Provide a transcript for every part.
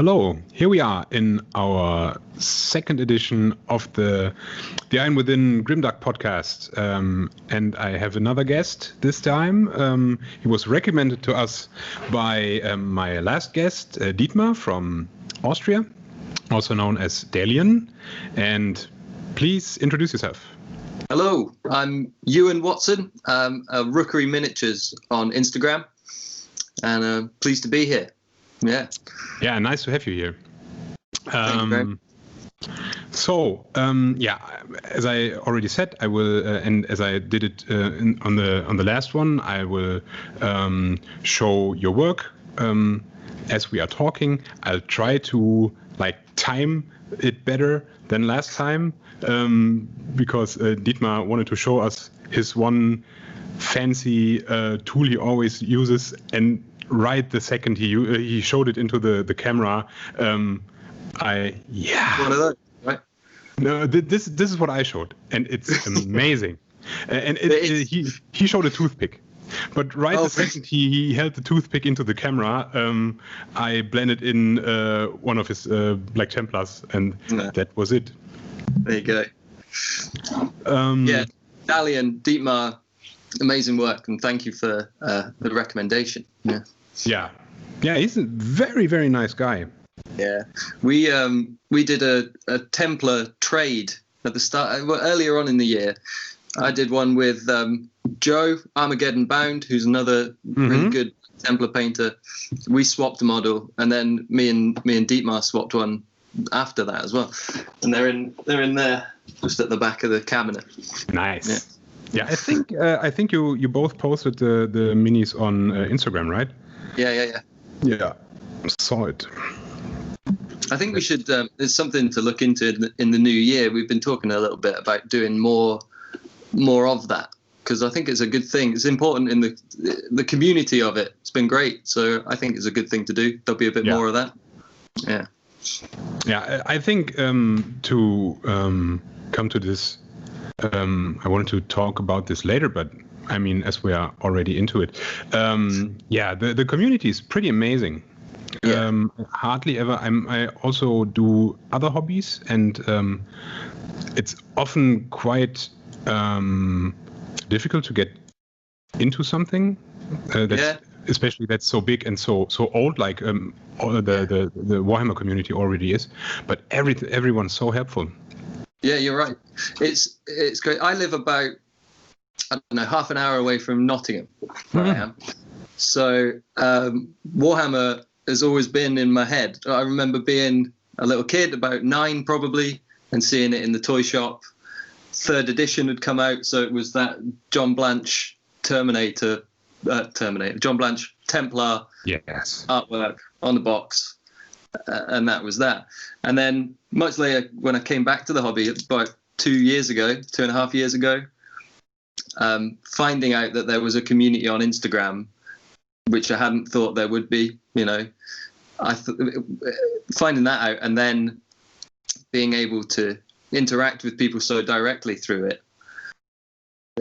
Hello, here we are in our second edition of the Iron Within Grimdark podcast. And I have another guest this time. He was recommended to us by my last guest, Dietmar from Austria, also known as Dalian. And please introduce yourself. Hello, I'm Ewan Watson, rookeryminiatures on Instagram, and pleased to be here. Yeah, nice to have you here. As I already said, I will, and as I did it on the last one, I will show your work as we are talking. I'll try to time it better than last time because Dietmar wanted to show us his one fancy tool he always uses, and right the second he showed it into the camera, One of those, right? No, this is what I showed, and it's amazing. And he showed a toothpick, but the second he held the toothpick into the camera, I blended in one of his Black Templars, and that was it. There you go. Dalian, Dietmar, amazing work, and thank you for the recommendation. Yeah, he's a very, very nice guy. Yeah, we did a Templar trade at the start, earlier on in the year. I did one with Joe Armageddon Bound, who's another really good Templar painter. We swapped a model, and then me and Dietmar swapped one after that as well. And they're in there, just at the back of the cabinet. Nice. Yeah, I think you both posted the minis on Instagram, right? Yeah. Yeah, saw it. I think we should. It's something to look into in the new year. We've been talking a little bit about doing more of that, because I think it's a good thing. It's important in the community of it. It's been great, so I think it's a good thing to do. There'll be a bit more of that. Yeah, I think to come to this, I wanted to talk about this later, but I mean, as we are already into it, the community is pretty amazing. Hardly ever. I also do other hobbies, and it's often quite difficult to get into something especially that's so big and so old, like the Warhammer community already is. But everyone's so helpful. Yeah, you're right. It's great. I live about, I don't know, half an hour away from Nottingham, where I am. So Warhammer has always been in my head. I remember being a little kid, about 9 probably, and seeing it in the toy shop. 3rd edition had come out, so it was that John Blanche John Blanche Templar artwork on the box, and that was that. And then much later, when I came back to the hobby about 2.5 years ago, finding out that there was a community on Instagram, which I hadn't thought there would be, finding that out, and then being able to interact with people so directly through it,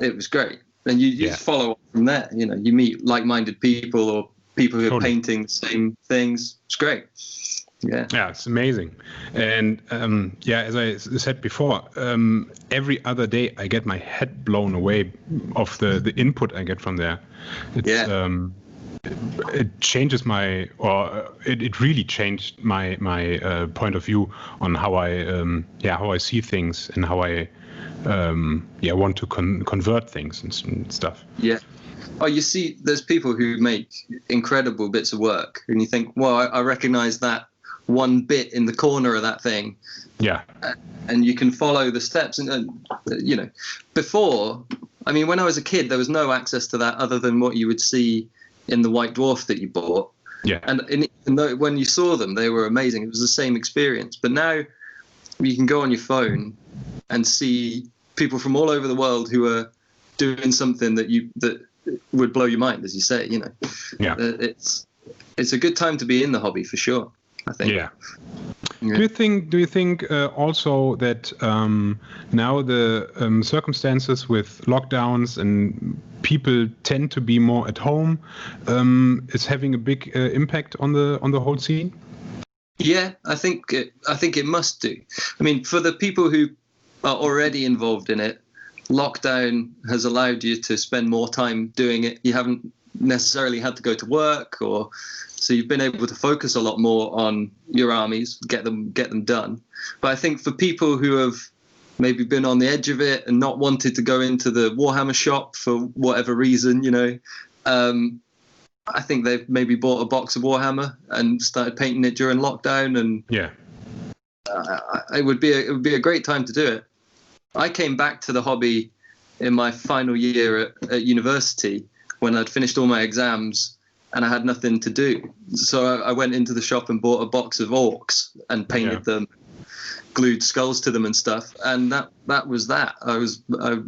it was great. And you just follow up from there. You meet like-minded people or people who are painting the same things. It's great. Yeah, it's amazing. And as I said before, every other day I get my head blown away of the input I get from there. It changes it really changed my point of view on how I see things and how I want to convert things and stuff. Yeah. Oh, you see, there's people who make incredible bits of work, and you think, well, I recognize that one bit in the corner of that thing. Yeah. And you can follow the steps. And before, I mean, when I was a kid, there was no access to that other than what you would see in the White Dwarf that you bought. Yeah. And even though when you saw them, they were amazing. It was the same experience. But now you can go on your phone and see people from all over the world who are doing something that would blow your mind, as you say. Yeah. It's a good time to be in the hobby for sure, I think. Yeah. Do you think also that now the circumstances with lockdowns and people tend to be more at home is having a big impact on the whole scene? Yeah, I think it must do. I mean, for the people who are already involved in it, lockdown has allowed you to spend more time doing it. You haven't necessarily had to go to work, so you've been able to focus a lot more on your armies, get them done. But I think for people who have maybe been on the edge of it and not wanted to go into the Warhammer shop for whatever reason, I think they've maybe bought a box of Warhammer and started painting it during lockdown, and it would be a great time to do it. I came back to the hobby in my final year at university when I'd finished all my exams and I had nothing to do. So I went into the shop and bought a box of orcs and painted them, glued skulls to them and stuff. And that was that. I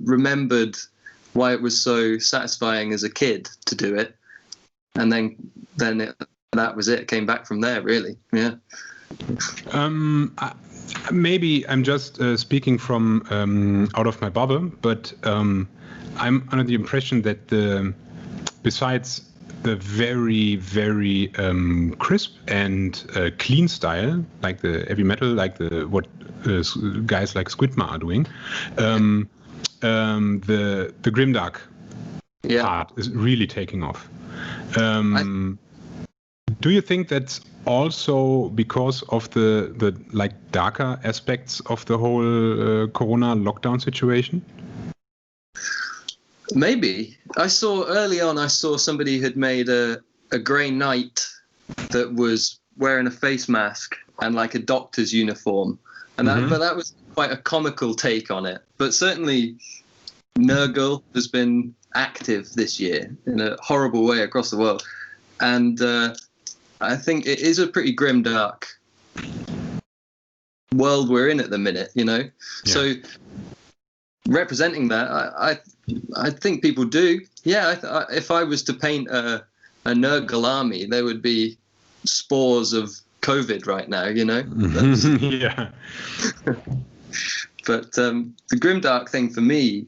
remembered why it was so satisfying as a kid to do it. And then that was it. Came back from there, really. Yeah. Maybe I'm just speaking from out of my bubble, but I'm under the impression that besides the very, very crisp and clean style, like the heavy metal, like what guys like Squidma are doing, the Grimdark part is really taking off. Do you think that's also because of the like darker aspects of the whole Corona lockdown situation? Maybe. I saw somebody had made a Grey Knight that was wearing a face mask and like a doctor's uniform, and but that was quite a comical take on it. But certainly, Nurgle has been active this year in a horrible way across the world, and I think it is a pretty grim, dark world we're in at the minute. So representing that, I think people do. Yeah, if I was to paint a Nurgle army, there would be spores of COVID right now, Yeah. But the Grimdark thing for me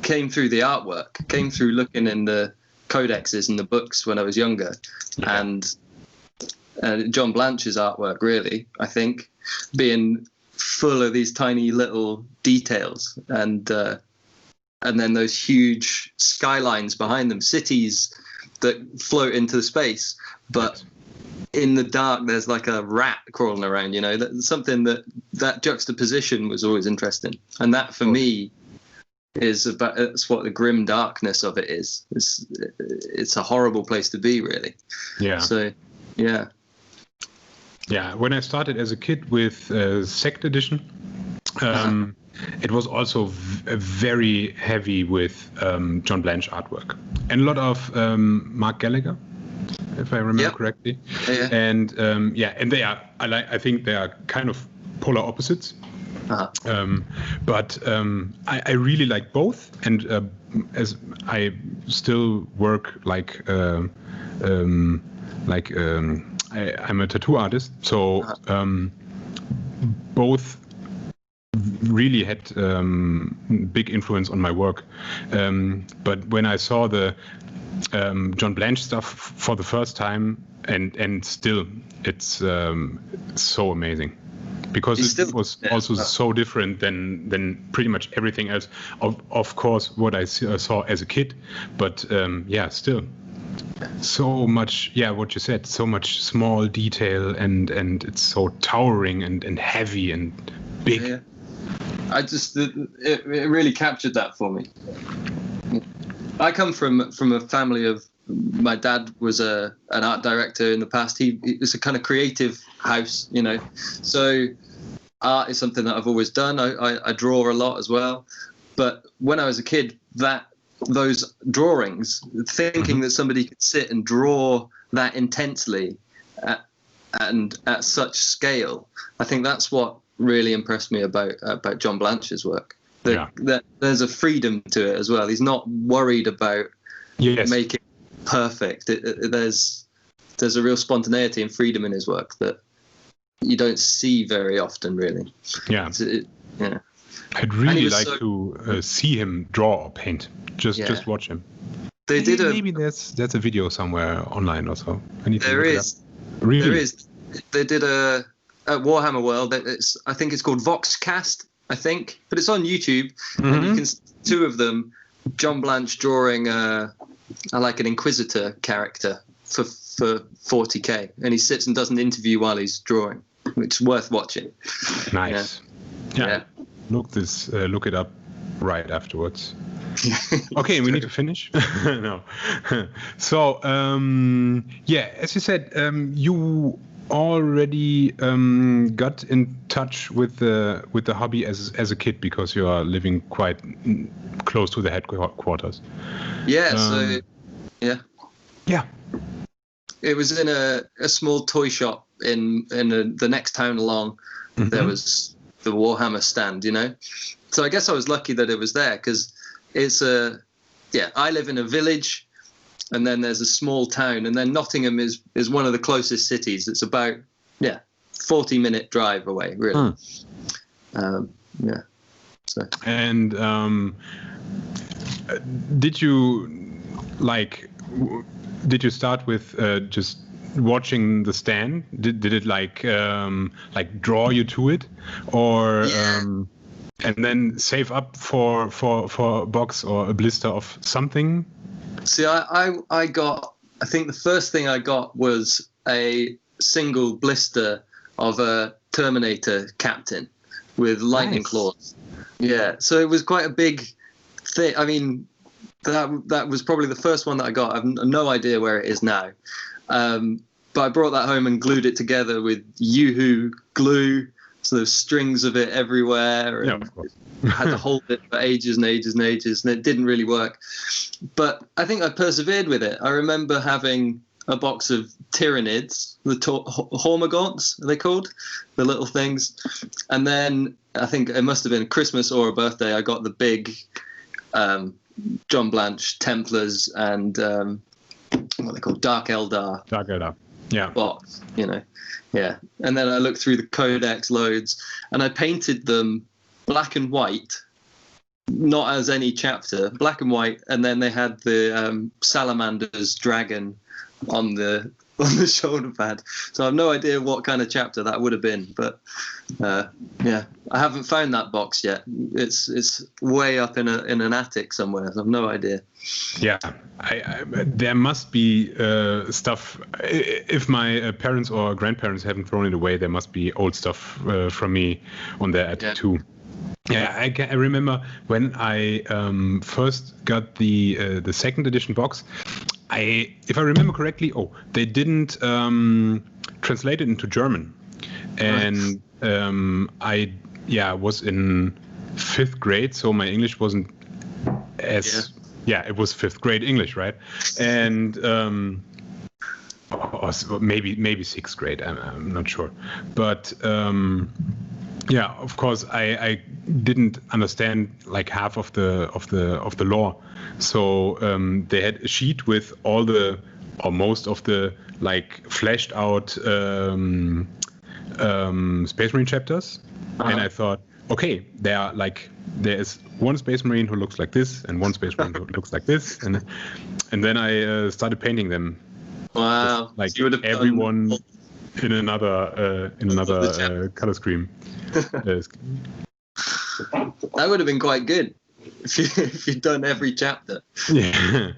came through the artwork, came through looking in the codexes and the books when I was younger, and John Blanche's artwork, really, I think, being full of these tiny little details, and then those huge skylines behind them, cities that float into space, but in the dark there's like a rat crawling around. That's something that juxtaposition was always interesting, and that for me it's what the grim darkness of it is. It's a horrible place to be, really. Yeah. So yeah. When I started as a kid with Sect Edition, it was also very heavy with John Blanche artwork and a lot of Mark Gallagher, if I remember correctly. Yeah. And and they are. I think they are kind of polar opposites. But I really like both, and as I still work I'm a tattoo artist, so both really had big influence on my work. But when I saw the John Blanche stuff for the first time, and still, it's so amazing. Because it was also so different than pretty much everything else. Of course, what I saw as a kid, but still, so much. Yeah, what you said, so much small detail, and it's so towering and heavy and big. Yeah. It really captured that for me. I come from a family of. My dad was an art director in the past. It was a kind of creative house, So art is something that I've always done. I draw a lot as well. But when I was a kid, those drawings, thinking that somebody could sit and draw that intensely and at such scale, I think that's what really impressed me about John Blanche's work. That there's a freedom to it as well. He's not worried about making perfect. There's a real spontaneity and freedom in his work that you don't see very often, really. I'd really like to see him draw or paint. Just watch him. Maybe there's a video somewhere online or so. There is. Really? There is. they did at Warhammer World. I think it's called Voxcast, I think, but it's on YouTube, and you can see 2 of them. John Blanche drawing like an Inquisitor character for 40k, and he sits and does an interview while he's drawing, which is worth watching. Nice. Yeah. Look it up right afterwards. Okay, we need to finish. No. So as you said, you already got in touch with the hobby as a kid because you are living quite close to the headquarters. Yeah. It was in a small toy shop in the next town along. There was the Warhammer stand, So I guess I was lucky that it was there, because it's I live in a village, and then there's a small town, and then Nottingham is one of the closest cities. It's about 40-minute drive away, really. So. And did you start with just watching the stand? Did it draw you to it, or and then save up for a box or a blister of something? See, I think the first thing I got was a single blister of a Terminator captain with lightning claws. Yeah, so it was quite a big thing. I mean, that was probably the first one that I got. I have no idea where it is now. But I brought that home and glued it together with Yoo-hoo glue. So there's strings of it everywhere. And of course. I had to hold it for ages and ages and ages, and it didn't really work. But I think I persevered with it. I remember having a box of Tyranids, the Hormagaunts, are they called? The little things. And then I think it must have been Christmas or a birthday, I got the big John Blanche Templars and what are they called? Dark Eldar. Dark Eldar. Yeah. Box, Yeah. And then I looked through the codex loads, and I painted them black and white, not as any chapter, black and white, and then they had the Salamander's dragon on the shoulder pad. So I have no idea what kind of chapter that would have been, but I haven't found that box yet. It's way up in an attic somewhere. So I have no idea. Yeah, there must be stuff. If my parents or grandparents haven't thrown it away, there must be old stuff from me on their attic too. Yeah, I remember when I first got the second edition box. If I remember correctly, they didn't translate it into German, and I was in 5th grade, so my English wasn't as it was 5th grade English, right? And maybe 6th grade, I'm not sure, but of course I didn't understand like half of the lore. So they had a sheet with all the or most of the like fleshed out Space Marine chapters, and I thought, okay, there is one Space Marine who looks like this and one Space Marine who looks like this, and then I started painting them. Wow! Like so everyone in another color scheme. That would have been quite good if you'd done every chapter. Yeah,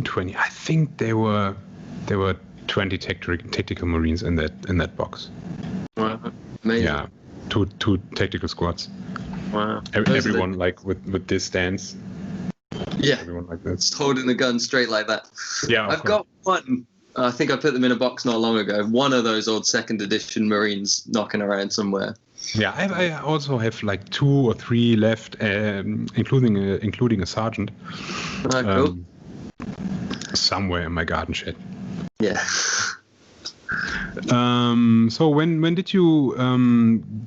20. I think there were 20 tactical Marines in that box. Wow, amazing. Yeah, two tactical squads. Wow. Everyone like with this stance. Yeah, everyone like that. Just holding the gun straight like that. Yeah, I've got one. I think I put them in a box not long ago. One of those old 2nd edition Marines knocking around somewhere. Yeah, I also have like 2 or 3 left, including a sergeant. Cool. Somewhere in my garden shed. Yeah. So when did you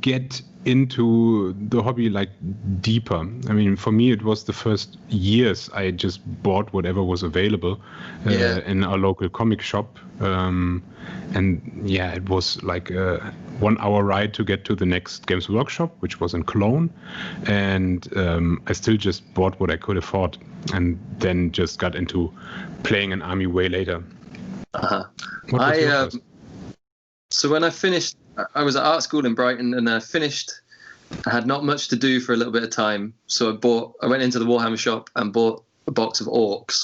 get into the hobby like deeper? I mean, for me it was the first years I just bought whatever was available in our local comic shop, and it was like a 1-hour ride to get to the next Games Workshop, which was in Cologne, and I still just bought what I could afford, and then just got into playing an army way later. Uh-huh. So when I finished, I was at art school in Brighton, and I finished. I had not much to do for a little bit of time, so I went into the Warhammer shop and bought a box of orcs,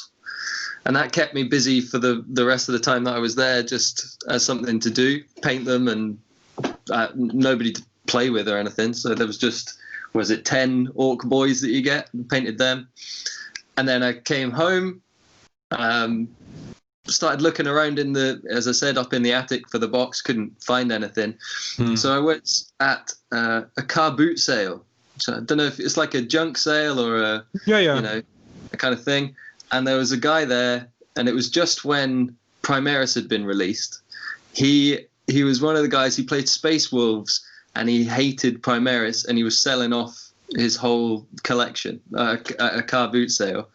and that kept me busy for the rest of the time that I was there, just as something to do, paint them, and nobody to play with or anything. So there was just, 10 orc boys that you get, and painted them, and then I came home. Started looking around as I said, up in the attic for the box, couldn't find anything. So I was at a car boot sale. So I don't know if it's like a junk sale or a kind of thing. And there was a guy there, and it was just when Primaris had been released. He was one of the guys who played Space Wolves, and he hated Primaris, and he was selling off his whole collection at a car boot sale.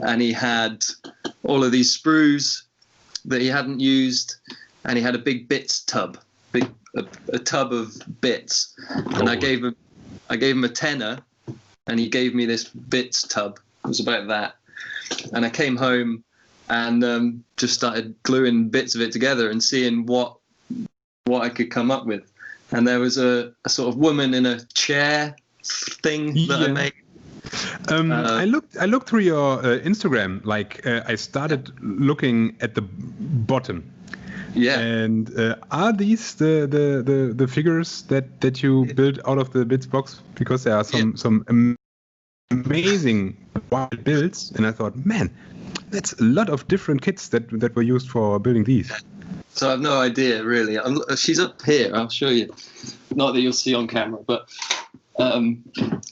And he had all of these sprues that he hadn't used, and he had a big bits tub, a tub of bits. And I gave him a tenner, and he gave me this bits tub. It was about that. And I came home and just started gluing bits of it together and seeing what I could come up with. And there was a sort of woman in a chair thing that I made. I looked through your Instagram. I started looking at the bottom. Yeah. And are these the figures that you built out of the bits box? Because there are some amazing wild builds, and I thought, man, that's a lot of different kits that were used for building these. So I have no idea, really. She's up here. I'll show you. Not that you'll see on camera, but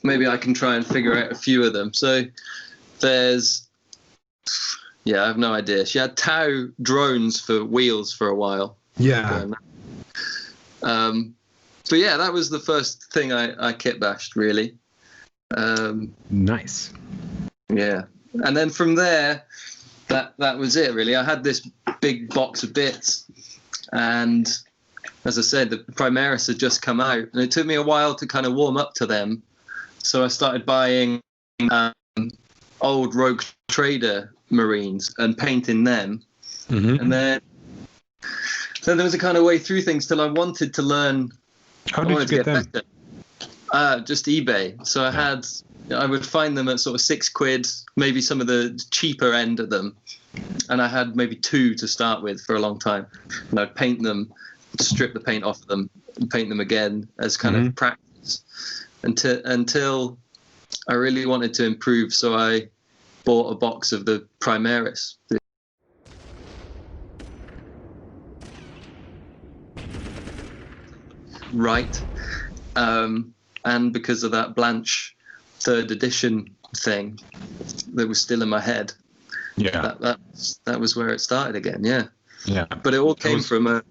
maybe I can try and figure out a few of them. So there's, I have no idea. She had Tau drones for wheels for a while. Yeah. So yeah, that was the first thing I kit bashed, really. Nice. Yeah. And then from there, that was it, really. I had this big box of bits, and as I said, the Primaris had just come out, and it took me a while to kind of warm up to them. So I started buying old Rogue Trader Marines and painting them. Mm-hmm. And then there was a kind of way through things till I wanted to learn. How did you get them? Better. Just eBay. So I would find them at sort of £6, maybe some of the cheaper end of them. And I had maybe 2 to start with for a long time. And I'd paint them, strip the paint off of them, and paint them again as kind of practice until I really wanted to improve. So I bought a box of the Primaris. Right. And because of that Blanche 3rd edition thing that was still in my head. Yeah. That was where it started again, yeah. Yeah. But it all came from a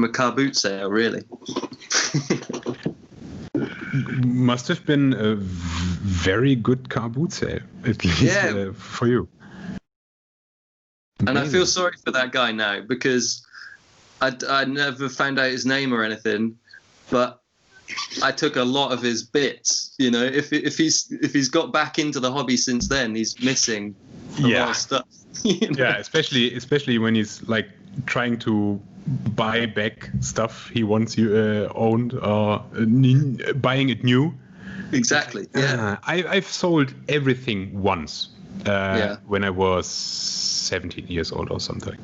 car boot sale, really. Must have been a very good car boot sale, at least for you. Amazing. And I feel sorry for that guy now, because I never found out his name or anything, but I took a lot of his bits. You know, if he's got back into the hobby since then, he's missing a lot of stuff. You know? Yeah, especially when he's like trying to buy back stuff he once owned or buying it new. Exactly. Yeah. I've sold everything once when I was 17 years old or something,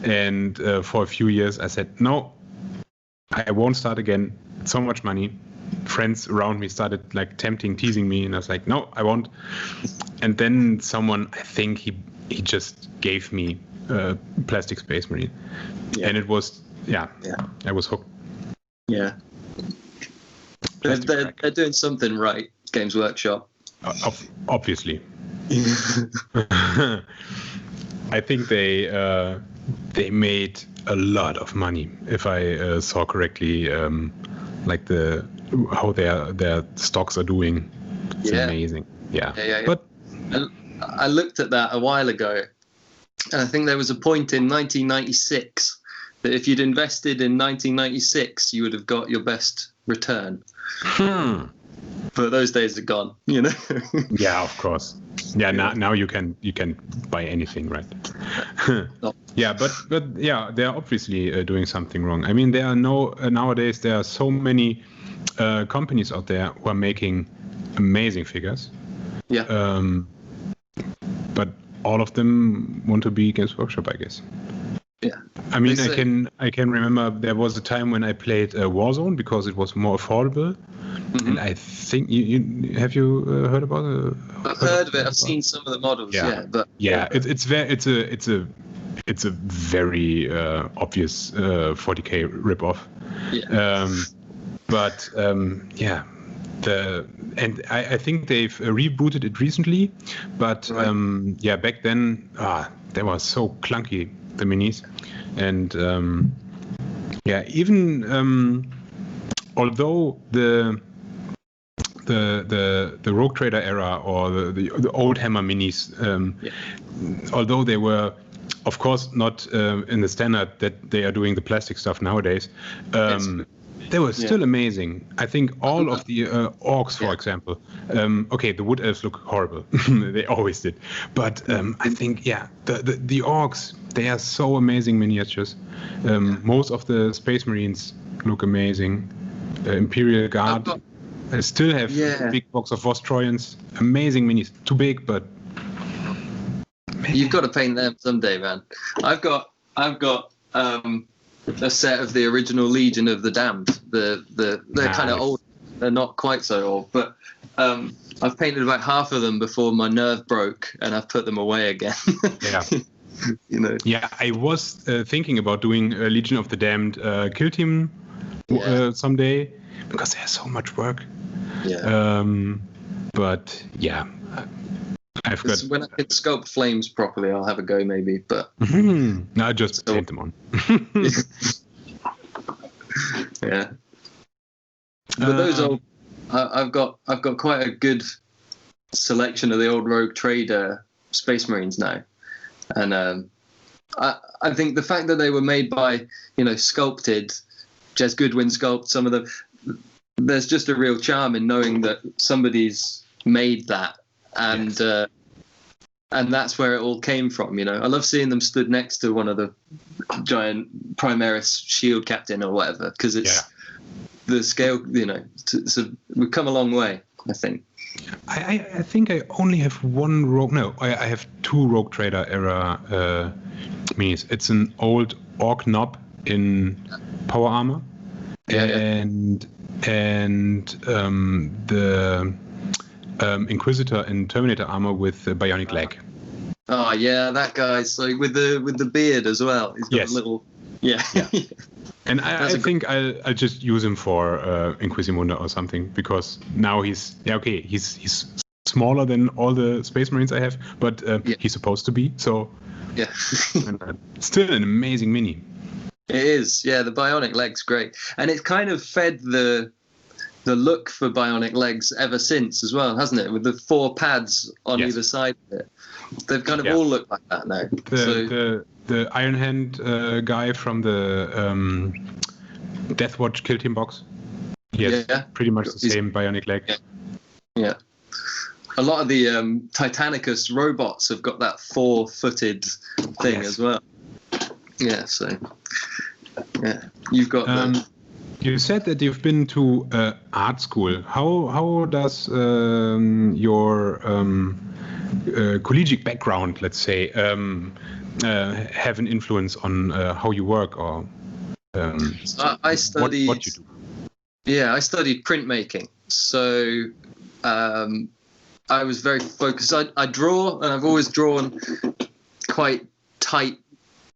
and for a few years I said no, I won't start again. So much money. Friends around me started like teasing me, and I was like, no, I won't. And then someone, I think he just gave me a plastic Space Marine, and it was I was hooked. Yeah, they're doing something right, Games Workshop. Obviously. I think they made a lot of money, if I saw correctly. Like how their stocks are doing. It's amazing. Yeah. But I looked at that a while ago, and I think there was a point in 1996 that if you'd invested in 1996, you would have got your best return. But those days are gone, you know. Yeah, of course. Yeah, now you can buy anything, right? Yeah, but yeah, they are obviously doing something wrong. I mean, there are nowadays there are so many companies out there who are making amazing figures. Yeah. But all of them want to be Games Workshop, I guess. Yeah. I mean, I can remember there was a time when I played Warzone because it was more affordable, and I think have you heard about it? I've heard of it. I've seen some of the models. Yeah, it's a very obvious 40K ripoff. Yeah. But I think they've rebooted it recently, but back then they were so clunky, the minis, and even although the Rogue Trader era or the old Hammer minis, although they were of course not in the standard that they are doing the plastic stuff nowadays, they were still amazing. I think all of the orcs, for example. The wood elves look horrible. They always did. But I think, the orcs, they are so amazing miniatures. Most of the Space Marines look amazing. Imperial Guard. I still have a big box of Vostroyans. Amazing minis. Too big, but... You've got to paint them someday, man. I've got a set of the original Legion of the Damned. They're kind of old. They're not quite so old, but I've painted about half of them before my nerve broke, and I've put them away again. Yeah. Yeah, I was thinking about doing a Legion of the Damned kill team someday because there's so much work. Yeah. But yeah. When I can sculpt flames properly, I'll have a go maybe. But no, just paint them on. Yeah. But those old, I've got quite a good selection of the old Rogue Trader Space Marines now, and I think the fact that they were made by sculpted, Jez Goodwin sculpt some of them. There's just a real charm in knowing that somebody's made that. And that's where it all came from, I love seeing them stood next to one of the giant Primaris shield captain or whatever, because it's the scale, so we've come a long way, I think. I think I only have one rogue. No, I have two Rogue Trader era minis. It's an old Orc Knob in power armor, and the Inquisitor and Terminator armor with bionic leg. Oh yeah, that guy's like with the beard as well. He's got a little And I think I'll just use him for Inquisimunda or something, because now he's smaller than all the Space Marines I have, but he's supposed to be. So still an amazing mini. It is, the bionic leg's great, and it's kind of fed the look for bionic legs ever since as well, hasn't it? With the 4 pads on either side of it, they've kind of all looked like that now. The Iron Hand guy from the Deathwatch Kill Team box. Yes, pretty much the same bionic leg. Yeah. A lot of the Titanicus robots have got that 4-footed thing as well. Yeah, so you've got You said that you've been to art school. How does your collegiate background, let's say, have an influence on how you work, or I studied what you do? Yeah, I studied printmaking, so I was very focused. I draw, and I've always drawn quite tight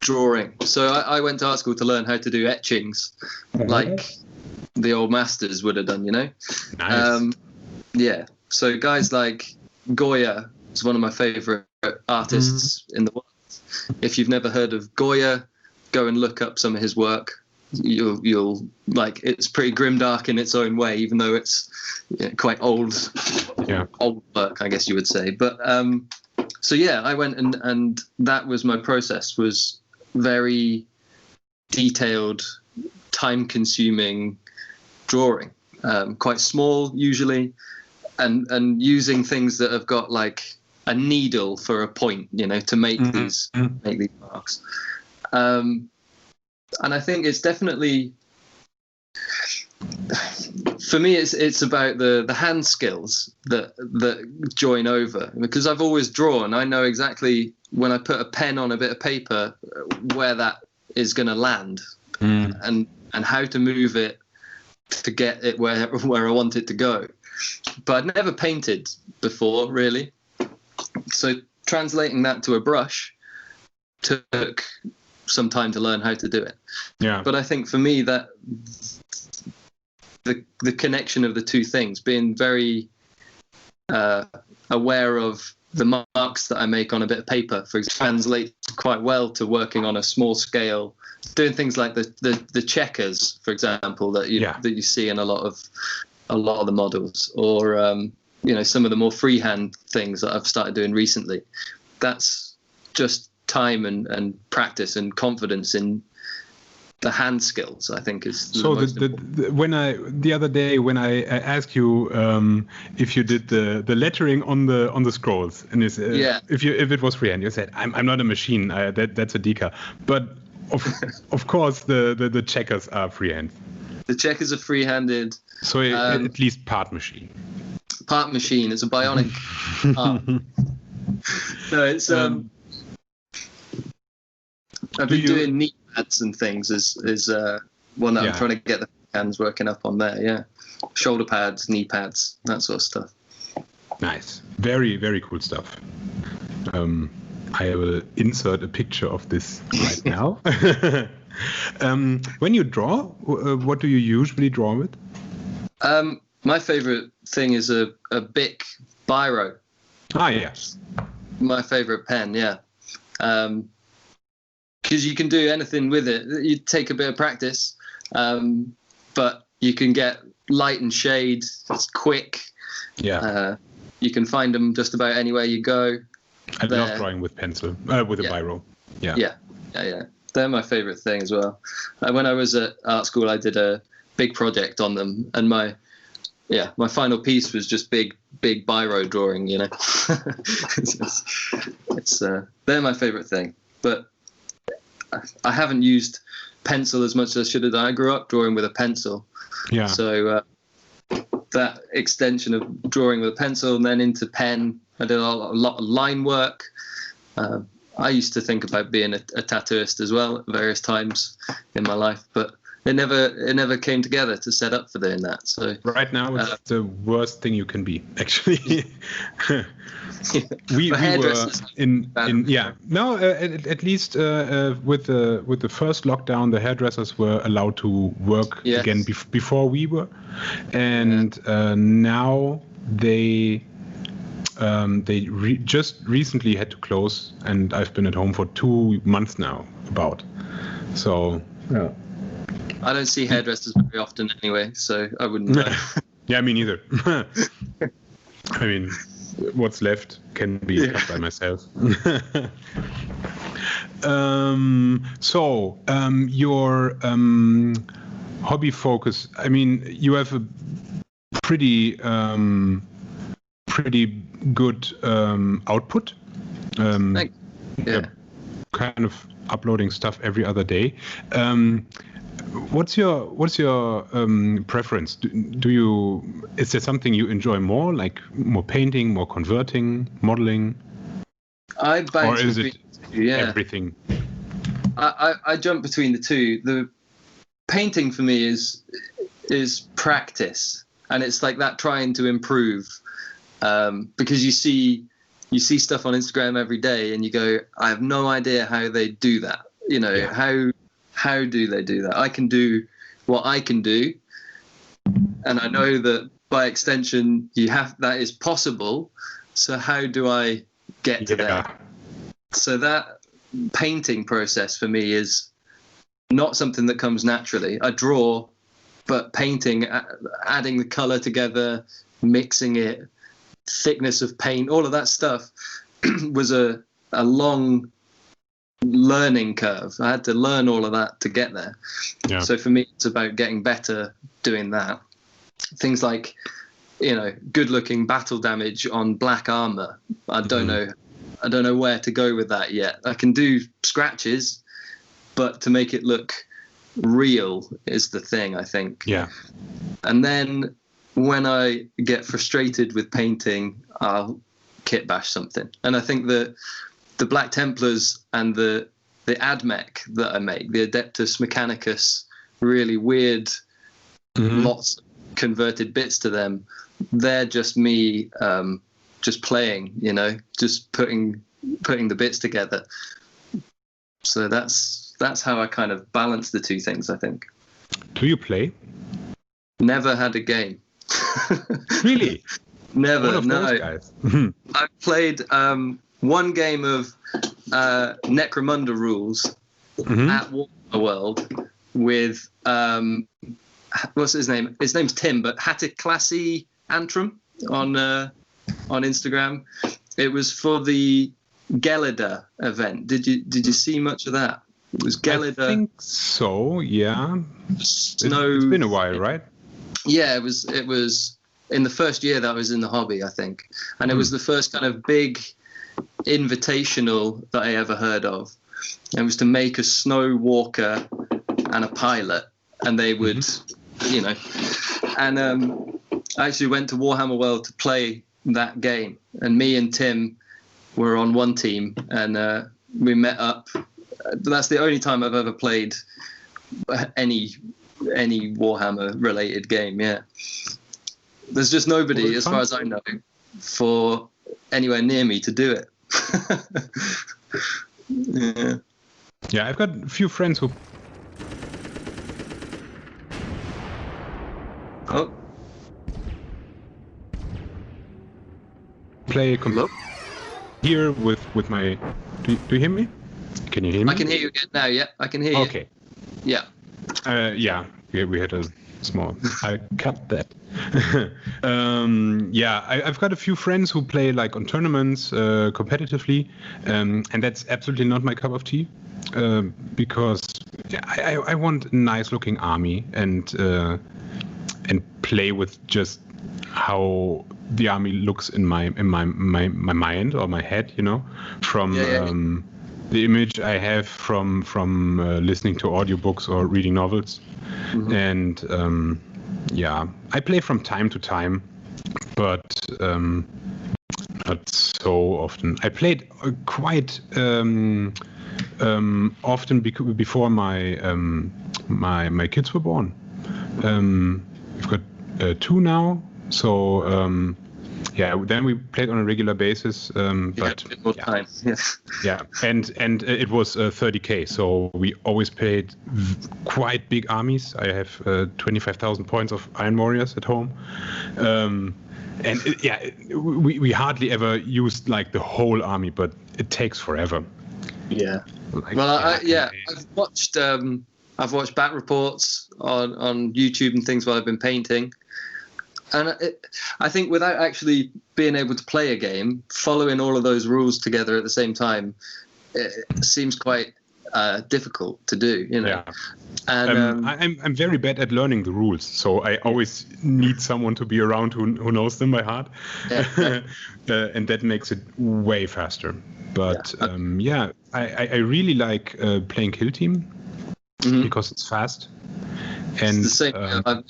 drawing. So I went to art school to learn how to do etchings, like the old masters would have done, Nice. So guys like Goya is one of my favorite artists in the world. If you've never heard of Goya, go and look up some of his work. You'll like, it's pretty grimdark in its own way, even though it's quite old work, I guess you would say. But I went and that was my process, was very detailed, time-consuming drawing, quite small usually, and using things that have got like a needle for a point, to make these marks. And I think it's definitely, for me, it's about the hand skills that join over, because I've always drawn. I know exactly when I put a pen on a bit of paper where that is going to land, and how to move it to get it where I want it to go. But I'd never painted before, really. So translating that to a brush took some time to learn how to do it. Yeah. But I think for me that the connection of the two things, being very aware of the marks that I make on a bit of paper, for example, translates quite well to working on a small scale, doing things like the checkers, for example, that you see in a lot of the models, or some of the more freehand things that I've started doing recently. That's just time and practice and confidence in the hand skills, I think, is so the other day when I asked you if you did the lettering on the scrolls, and if it was freehand, you said I'm not a machine, that's a decal, but of course the checkers are freehand. The checkers are free-handed. So at least part machine. Part machine. It's a bionic arm. No, it's I've been doing knee pads and things is one that I'm trying to get the hands working up on there. Yeah, shoulder pads, knee pads, that sort of stuff. Nice, very very cool stuff. I will insert a picture of this right now. When you draw, what do you usually draw with? My favorite thing is a Bic biro. Yes. My favorite pen, yeah. Because you can do anything with it. You take a bit of practice, but you can get light and shade. It's quick. Yeah. You can find them just about anywhere you go. I love drawing with pencil, with a biro. Yeah. They're my favorite thing as well. When I was at art school, I did a big project on them, and my final piece was just big biro drawing. It's they're my favorite thing. But I haven't used pencil as much as I should have done. I grew up drawing with a pencil. Yeah. So that extension of drawing with a pencil and then into pen, I did a lot of line work. I used to think about being a tattooist as well at various times in my life, but it never came together to set up for doing that. So right now it's the worst thing you can be, actually. we were in at least with the first lockdown, the hairdressers were allowed to work again before we were, and now they just recently had to close, and I've been at home for 2 months now, about. So yeah. I don't see hairdressers very often anyway, so I wouldn't know. Yeah, me neither. I mean, what's left can be done by myself. Your hobby focus, I mean, you have a pretty good output. Kind of uploading stuff every other day. What's your preference? Is there something you enjoy more, like more painting, more converting, modeling? I bounce between the two, everything. I jump between the two. The painting for me is practice, and it's like that trying to improve, because you see stuff on Instagram every day, and you go, I have no idea how they do that. How do they do that? I can do what I can do, and I know that by extension that is possible. So how do I get to there? So that painting process for me is not something that comes naturally. I draw, but painting, adding the color together, mixing it, thickness of paint, all of that stuff was a long learning curve. I had to learn all of that to get there. Yeah. So for me, it's about getting better doing that. Things like, good looking battle damage on black armor. I don't know where to go with that yet. I can do scratches, but to make it look real is the thing, I think. Yeah. And then when I get frustrated with painting, I'll kit bash something. And I think that the Black Templars and the AdMech that I make, the Adeptus Mechanicus, really weird, lots of converted bits to them, they're just me just playing, you know, just putting the bits together. So that's how I kind of balance the two things, I think. Do you play? Never had a game. Really? Never. One of No. those guys. I played one game of Necromunda rules at Warhammer World with what's his name? His name's Tim, but Hatticlassy Antrim on Instagram. It was for the Gelida event. Did you see much of that? It was Gelida. I think so. Yeah. It's been a while, right? Yeah, it was in the first year that I was in the hobby, I think, and it was the first kind of big invitational that I ever heard of. It was to make a snow walker and a pilot, and they would, you know, and I actually went to Warhammer World to play that game, and me and Tim were on one team, and we met up. That's the only time I've ever played any Warhammer related game. Yeah, there's just nobody, as far as I know, for anywhere near me to do it. Yeah, I've got a few friends who play here with my. Do you hear me? Can you hear me? I can hear you again now. Yeah, I can hear you. Okay. Yeah. Yeah, we had a small. I cut that. Yeah, I've got a few friends who play like on tournaments competitively, and that's absolutely not my cup of tea, because I want a nice looking army and play with just how the army looks in my mind or my head, you know, from the image I have from listening to audiobooks or reading novels. And yeah, I play from time to time, but not so often. I played quite often before my kids were born. We've got 2 now, so yeah. Then we played on a regular basis, but time. Yeah, and it was 30K, so we always played quite big armies. I have 25,000 points of Iron Warriors at home, and we hardly ever used like the whole army, but it takes forever. Yeah. Like, well, I've watched bat reports on YouTube and things while I've been painting. And I think without actually being able to play a game, following all of those rules together at the same time, it seems quite difficult to do, you know. Yeah. And I'm very bad at learning the rules, so I always need someone to be around who knows them by heart, and that makes it way faster. But I really like playing Kill Team because it's fast. And it's the same. I've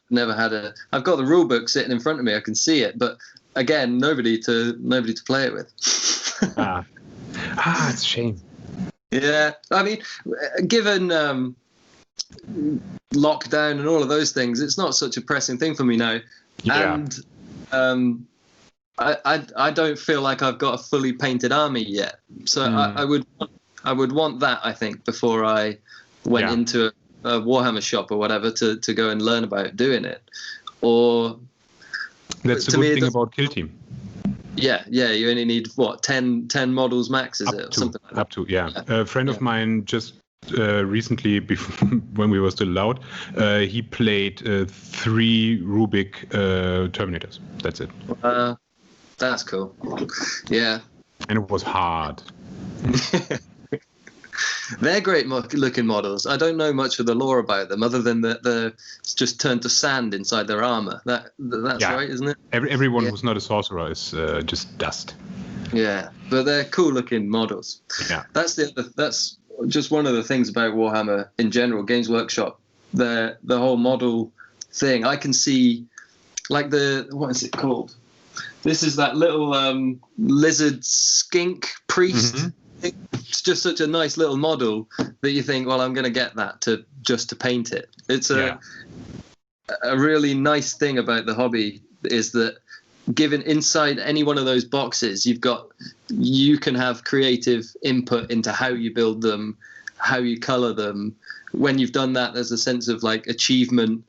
never had I've got the rule book sitting in front of me. I can see it, but again, nobody to play it with. It's a shame. Yeah, I mean, given lockdown and all of those things, it's not such a pressing thing for me now. Yeah. And I don't feel like I've got a fully painted army yet. So I would want that, I think, before I went into a Warhammer shop or whatever to go and learn about doing it. Or that's the good thing about Kill Team. Yeah, you only need 10 models max, is it? Or something like that. Up to, yeah. A friend of mine just recently, before, when we were still allowed, he played 3 Rubik Terminators. That's it. That's cool. Yeah. And it was hard. They're great looking models. I don't know much of the lore about them other than that they're just turned to sand inside their armor. That's right, isn't it? Everyone who's not a sorcerer is just dust. Yeah, but they're cool looking models. Yeah. That's just one of the things about Warhammer in general, Games Workshop, the whole model thing. I can see, like what is it called? This is that little lizard skink priest. Mm-hmm. It's just such a nice little model that you think, well, I'm going to get that to paint it. It's a really nice thing about the hobby is that given inside any one of those boxes, you can have creative input into how you build them, how you color them. When you've done that, there's a sense of like achievement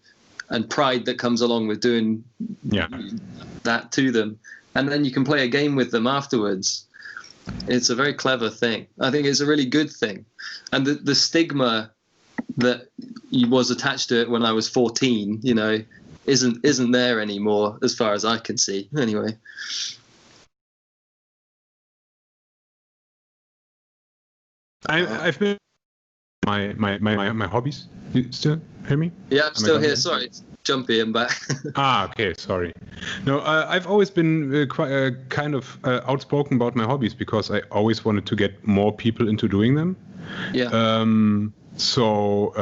and pride that comes along with doing that to them. And then you can play a game with them afterwards. It's a very clever thing. I think it's a really good thing. And the stigma that was attached to it when I was 14, isn't there anymore as far as I can see. Anyway. I've been my hobbies. You still hear me? Yeah, I'm still here. Sorry, it's jumpy and back. Okay, sorry. No, I've always been quite kind of outspoken about my hobbies because I always wanted to get more people into doing them. Yeah. So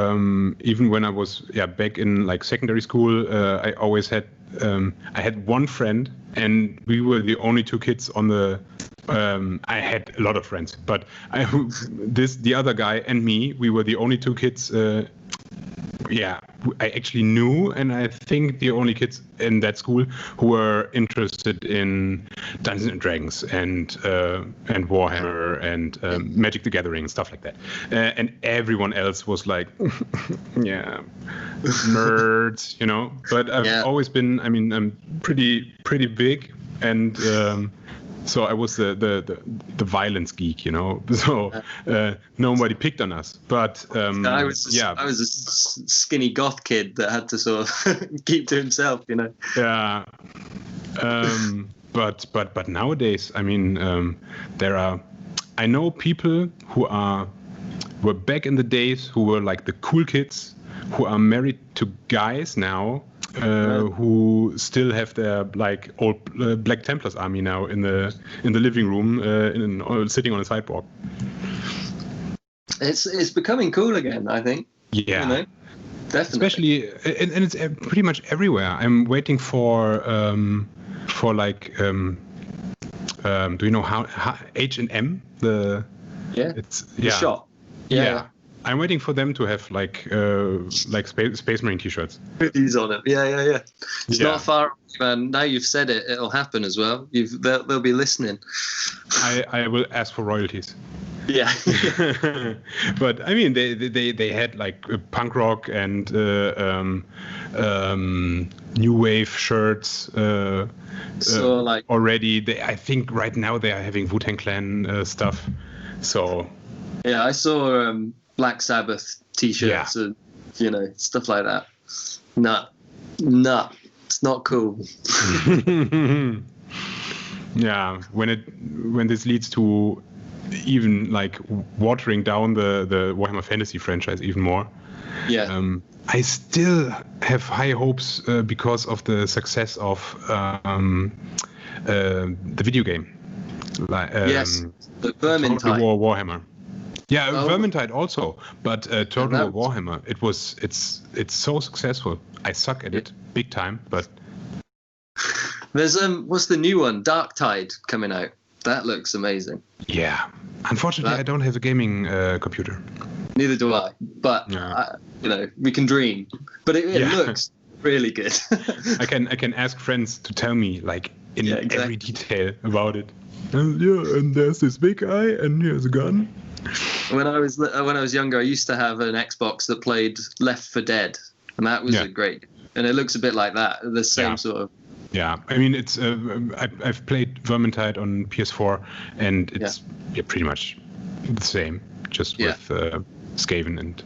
even when I was back in like secondary school, I always had I had one friend, and we were the only two kids on the. I had a lot of friends, but the other guy and me, we were the only two kids. I actually knew, and I think the only kids in that school who were interested in Dungeons and Dragons and Warhammer and Magic the Gathering, stuff like that. And everyone else was like, nerds, But I've always been. I mean, I'm pretty big, and so I was the violence geek, So nobody picked on us. But I was a skinny goth kid that had to sort of keep to himself, Yeah. But nowadays, I mean, I know people who were back in the days who were like the cool kids who are married to guys now. Who still have their like old Black Templars army now in the living room, sitting on a sidewalk. It's becoming cool again, I think. Yeah, definitely. Especially, and it's pretty much everywhere. I'm waiting for like do you know how H&M the shop? Yeah. I'm waiting for them to have like Space Marine t-shirts. Hoodies on it. Yeah. It's not far away, man. Now you've said it, it'll happen as well. They'll be listening. I will ask for royalties. Yeah. But I mean, they had like punk rock and new wave shirts. So like already, I think right now they are having Wu-Tang Clan stuff. So. Yeah, I saw Black Sabbath t-shirts and stuff like that. Nah, it's not cool. Yeah, when this leads to even like watering down the Warhammer Fantasy franchise even more. Yeah. I still have high hopes because of the success of the video game. Yes, the Vermintide. Total War Warhammer. Yeah, Vermintide also, but Total War Warhammer. It's so successful. I suck at it big time, but there's what's the new one? Dark Tide coming out. That looks amazing. Yeah, unfortunately, I don't have a gaming computer. Neither do I, but we can dream. But it looks really good. I can ask friends to tell me like in every detail about it. And there's this big guy, and here's a gun. When I was younger, I used to have an Xbox that played Left 4 Dead, and that was great. And it looks a bit like that, the same sort of. Yeah, I mean it's. I've played Vermintide on PS4, and it's pretty much the same, just with Skaven and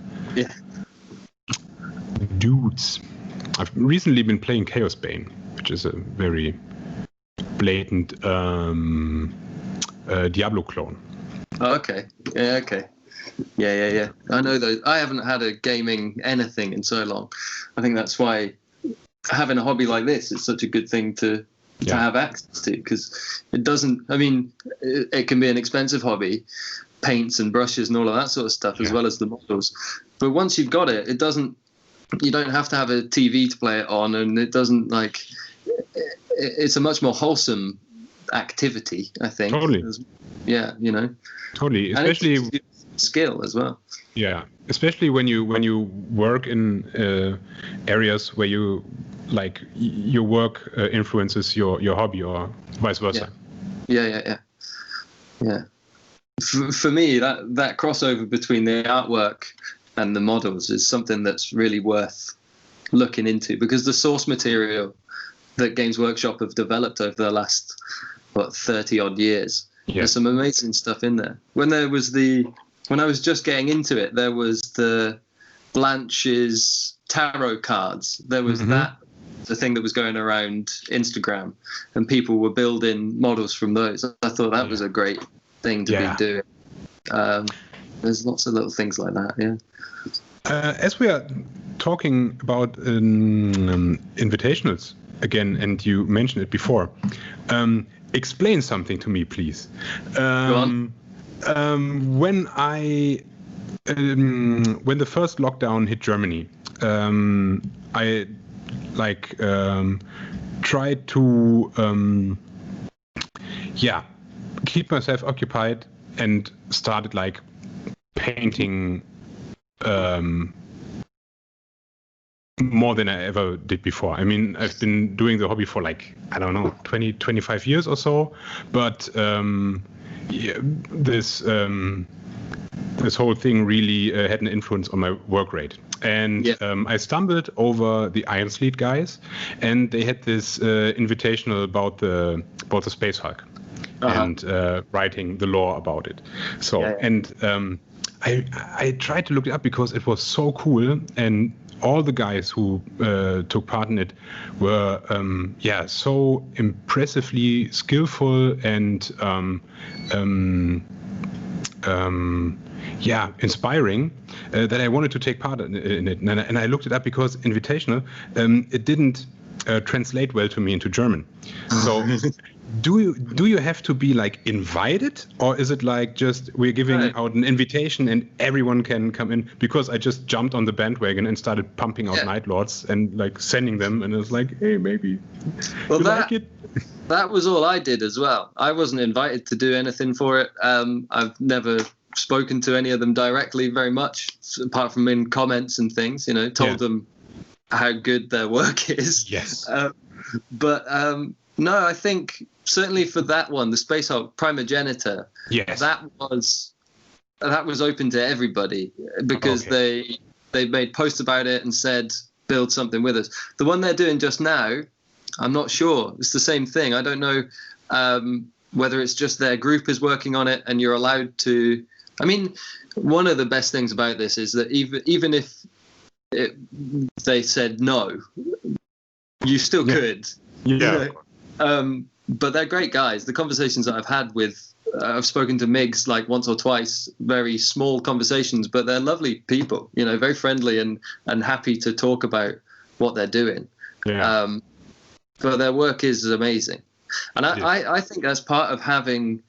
dudes. I've recently been playing Chaos Bane, which is a very blatant Diablo clone. Oh, okay. Yeah, okay. Yeah. I know those. I haven't had a gaming anything in so long. I think that's why having a hobby like this is such a good thing to have access to, because it doesn't. I mean, it can be an expensive hobby, paints and brushes and all of that sort of stuff, as well as the models. But once you've got it, you don't have to have a TV to play it on, and it doesn't it's a much more wholesome activity, I think. Totally. Yeah, Totally, especially and skill as well. Yeah, especially when you work in areas where you your work influences your hobby, or vice versa. Yeah. For me, that crossover between the artwork and the models is something that's really worth looking into, because the source material that Games Workshop have developed over the last 30 odd years, there's some amazing stuff in there. When I was just getting into it, there was the Blanche's tarot cards. There was the thing that was going around Instagram, and people were building models from those. I thought that was a great thing to be doing. There's lots of little things like that. As we are talking about invitationals again, and you mentioned it before, explain something to me, please. Go on. When the first lockdown hit Germany, I tried to keep myself occupied and started painting more than I ever did before. I mean, I've been doing the hobby for 20, 25 years or so, but this whole thing really had an influence on my work rate. And I stumbled over the Iron Sleet guys, and they had this invitational about the Space Hulk and writing the lore about it. So I tried to look it up because it was so cool, and all the guys who took part in it were so impressively skillful and inspiring that I wanted to take part in it. And I looked it up because invitational, it didn't translate well to me into German. So do you have to be invited, or is it just we're giving out an invitation and everyone can come in? Because I just jumped on the bandwagon and started pumping out Night Lords and sending them, and it was hey, maybe you like it. That was all I did as well. I wasn't invited to do anything for it. I've never spoken to any of them directly very much, apart from in comments and things, told them how good their work is. Yes. No, I think certainly for that one, the Space Hulk Primogenitor, that was open to everybody, because they made posts about it and said, build something with us. The one they're doing just now, I'm not sure. It's the same thing. I don't know whether it's just their group is working on it and you're allowed to. I mean, one of the best things about this is that even if they said no, you still could. Yeah. But they're great guys. The conversations that I've had I've spoken to Migs once or twice, very small conversations, but they're lovely people, very friendly and happy to talk about what they're doing. Yeah. But their work is amazing. And I think that's part of having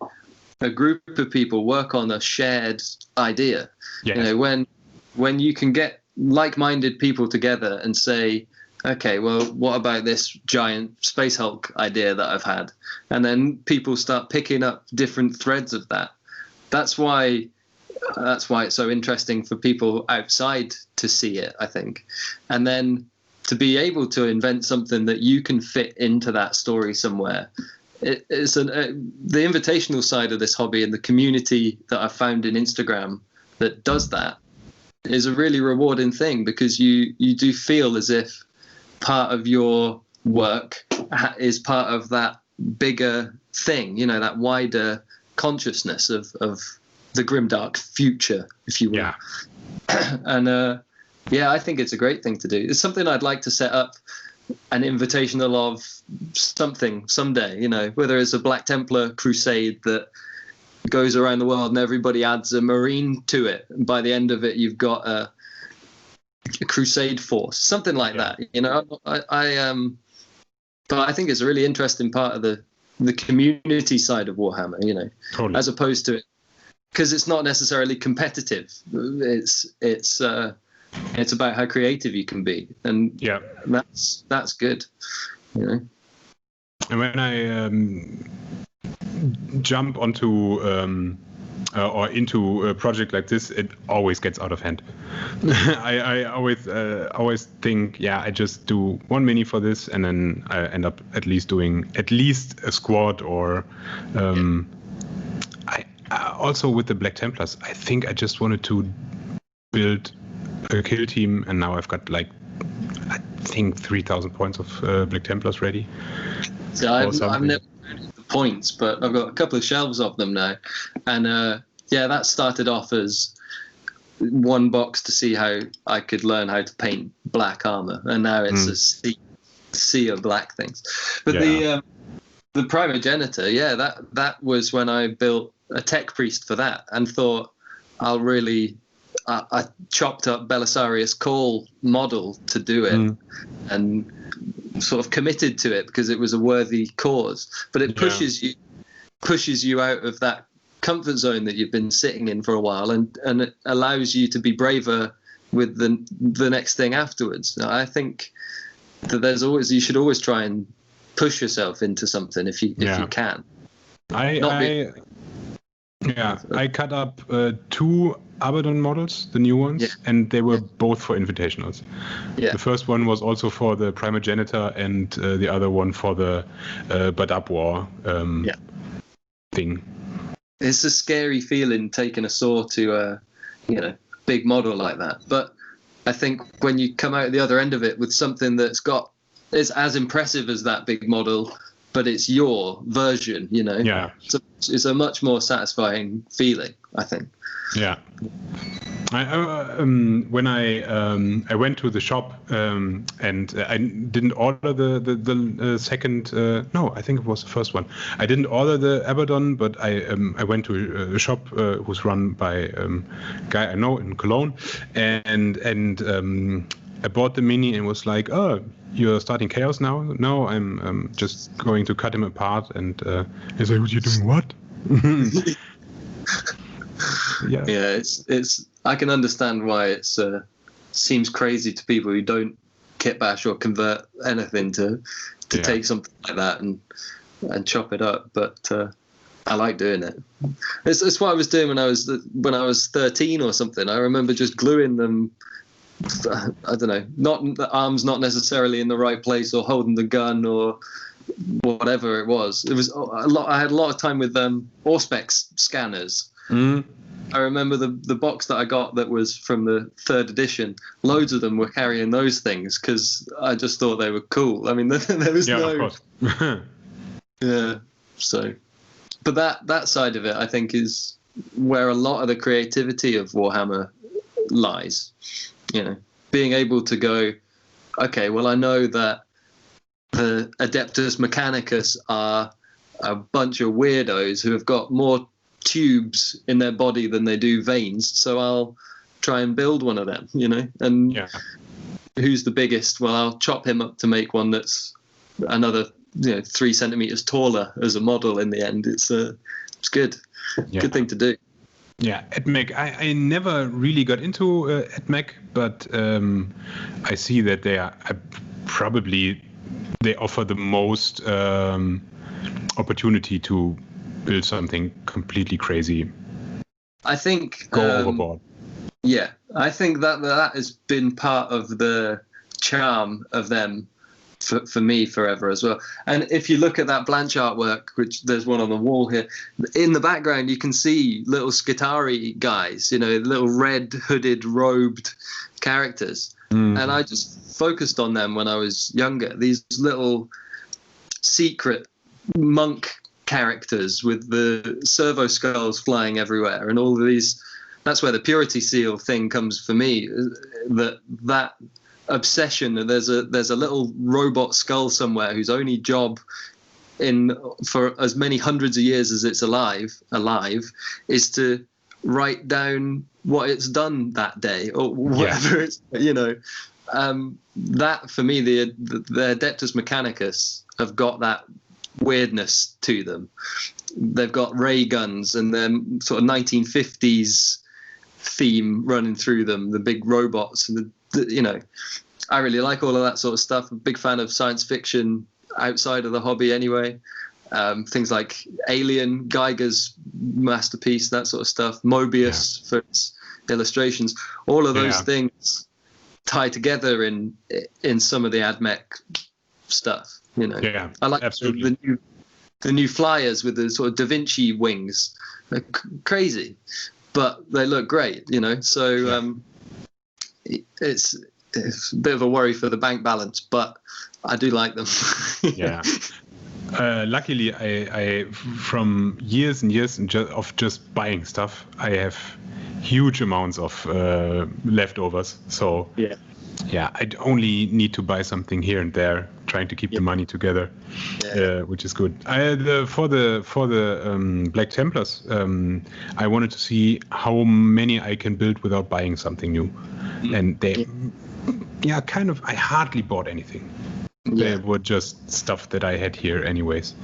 a group of people work on a shared idea. Yes. When you can get like-minded people together and say, okay, well, what about this giant Space Hulk idea that I've had? And then people start picking up different threads of that. That's why it's so interesting for people outside to see it, I think. And then to be able to invent something that you can fit into that story somewhere. It's the invitational side of this hobby, and the community that I've found in Instagram that does that is a really rewarding thing, because you do feel as if part of your work is part of that bigger thing, that wider consciousness of the Grimdark future, if you will. Yeah. And I think it's a great thing to do. It's something I'd like to set up an invitational of something someday, whether it's a Black Templar crusade that goes around the world and everybody adds a Marine to it. And by the end of it, you've got a crusade force, something like that. But I think it's a really interesting part of the community side of Warhammer, totally. As opposed to because it's not necessarily competitive. It's about how creative you can be, and that's good, you know. And when I jump onto or into a project like this, it always gets out of hand. I always think, I just do one mini for this, and then I end up at least doing a squad, or I also with the Black Templars, I think I just wanted to build a kill team, and now I've got like, I think 3,000 points of Black Templars ready. So I've never counted the points, but I've got a couple of shelves of them now, and that started off as one box to see how I could learn how to paint black armor, and now it's a sea of black things. But the Primogenitor, that was when I built a tech priest for that, and thought I'll really. I chopped up Belisarius Call model to do it, and sort of committed to it because it was a worthy cause. But it pushes you out of that comfort zone that you've been sitting in for a while, and it allows you to be braver with the next thing afterwards. I think that you should always try and push yourself into something if you can. I cut up 2 Abaddon models, the new ones, and they were both for invitationals. The first one was also for the Primogenitor, and the other one for the Badab War thing. It's a scary feeling taking a saw to a big model like that. But I think when you come out the other end of it with something is as impressive as that big model, but it's your version, So it's a much more satisfying feeling, I think. Yeah. When I went to the shop and I didn't order the second. No, I think it was the first one. I didn't order the Abaddon, but I went to a shop who's run by a guy I know in Cologne, and I bought the mini and was like, "Oh, you're starting Chaos now?" No, I'm just going to cut him apart, and he's like, "What are you doing? What?" It's I can understand why it's seems crazy to people who don't kit bash or convert anything to take something like that and chop it up, but I like doing it. It's what I was doing when I was 13 or something. I remember just gluing them. I don't know, not the arms not necessarily in the right place, or holding the gun, or whatever it was. It was a lot. I had a lot of time with Auspex scanners. I remember the box that I got that was from the 3rd edition. Loads of them were carrying those things because I just thought they were cool. I mean, there was of course. So, but that side of it, I think, is where a lot of the creativity of Warhammer lies. Being able to go, okay, well, I know that the Adeptus Mechanicus are a bunch of weirdos who have got more tubes in their body than they do veins, so I'll try and build one of them, and who's the biggest? Well, I'll chop him up to make one that's another 3 centimeters taller as a model. In the end, it's good. Good thing to do. AdMech. I never really got into AdMech, but I see that they are they offer the most opportunity to build something completely crazy. I think go overboard. Yeah, I think that has been part of the charm of them for me forever as well. And if you look at that Blanche artwork, which there's one on the wall here, in the background you can see little Skitarii guys, little red hooded robed characters. And I just focused on them when I was younger, these little secret monk characters with the servo skulls flying everywhere and all of these. That's where the purity seal thing comes for me, that obsession that there's a little robot skull somewhere whose only job for as many hundreds of years as it's alive is to write down what it's done that day or whatever it's that for me the Adeptus Mechanicus have got that weirdness to them, they've got ray guns and then sort of 1950s theme running through them, the big robots and the I really like all of that sort of stuff. I'm a big fan of science fiction outside of the hobby anyway. Things like Alien, Geiger's masterpiece, that sort of stuff, Mobius for its illustrations, all of those things tie together in some of the AdMech stuff, I like the new flyers with the sort of Da Vinci wings. They're crazy, but they look great, so it's a bit of a worry for the bank balance, but I do like them. Luckily, I from years and years of just buying stuff, I have huge amounts of leftovers. So I only need to buy something here and there, trying to keep the money together, which is good. For the Black Templars, I wanted to see how many I can build without buying something new, and I hardly bought anything. They were just stuff that I had here anyways.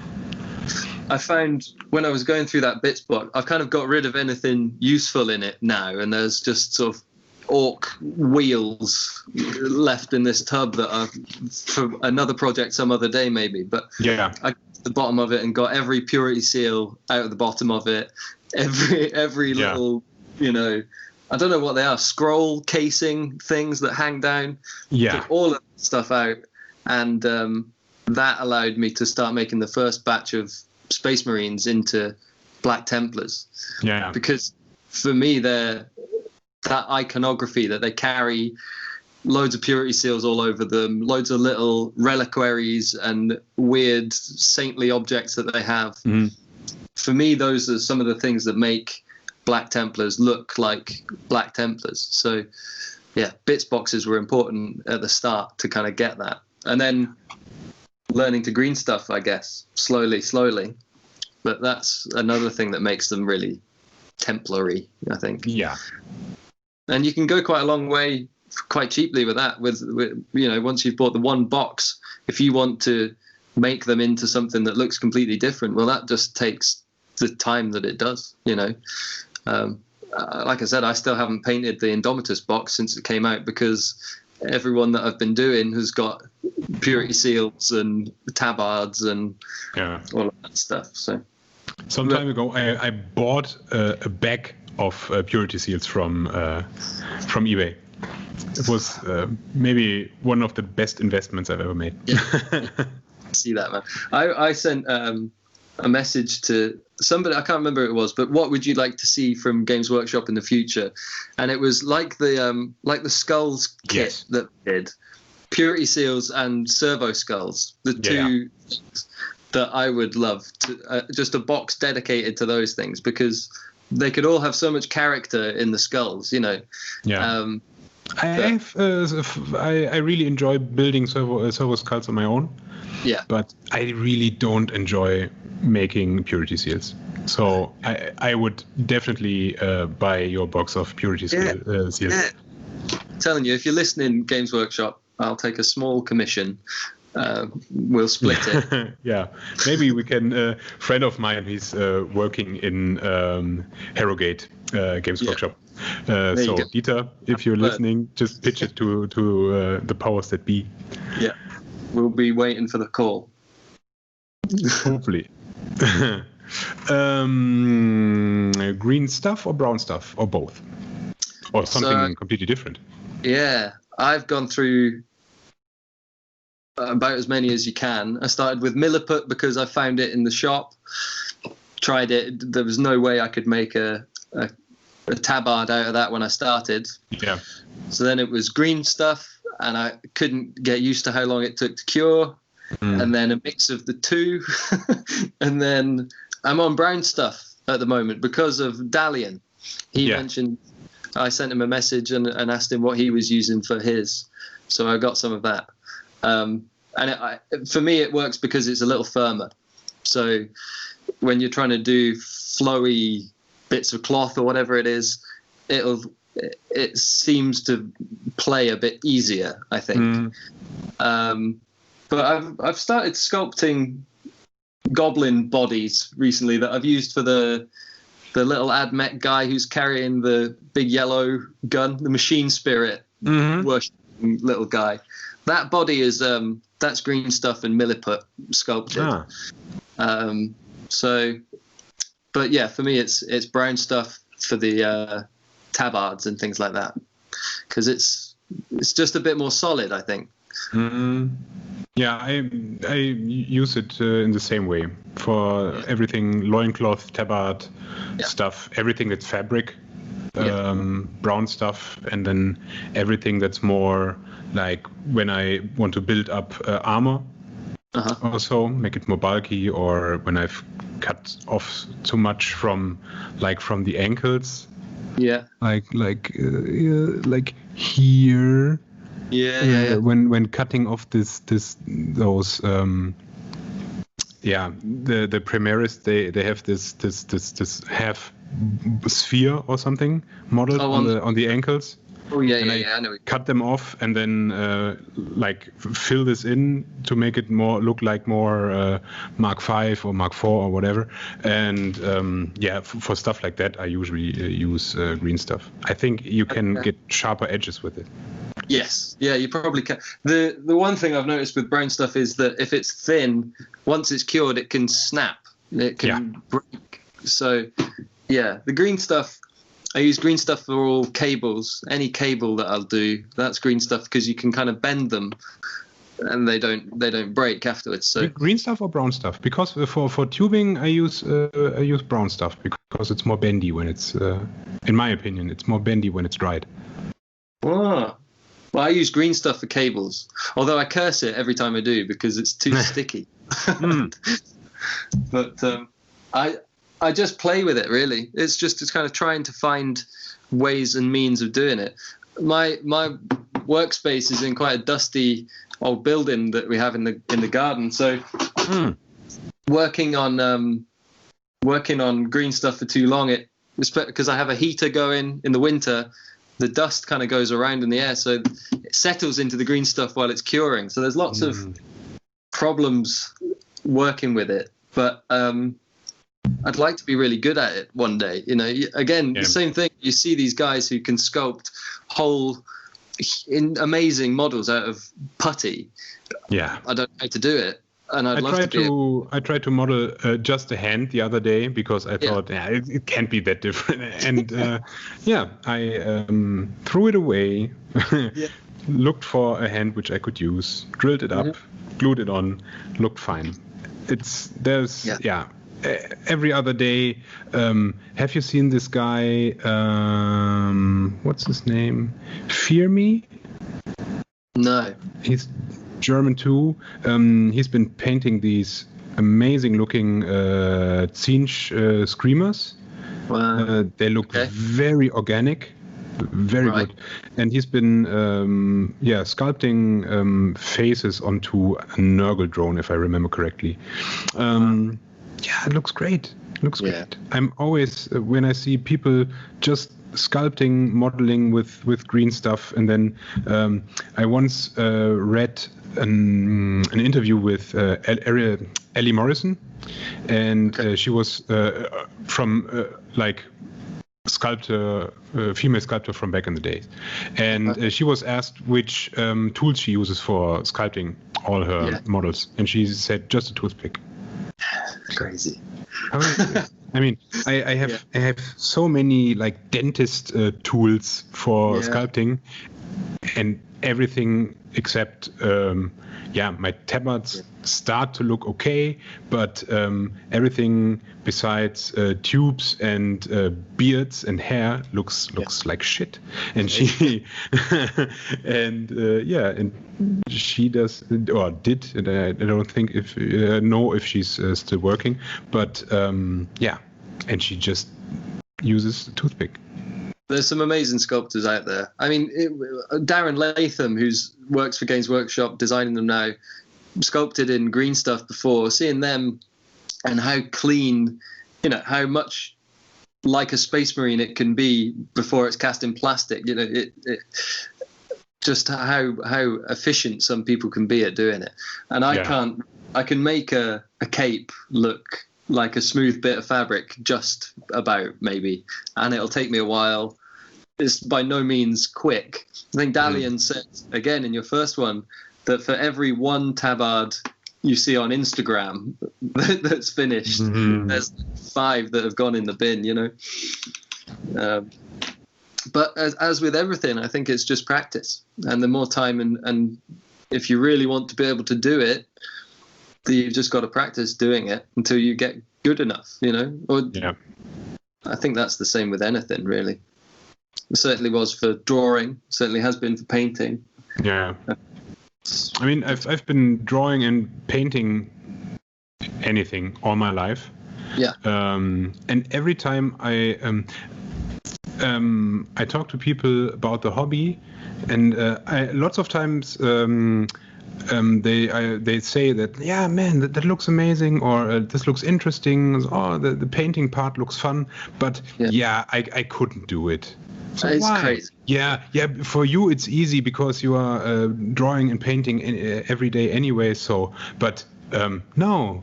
I found when I was going through that bits book, I've kind of got rid of anything useful in it now, and there's just sort of orc wheels left in this tub that are for another project some other day maybe. But I got to the bottom of it and got every purity seal out of the bottom of it, every little, I don't know what they are, scroll casing things that hang down. Took all of that stuff out. And that allowed me to start making the first batch of Space Marines into Black Templars. Because for me, that iconography that they carry, loads of purity seals all over them, loads of little reliquaries and weird saintly objects that they have. For me, those are some of the things that make Black Templars look like Black Templars. So, bits boxes were important at the start to kind of get that. And then learning to green stuff, I guess, slowly. But that's another thing that makes them really Templary, I think. And you can go quite a long way quite cheaply with that. With once you've bought the one box, if you want to make them into something that looks completely different, well, that just takes the time that it does, Like I said, I still haven't painted the Indomitus box since it came out because everyone that I've been doing has got purity seals and tabards and all of that stuff. So some time ago, I bought a bag of purity seals from eBay. It was maybe one of the best investments I've ever made. See that, man. I sent a message to somebody, I can't remember who it was, but what would you like to see from Games Workshop in the future? And it was like the Skulls kit that we did, purity seals and servo skulls, the two things that I would love to, just a box dedicated to those things, because they could all have so much character in the skulls, I really enjoy building servo skulls on my own. But I really don't enjoy making purity seals. So I would definitely buy your box of purity seals. I'm telling you, if you're listening, Games Workshop, I'll take a small commission. We'll split it. Maybe we can. A friend of mine, he's working in Harrogate Games Workshop. So Dieter, if you're listening, just pitch it to the powers that be. We'll be waiting for the call. Hopefully. Green stuff or brown stuff or both? Or something completely different? I've gone through about as many as you can. I started with Milliput because I found it in the shop. Tried it. There was no way I could make a tabard out of that when I started. So then it was green stuff, and I couldn't get used to how long it took to cure. And then a mix of the two. And then I'm on brown stuff at the moment because of Dalian. He mentioned, I sent him a message and asked him what he was using for his. So I got some of that. And for me, it works because it's a little firmer. So when you're trying to do flowy bits of cloth or whatever it is, it seems to play a bit easier, I think. But I've started sculpting goblin bodies recently that I've used for the little AdMech guy who's carrying the big yellow gun, the machine spirit worshipping little guy. That body is that's green stuff and milliput sculpted. So, but yeah, for me it's brown stuff for the tabards and things like that, because it's just a bit more solid, I think. Yeah, I use it in the same way for everything, loincloth, tabard stuff, everything that's fabric, brown stuff, and then everything that's more like when I want to build up armor, also make it more bulky, or when I've cut off too much from the ankles. Yeah. Like here. Yeah. When cutting off the Primaris, they have this half sphere or something modeled on the ankles. Oh yeah, I know. Cut them off and then fill this in to make it look like more Mark V or Mark IV or whatever. And for stuff like that, I usually use green stuff. I think you can get sharper edges with it. Yes, yeah, you probably can. The one thing I've noticed with brown stuff is that if it's thin, once it's cured, it can snap. It can break. So, yeah, the green stuff. I use green stuff for all cables. Any cable that I'll do, that's green stuff, because you can kind of bend them, and they don't break afterwards. So green stuff or brown stuff? Because for tubing, I use brown stuff because it's more bendy when it's. In my opinion, it's more bendy when it's dried. Oh. Well, I use green stuff for cables, although I curse it every time I do because it's too sticky. But I just play with it, really. It's kind of trying to find ways and means of doing it. My workspace is in quite a dusty old building that we have in the garden, so working on green stuff for too long, because I have a heater going in the winter. The dust kind of goes around in the air, so it settles into the green stuff while it's curing. So there's lots of problems working with it, but I'd like to be really good at it one day. The same thing. You see these guys who can sculpt whole amazing models out of putty. Yeah, I don't know how to do it. And I tried to model just a hand the other day because I thought it can't be that different. And I threw it away, looked for a hand which I could use, drilled it up, glued it on, looked fine. Every other day. Have you seen this guy? What's his name? Fear Me? No. He's German too. He's been painting these amazing looking Zinch screamers. Wow. They look very organic, very good. And he's been sculpting faces onto a Nurgle drone, if I remember correctly. It looks great. Great. I'm always, when I see people just sculpting, modeling with green stuff, and then I once read an interview with Ellie Morrison, and she was from female sculptor from back in the days, and she was asked which tools she uses for sculpting all her models, and she said just a toothpick. Crazy. I have so many dentist tools for sculpting, and everything except my tabards start to look okay, but everything besides tubes and beards and hair looks like shit. And she and she does or did, and I don't think know if she's still working, but and she just uses a toothpick. There's some amazing sculptors out there. I mean, Darren Latham, who works for Games Workshop, designing them now, sculpted in green stuff before. Seeing them and how clean, how much like a Space Marine it can be before it's cast in plastic. It just how efficient some people can be at doing it. And I can't I can make a cape look like a smooth bit of fabric just about, maybe, and it'll take me a while. It's by no means quick. I think Dalian said, again, in your first one, that for every one tabard you see on Instagram that's finished, there's 5 that have gone in the bin, you know. But as with everything, I think it's just practice. And the more time, and if you really want to be able to do it, you've just got to practice doing it until you get good enough, you know. I think that's the same with anything, really. It certainly was for drawing, certainly has been for painting. Yeah. I mean, I've been drawing and painting anything all my life. Yeah. And every time I talk to people about the hobby, and lots of times they say that, yeah, man, that looks amazing, or this looks interesting. Oh, the painting part looks fun, but I couldn't do it. So it's why? crazy. Yeah. For you it's easy because you are drawing and painting every day anyway. So, but no.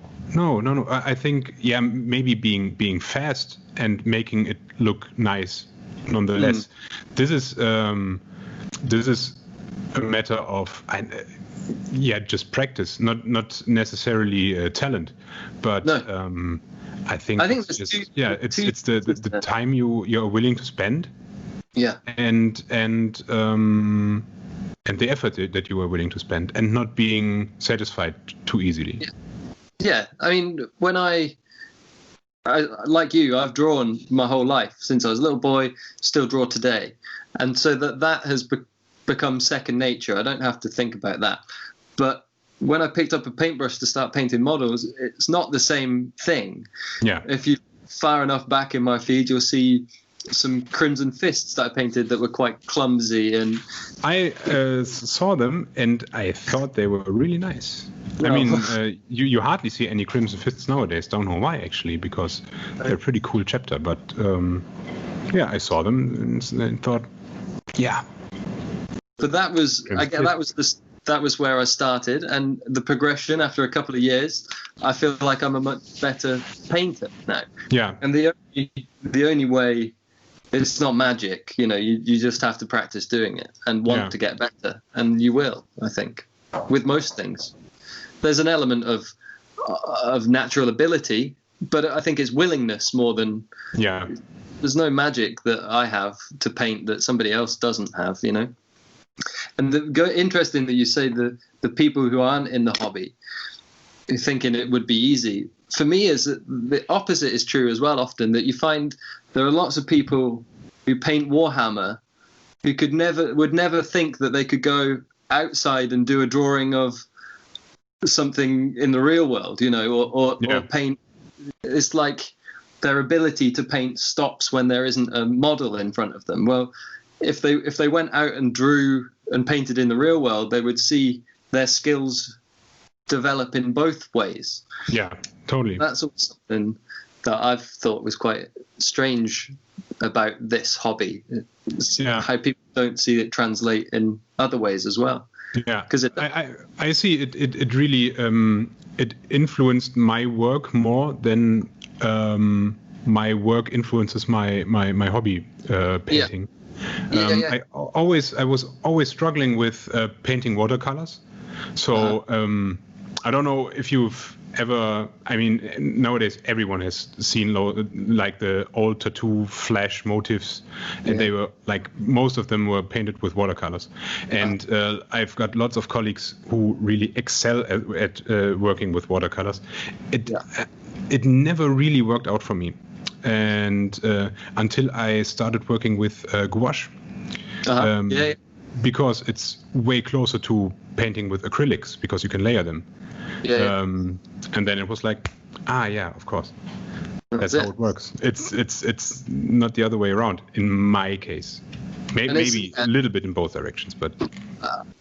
I think maybe being fast and making it look nice, nonetheless. This is a matter of just practice, not necessarily talent, but no. I think it's the time you're willing to spend. Yeah, and the effort that you are willing to spend, and not being satisfied too easily. Yeah. I mean, when I like you, I've drawn my whole life since I was a little boy. Still draw today, and so that has become second nature. I don't have to think about that. But when I picked up a paintbrush to start painting models, it's not the same thing. Yeah. If you far enough back in my feed, you'll see some Crimson Fists that I painted that were quite clumsy, and I saw them and I thought they were really nice. I mean, you hardly see any Crimson Fists nowadays. Don't know why, actually, because they're a pretty cool chapter. But I saw them and thought, yeah. But that was where I started, and the progression after a couple of years, I feel like I'm a much better painter now. Yeah. And the only way, it's not magic, you know. You just have to practice doing it and want to get better, and you will. I think with most things, there's an element of natural ability, but I think it's willingness more than. Yeah. There's no magic that I have to paint that somebody else doesn't have, you know. And interesting that you say the people who aren't in the hobby thinking it would be easy. For me, is that the opposite is true as well. Often that you find there are lots of people who paint Warhammer who would never think that they could go outside and do a drawing of something in the real world, you know, or paint. It's like their ability to paint stops when there isn't a model in front of them. Well, if they went out and drew and painted in the real world, they would see their skills develop in both ways. Yeah, totally. That's also something that I've thought was quite strange about this hobby. It's how people don't see it translate in other ways as well. Yeah, because I see it really it influenced my work more than my work influences my hobby painting. I was always struggling with painting watercolors. So I don't know if you've ever. I mean, nowadays everyone has seen like the old tattoo flash motifs, and they were like most of them were painted with watercolors. And I've got lots of colleagues who really excel at working with watercolors. It never really worked out for me. And until I started working with gouache, because it's way closer to painting with acrylics because you can layer them. And then it was like, of course, that's how it works. It's not the other way around in my case. Maybe a little bit in both directions, but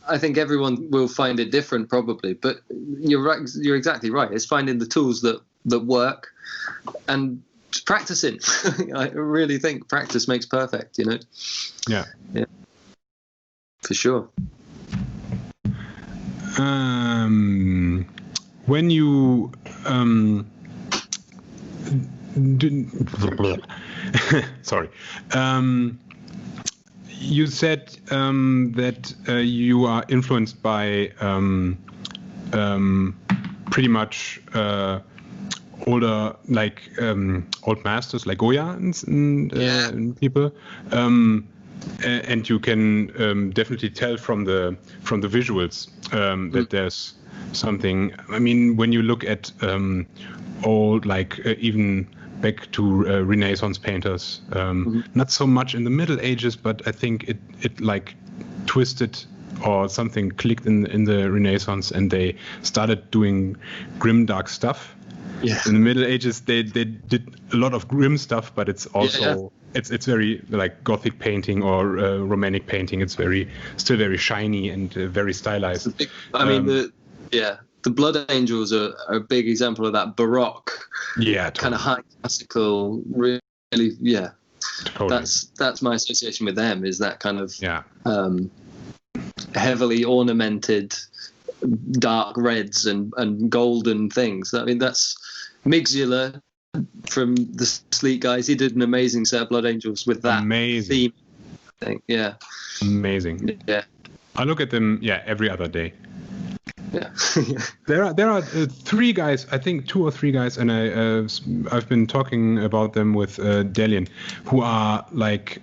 I think everyone will find it different probably. But you're right. You're exactly right. It's finding the tools that work and practicing. I really think practice makes perfect, you know. Yeah, for sure. when you sorry. You said that you are influenced by pretty much older, like old masters like Goya and people, and you can definitely tell from the visuals that there's something. I mean, when you look at old, like even back to Renaissance painters, not so much in the Middle Ages, but I think it like twisted or something clicked in the Renaissance, and they started doing grimdark stuff. Yeah. In the Middle Ages, they did a lot of grim stuff, but it's also it's very like Gothic painting or Romantic painting. It's still very shiny and very stylized. I mean, the Blood Angels are a big example of that Baroque, kind of high classical. Really, totally. That's my association with them. Is that kind of heavily ornamented dark reds and golden things. I mean, that's Migzula from the Sleek guys. He did an amazing set of Blood Angels with that theme. I think, amazing. Yeah, I look at them every other day. Yeah. There are three guys, I think 2 or 3 guys, and I've been talking about them with Delian, who are like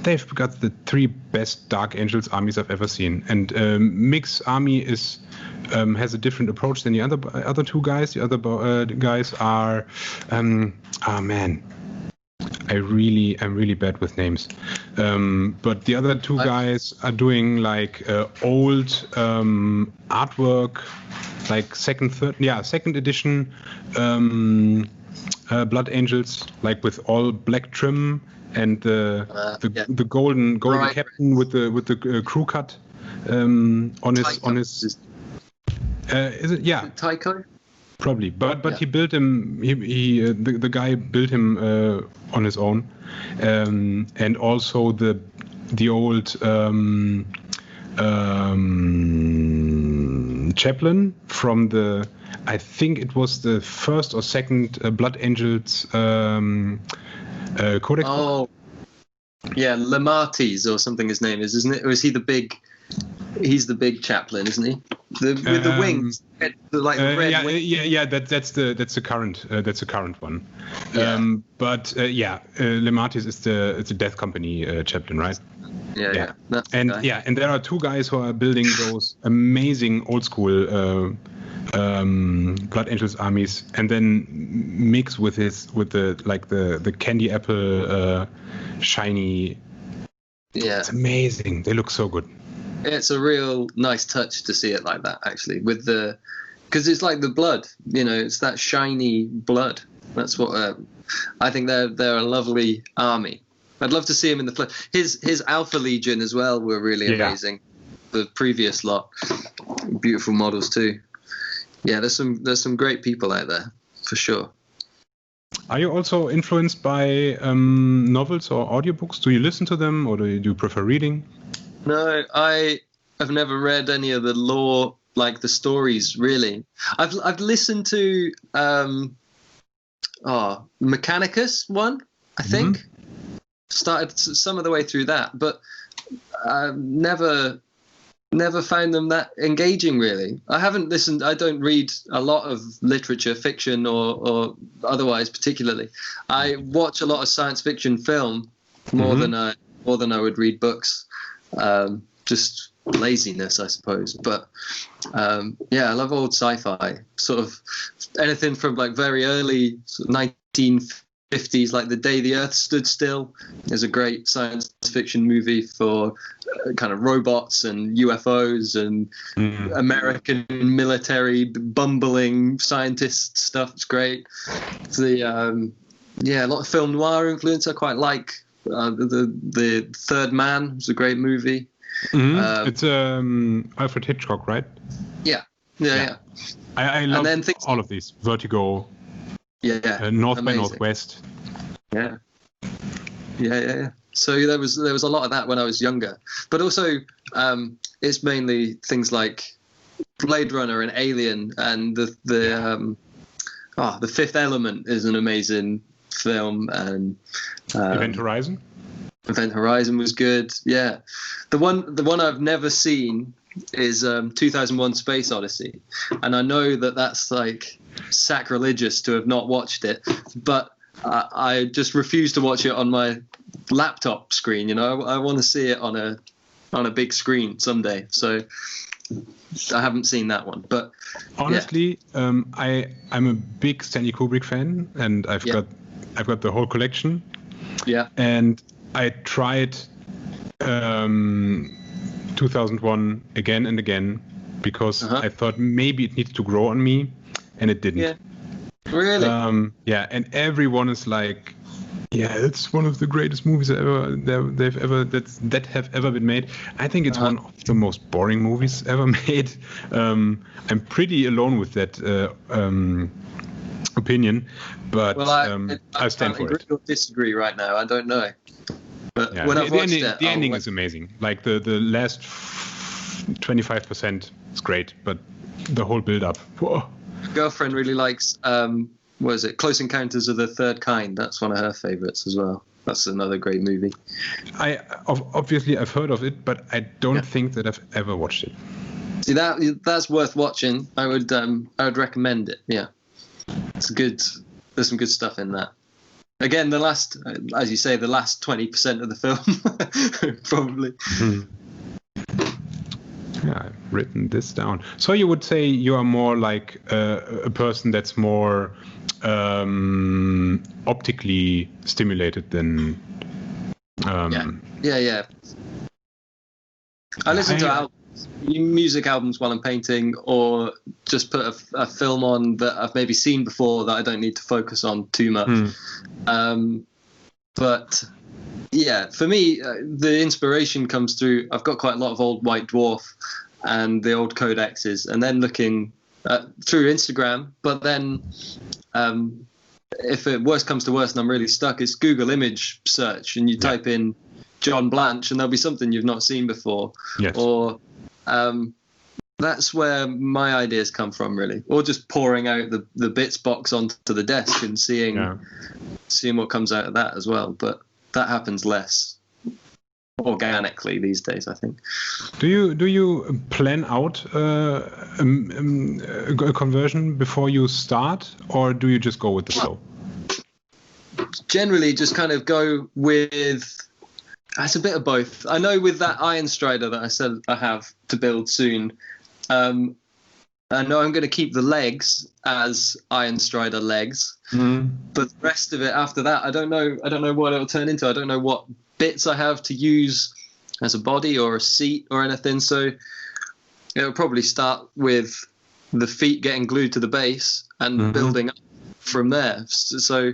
they've got the 3 best Dark Angels armies I've ever seen. And Mick's army has a different approach than the other 2 guys. The other guys are I'm really bad with names. But the other 2 guys are doing like old artwork, like second edition Blood Angels, like with all black trim and the golden captain with the crew cut on his. Is it? Yeah. Tycho? Probably, but he built him. The guy built him on his own, and also the old chaplain from the. I think it was the first or second Blood Angels codex. Oh, yeah, Lamartis or something. His name is, isn't it? Or is he the big? He's the big chaplain, isn't he? With the wings, like the red wings. That's the current one. But Lematis is the Death Company chaplain, right? Yeah. And there are 2 guys who are building those amazing old school Blood Angels armies, and then mix with the candy apple shiny. Yeah, it's amazing. They look so good. It's a real nice touch to see it like that, actually, because it's like the blood, it's that shiny blood. That's what I think. They're a lovely army. I'd love to see him in the flesh. His Alpha Legion as well were really amazing. The previous lot, beautiful models too. Yeah, there's some great people out there for sure. Are you also influenced by novels or audiobooks? Do you listen to them, or do you prefer reading? No, I have never read any of the lore, like the stories, really. I've listened to Mechanicus one, I think. Started some of the way through that, but never found them that engaging, really. I haven't listened. I don't read a lot of literature, fiction or otherwise particularly. I watch a lot of science fiction film more than I would read books. Just laziness, I suppose. But I love old sci-fi, sort of anything from like very early 1950s, like The Day the Earth Stood Still is a great science fiction movie for kind of robots and UFOs and American military bumbling scientist stuff. It's great. It's a lot of film noir influence I quite like. The Third Man was a great movie. It's Alfred Hitchcock, right? Yeah. I love all of these. Vertigo. North by Northwest. Yeah. So there was a lot of that when I was younger, but also it's mainly things like Blade Runner and Alien, and the Fifth Element is an amazing film, and Event Horizon. Event Horizon was good. Yeah, the one I've never seen is 2001: Space Odyssey, and I know that that's like sacrilegious to have not watched it, but I just refuse to watch it on my laptop screen. You know, I want to see it on a big screen someday. So I haven't seen that one, but honestly, I'm a big Stanley Kubrick fan, and I've got the whole collection. Yeah, and I tried 2001 again and again because I thought maybe it needed to grow on me, and it didn't. Yeah, really. And everyone is like, yeah, it's one of the greatest movies that have ever been made. I think it's one of the most boring movies ever made. I'm pretty alone with that opinion, but I stand for it. I agree or disagree right now. I don't know. But yeah, when I've watched it, the ending is amazing. Like the last 25% is great, but the whole build-up. Whoa. Girlfriend really likes what is it? Close Encounters of the Third Kind. That's one of her favorites as well. That's another great movie. Obviously I've heard of it, but I don't think that I've ever watched it. See, that's worth watching. I would recommend it. Yeah, it's good. There's some good stuff in that. Again, the last 20% of the film, probably. Yeah, I've written this down. So you would say you are more like a person that's more optically stimulated than. Yeah. I listen to music albums while I'm painting, or just put a film on that I've maybe seen before that I don't need to focus on too much. But yeah, for me, the inspiration comes through. I've got quite a lot of old White Dwarf and the old codexes, and then looking through Instagram. But then, if it worst comes to worst and I'm really stuck, it's Google image search, and you type in John Blanche, and there'll be something you've not seen before. Yes. Or that's where my ideas come from, really. Or just pouring out the bits box onto the desk and seeing what comes out of that as well. But that happens less organically these days, I think. Do you plan out a conversion before you start, or do you just go with the flow? Generally, just kind of go with. It's a bit of both. I know with that Iron Strider that I said I have to build soon, I know I'm going to keep the legs as Iron Strider legs, but the rest of it after that, I don't know what it'll turn into. I don't know what bits I have to use as a body or a seat or anything. So it'll probably start with the feet getting glued to the base and building up from there. So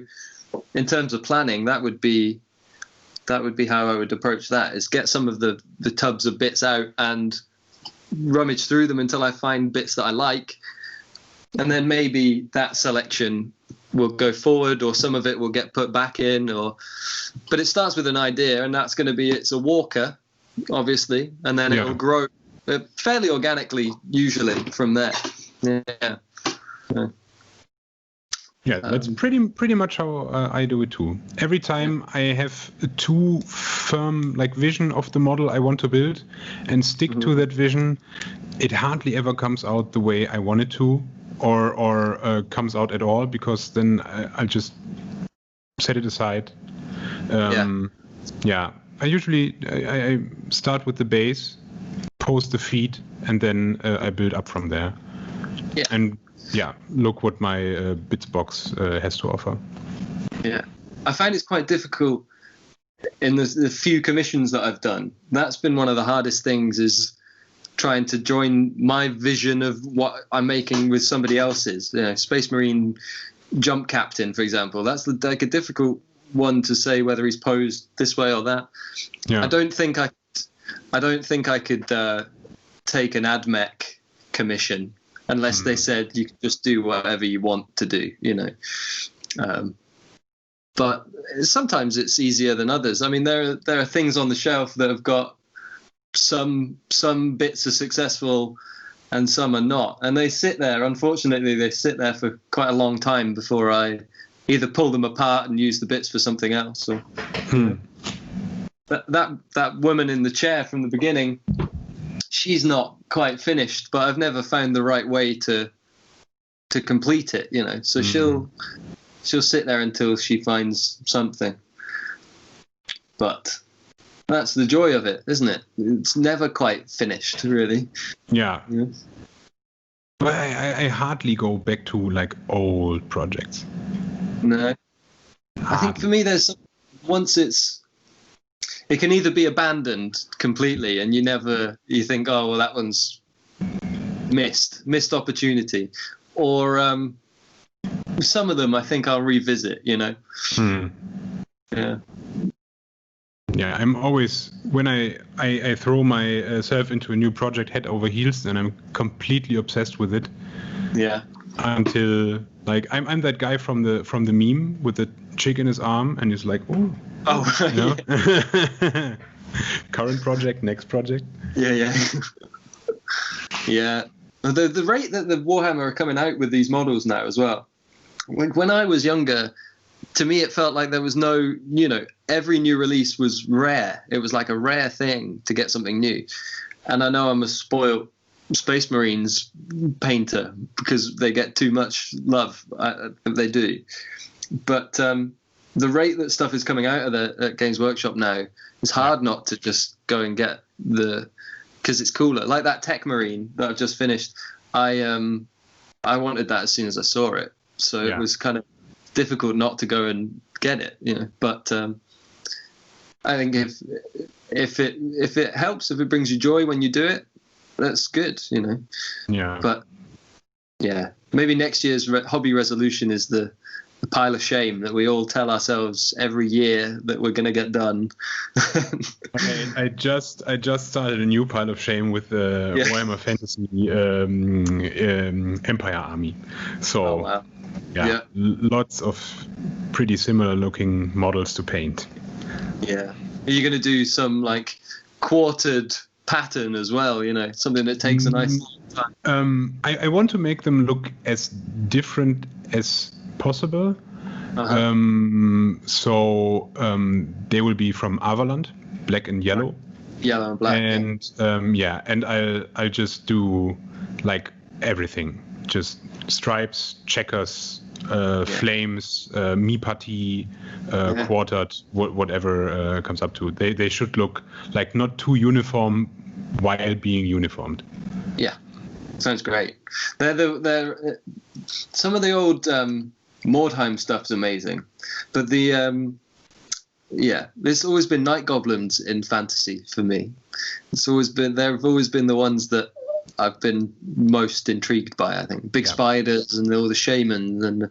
in terms of planning, that would be how I would approach that, is get some of the tubs of bits out and rummage through them until I find bits that I like. And then maybe that selection will go forward, or some of it will get put back in, but it starts with an idea, and that's going to be, it's a walker, obviously, and then it'll grow fairly organically, usually, from there. Yeah, that's pretty much how I do it too. Every time I have a too firm vision of the model I want to build and stick to that vision, it hardly ever comes out the way I want it to, or comes out at all, because then I'll just set it aside. I usually I start with the base, post the feet, and then I build up from there. Yeah. And look what my bits box has to offer. Yeah, I find it's quite difficult in the few commissions that I've done. That's been one of the hardest things, is trying to join my vision of what I'm making with somebody else's. Space Marine jump captain, for example. That's like a difficult one to say whether he's posed this way or that. Yeah. I don't think I could take an AdMech commission unless they said you can just do whatever you want to do, but sometimes it's easier than others. I mean, there are things on the shelf that have got some bits are successful and some are not. And they sit there, unfortunately, they sit there for quite a long time before I either pull them apart and use the bits for something else. Or, that woman in the chair from the beginning, she's not quite finished, but I've never found the right way to complete it, you know. So she'll sit there until she finds something. But that's the joy of it, isn't it? It's never quite finished, really. Yeah. But I hardly go back to like old projects. No. I think for me, there's once it can either be abandoned completely, and you think, oh well, that one's missed opportunity, or some of them I think I'll revisit, you know. Yeah, I'm always, when I throw myself into a new project head over heels, and I'm completely obsessed with it. Yeah. Until like I'm that guy from the meme with the chick in his arm, and he's like, oh, you know? Yeah. Current project, next project. Yeah. Yeah. The rate that the Warhammer are coming out with these models now as well. When I was younger, to me it felt like there was no, you know, every new release was rare. It was like a rare thing to get something new. And I know I'm a spoiled Space Marines painter because they get too much love. They do. But the rate that stuff is coming out of at Games Workshop now, it's hard not to just go and get because it's cooler. Like that Tech Marine that I've just finished, I wanted that as soon as I saw it. So it was kind of difficult not to go and get it, you know. But I think if it helps, if it brings you joy when you do it, that's good, you know. Yeah. But yeah, maybe next year's hobby resolution is the pile of shame that we all tell ourselves every year that we're going to get done. I just started a new pile of shame with the Warhammer Fantasy Empire Army. So lots of pretty similar looking models to paint. Yeah. Are you going to do some like quartered pattern as well, you know, something that takes a nice time? I want to make them look as different as possible. So they will be from Avaland, black and yellow. Yellow and black. And and I'll just do like everything, just stripes, checkers, flames, mi-parti, quartered, whatever comes up to. They should look like not too uniform while being uniformed. Yeah, sounds great. They're some of the old Mordheim stuff's amazing, but there's always been night goblins in fantasy for me. They've always been the ones that I've been most intrigued by. I think big spiders and all the shamans, and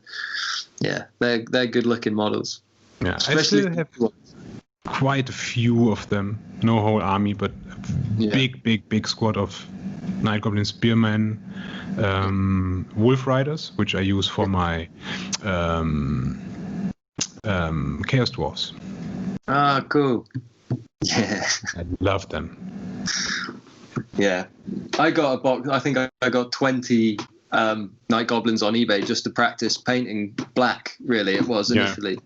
they're good looking models. Yeah, especially I still have quite a few of them. No whole army, but a big squad of night goblin spearmen, wolf riders, which I use for my chaos dwarfs. Ah, cool. Yeah, I love them. Yeah, I got a box. I think I got 20 night goblins on eBay just to practice painting black. Really, it was initially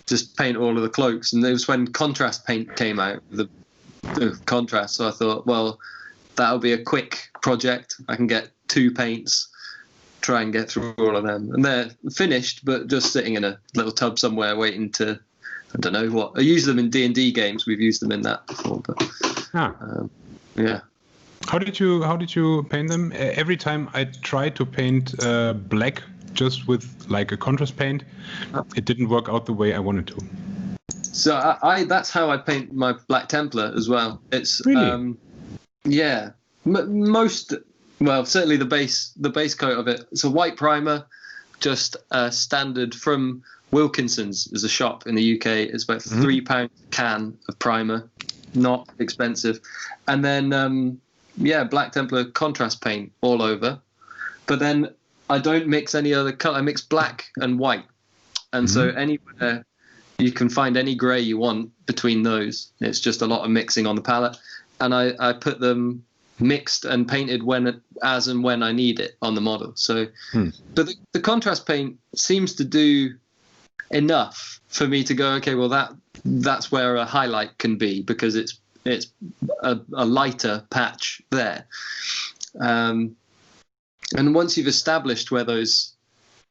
just paint all of the cloaks, and it was when contrast paint came out, the contrast. So I thought, well, that'll be a quick project. I can get 2 paints, try and get through all of them, and they're finished, but just sitting in a little tub somewhere waiting to. I don't know what. I use them in D&D games. We've used them in that before, but yeah. How did you paint them? Every time I tried to paint black just with like a contrast paint, it didn't work out the way I wanted to. So I that's how I paint my Black Templar as well. It's really? Certainly the base coat of it. It's a white primer, just standard from Wilkinson's is a shop in the UK. It's about £3 a can of primer, not expensive, and then Black Templar contrast paint all over. But then I don't mix any other color. I mix black and white, and so anywhere you can find any grey you want between those. It's just a lot of mixing on the palette, and I put them mixed and painted as and when I need it on the model. So, but the contrast paint seems to do enough for me to go, okay, well that's where a highlight can be, because it's a lighter patch there. And once you've established where those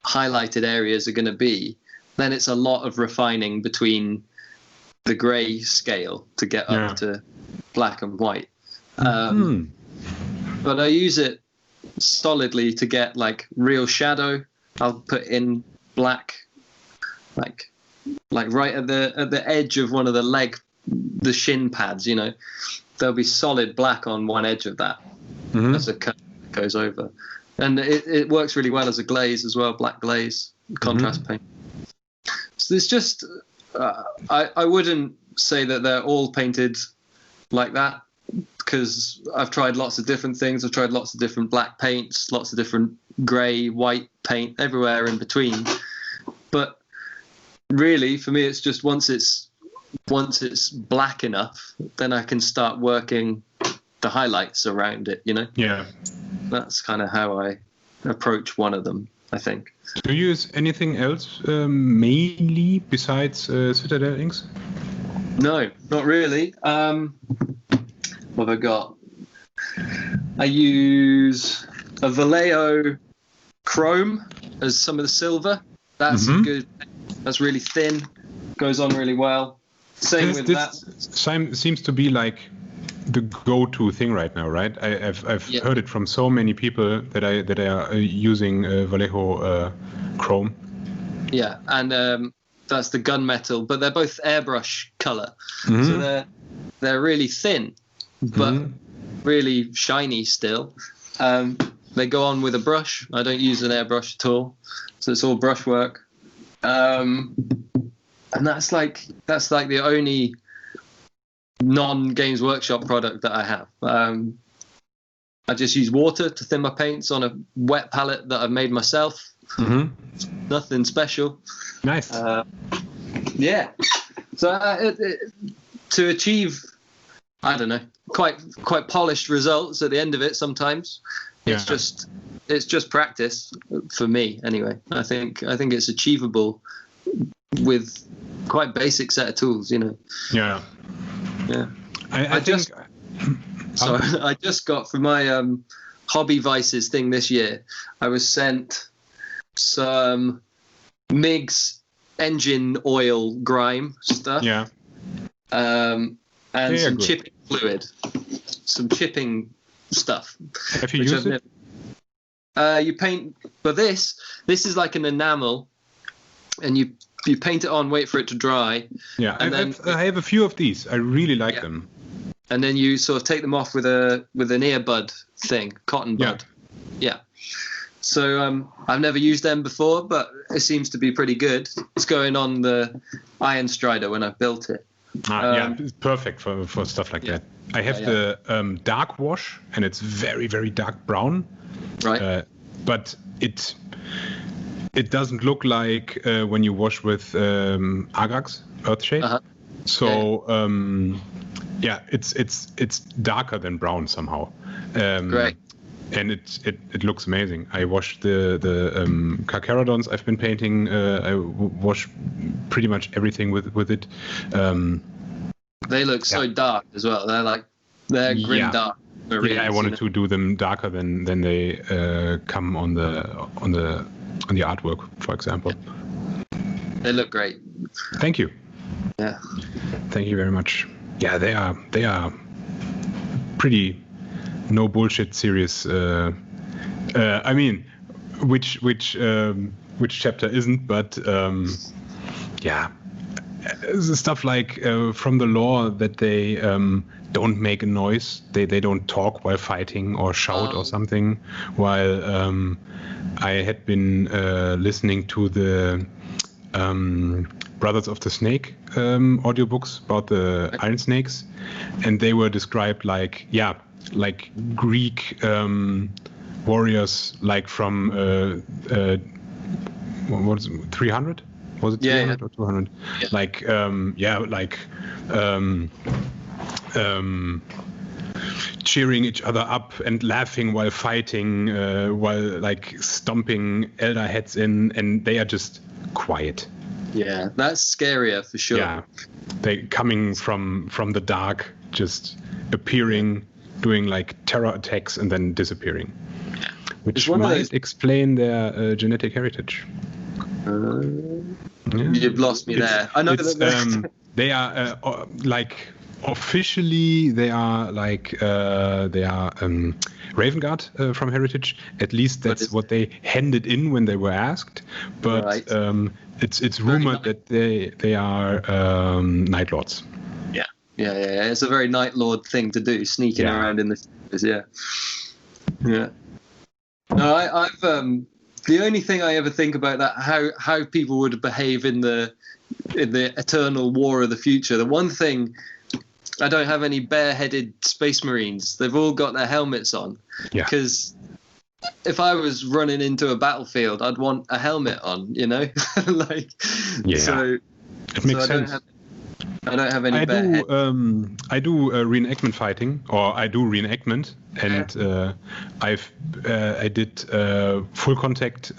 highlighted areas are going to be, then it's a lot of refining between the gray scale to get up to black and white. But I use it solidly to get like real shadow. I'll put in black, like right at the edge of one of the shin pads, you know, there'll be solid black on one edge of that as a cut goes over. And it works really well as a glaze as well, black glaze, contrast paint. So it's just, I wouldn't say that they're all painted like that, because I've tried lots of different things. I've tried lots of different black paints, lots of different grey, white paint, everywhere in between. But really, for me, it's just once it's black enough, then I can start working the highlights around it, you know? Yeah. That's kind of how I approach one of them, I think. Do you use anything else mainly besides Citadel inks? No, not really. What have I got? I use a Vallejo Chrome as some of the silver. That's good. That's really thin. Goes on really well. Same with that. Seems to be like the go-to thing right now, right? I've heard it from so many people that are using Vallejo Chrome. Yeah, and that's the gunmetal, but they're both airbrush color, so they're really thin, but really shiny still. They go on with a brush. I don't use an airbrush at all, so it's all brushwork. And that's like the only non-Games Workshop product that I have. I just use water to thin my paints on a wet palette that I've made myself. Nothing special. Nice. Yeah. So to achieve, I don't know, quite polished results at the end of it. Sometimes it's just practice for me anyway. I think it's achievable with quite basic set of tools, you know. Yeah. I just got for my Hobby Vices thing this year, I was sent some MIG's engine oil grime stuff. Yeah. And some chipping fluid, some chipping stuff. Have you used it? You paint, but this is like an enamel, and you paint it on, wait for it to dry. Yeah, I have a few of these. I really like them. And then you sort of take them off with an earbud thing, cotton bud. Yeah. So I've never used them before, but it seems to be pretty good. It's going on the Iron Strider when I've built it. It's perfect for stuff like that. I have the dark wash, and it's very, very dark brown. Right. But it doesn't look like when you wash with Agrax Earthshade. So it's darker than brown somehow. Great. And it looks amazing. I washed the Carcharodons I've been painting. I wash pretty much everything with it. They look so dark as well. They're Grimdark. Yeah, I wanted to do them darker than they come on the artwork, for example. They look great. Thank you. Yeah. Thank you very much. Yeah, they are pretty no bullshit serious. I mean, which chapter isn't? But stuff like from the lore that they don't make a noise. They don't talk while fighting or shout or something. While I had been listening to the Brothers of the Snake audiobooks about the Iron Snakes, and they were described like Greek warriors, like from what was it, 300? Was it 300 or 200? Yeah. cheering each other up and laughing while fighting, while like stomping elder heads in, and they are just quiet. Yeah, that's scarier for sure. Yeah, they coming from the dark, just appearing, doing like terror attacks and then disappearing, which might explain their genetic heritage. You've lost me there. I know that they are like officially they are like Raven Guard from heritage. At least that's what they handed in when they were asked. But right. It's rumored that they are Night Lords. Yeah. It's a very Night Lord thing to do, sneaking around in the shadows. Yeah. No, I've the only thing I ever think about that how people would behave in the eternal war of the future. The one thing, I don't have any bareheaded space marines. They've all got their helmets on. Yeah. Because if I was running into a battlefield, I'd want a helmet on. Like. Yeah. So it makes sense. I don't have any. I do reenactment fighting, or I do reenactment, and I did full contact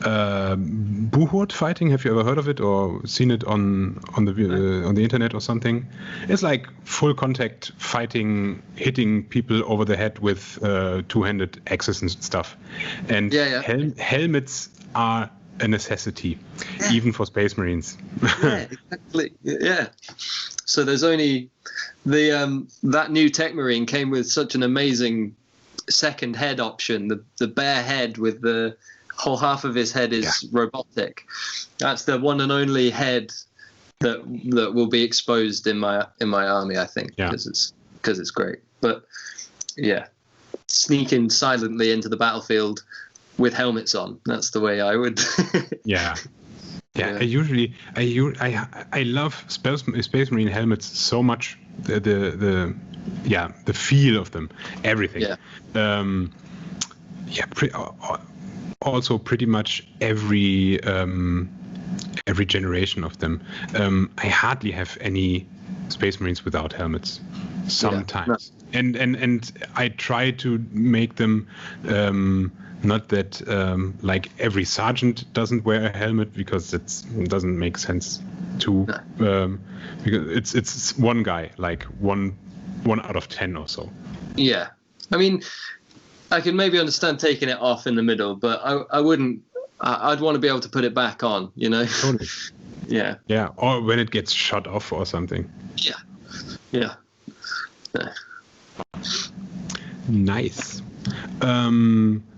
Buhurt fighting. Have you ever heard of it or seen it on the internet or something? It's like full contact fighting, hitting people over the head with two-handed axes and stuff. And helmets are a necessity, even for Space Marines. Yeah, exactly. Yeah. So there's only that new Tech Marine came with such an amazing second head option. The bare head with the whole half of his head is robotic. That's the one and only head that will be exposed in my army, I think, because it's great. But sneaking silently into the battlefield with helmets on, that's the way I would. Yeah. I love Space Marine helmets so much. The feel of them, everything. Also pretty much every generation of them. I hardly have any Space Marines without helmets. Sometimes, and I try to make them. Not that like every sergeant doesn't wear a helmet, because it doesn't make sense to because it's one guy, like one out of 10 or so. Yeah, I mean, I can maybe understand taking it off in the middle, but I wouldn't. I'd want to be able to put it back on, Totally. Yeah, or when it gets shut off or something. Yeah. Nice.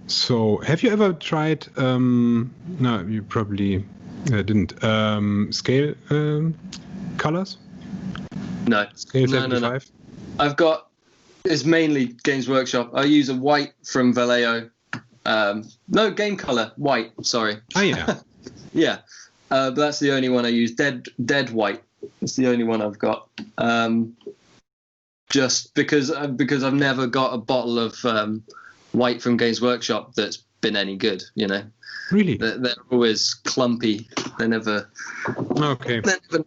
So, have you ever tried? No, you probably didn't. Scale colors? No. Scale 75? No. I've got. It's mainly Games Workshop. I use a white from Vallejo. No, game color white. Sorry. Oh yeah. Yeah, but that's the only one I use. Dead white. It's the only one I've got. Just because I've never got a bottle of white from Games Workshop that's been any good, Really? They're always clumpy. They're never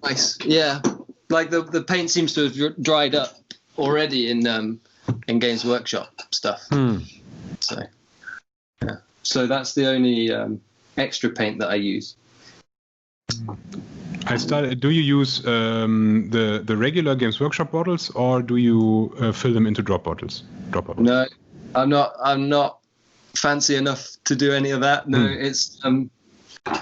nice. Yeah, like the paint seems to have dried up already in Games Workshop stuff. So that's the only extra paint that I use. Do you use the regular Games Workshop bottles, or do you fill them into drop bottles? No, I'm not fancy enough to do any of that. No, it's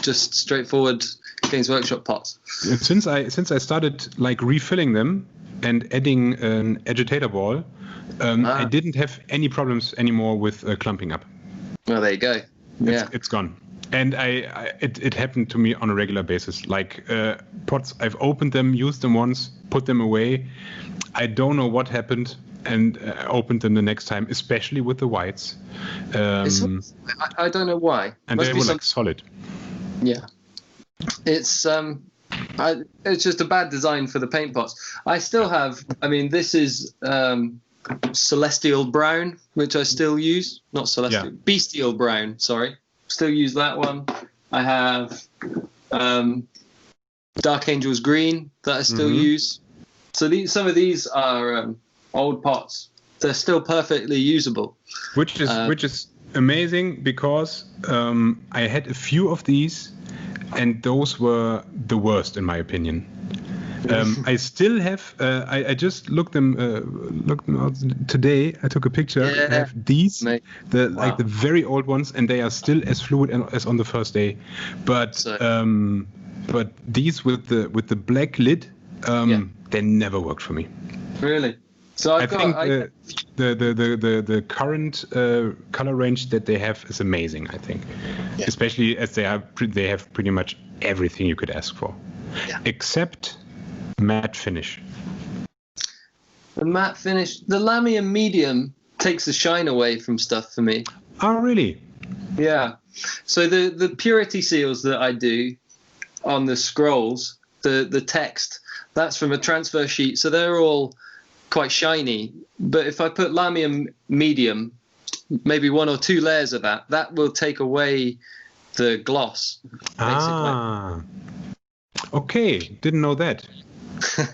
just straightforward Games Workshop pots. Since I started like refilling them and adding an agitator ball, I didn't have any problems anymore with clumping up. Well, there you go. Yeah, it's gone. And it happened to me on a regular basis. Like pots, I've opened them, used them once, put them away. I don't know what happened, and opened them the next time, especially with the whites. I don't know why. And they were like solid. Yeah, it's just a bad design for the paint pots. I still have. I mean, this is Celestial Brown, which I still use. Not Celestial, Bestial Brown. Sorry. Still use that one. I have Dark Angels Green that I still use. So some of these are old pots. They're still perfectly usable. Which is amazing, because I had a few of these, and those were the worst in my opinion. I still have. I just looked them out today. I took a picture. Yeah, I have these, like the very old ones, and they are still as fluid as on the first day. But these with the black lid, they never worked for me. Really? So I think the current color range that they have is amazing. I think, especially as they have pretty much everything you could ask for, except matte finish. The matte finish, the Lamium medium takes the shine away from stuff for me. Oh, really? Yeah. So the purity seals that I do on the scrolls, the text, that's from a transfer sheet. So they're all quite shiny. But if I put Lamium medium, maybe 1 or 2 layers of that will take away the gloss, basically. Okay. Didn't know that.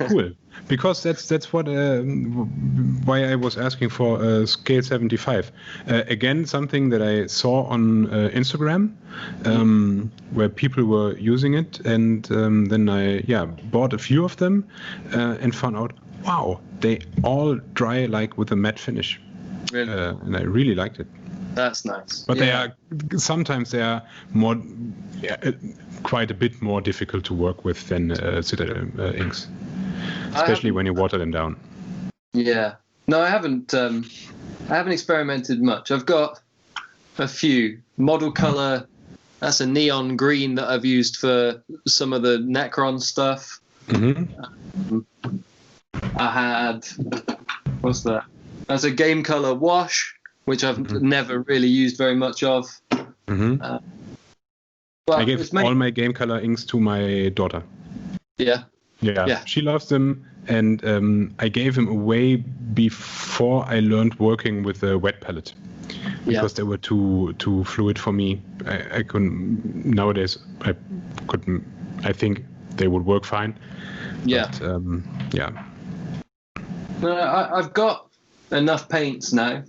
Cool. Because that's what why I was asking for scale 75. Again, something that I saw on Instagram, where people were using it, and then I bought a few of them and found out, wow, they all dry like with a matte finish. Really? And I really liked it. That's nice. But they are more, quite a bit more difficult to work with than Citadel inks, especially when you water them down. Yeah. No, I haven't experimented much. I've got a few. Model color, that's a neon green that I've used for some of the Necron stuff. Mm-hmm. I had, what's that? That's a game color wash, which I've never really used very much of. Mm-hmm. I gave all my game color inks to my daughter. Yeah. She loves them, and I gave them away before I learned working with a wet palette, because they were too fluid for me. I couldn't. Nowadays, I couldn't. I think they would work fine. Yeah. But, No, I've got enough paints now.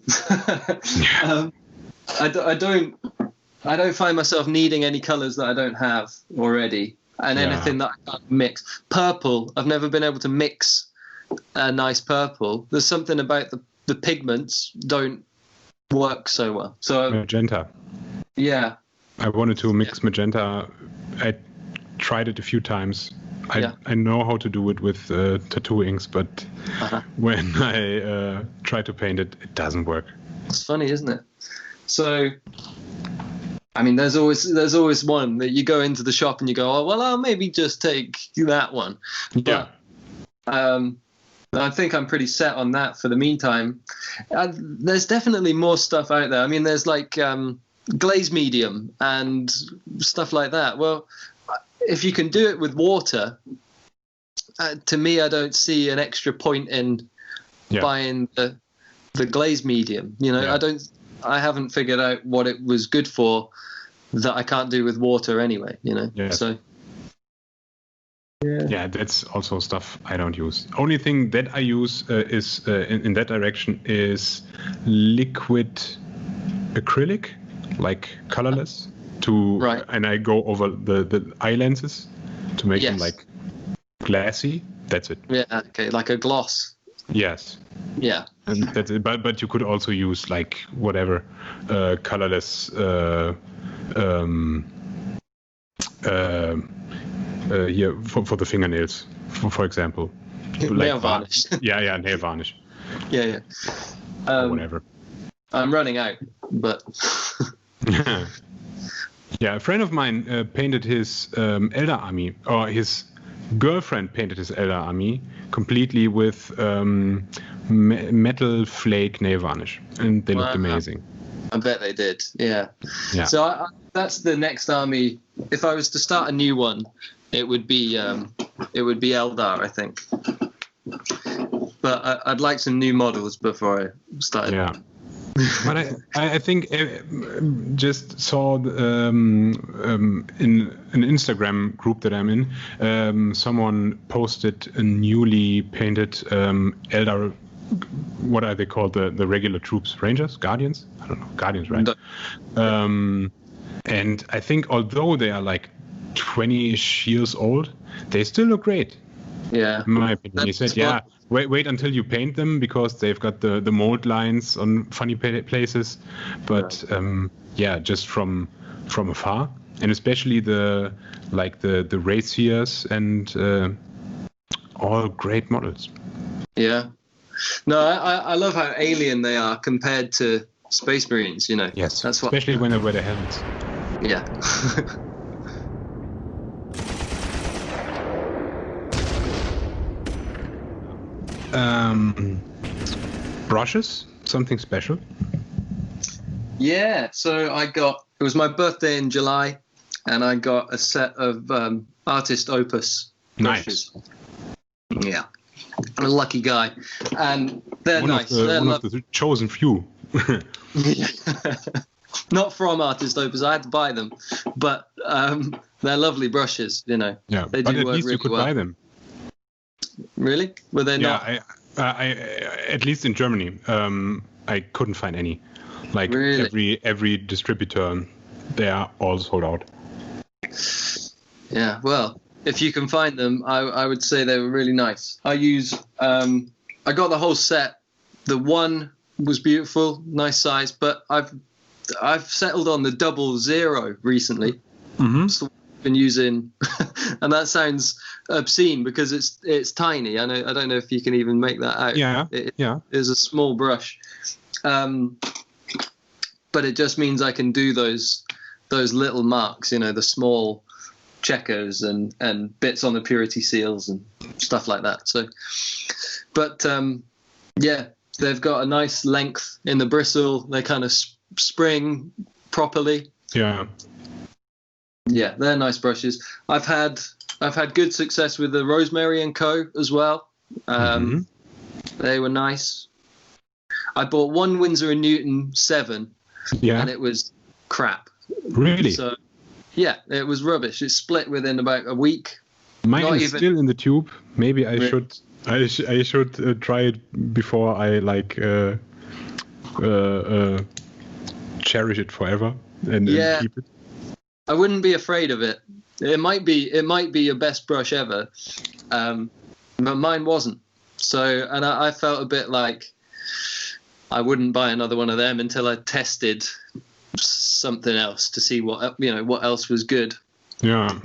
I don't find myself needing any colors that I don't have already, and anything that I can't mix. Purple, I've never been able to mix a nice purple. There's something about the pigments don't work so well. So magenta. Yeah. I wanted to mix magenta. I tried it a few times. I know how to do it with tattoo inks, but when I try to paint it, it doesn't work. It's funny, isn't it? So, I mean, there's always one that you go into the shop and you go, oh, well, I'll maybe just take that one. Yeah. But I think I'm pretty set on that for the meantime. There's definitely more stuff out there. I mean, there's like glaze medium and stuff like that. Well, if you can do it with water, to me, I don't see an extra point in buying the glaze medium. You know, I haven't figured out what it was good for that I can't do with water anyway. You know, so. Yeah, that's also stuff I don't use. Only thing that I use is in that direction is liquid acrylic, like colorless. And I go over the eye lenses to make them like glassy. That's it. Yeah, okay, like a gloss. Yes. Yeah. And that's it. But you could also use like whatever colorless here for the fingernails, for example. Nail varnish. Nail varnish. Yeah. Whatever. I'm running out, but. Yeah, a friend of mine painted his Elder Army, or his girlfriend painted his Elder Army completely with metal flake nail varnish, and they looked amazing. I bet they did. Yeah. So that's the next army. If I was to start a new one, it would be Eldar, I think. But I'd like some new models before I started. Yeah. But I think just saw in an Instagram group that I'm in, someone posted a newly painted Eldar what are they called? The regular troops, Rangers, Guardians? I don't know, Guardians, right? And I think although they are like 20-ish years old, they still look great. Yeah. In my opinion. He said, yeah, wait until you paint them because they've got the mold lines on funny places. But yeah, just from afar, and especially the raciers and all great models. Yeah. No, I love how alien they are compared to Space Marines, you know. Yes, that's what, especially when they wear the helmets. Yeah. Brushes, something special? Yeah, so it was my birthday in July, and I got a set of Artist Opus brushes. Nice. Yeah, I'm a lucky guy, and they're nice. They're one of the chosen few. Not from Artist Opus, I had to buy them, but they're lovely brushes, you know. Yeah, they but do at work least really you could well. buy them. Really? Were they not? Yeah, I at least in Germany, I couldn't find any. Like really? every distributor, they are all sold out. Yeah, well, if you can find them, I would say they were really nice. I got the whole set. The one was beautiful, nice size, but I've settled on the 00 recently. Mm-hmm. So I've been using, and that sounds obscene because it's tiny. I don't know if you can even make that out. Yeah, it is a small brush, but it just means I can do those little marks, you know, the small checkers and bits on the purity seals and stuff like that. So, but yeah, they've got a nice length in the bristle. They kind of spring properly. Yeah. Yeah, they're nice brushes. I've had good success with the Rosemary and Co. as well. They were nice. I bought one Winsor & Newton 7, and it was crap. Really? So, yeah, it was rubbish. It split within about a week. Mine is still in the tube. Maybe I should try it before I cherish it forever and keep it. I wouldn't be afraid of it. It might be your best brush ever, but mine wasn't. So, and I felt a bit like I wouldn't buy another one of them until I tested something else to see what else was good. Yeah.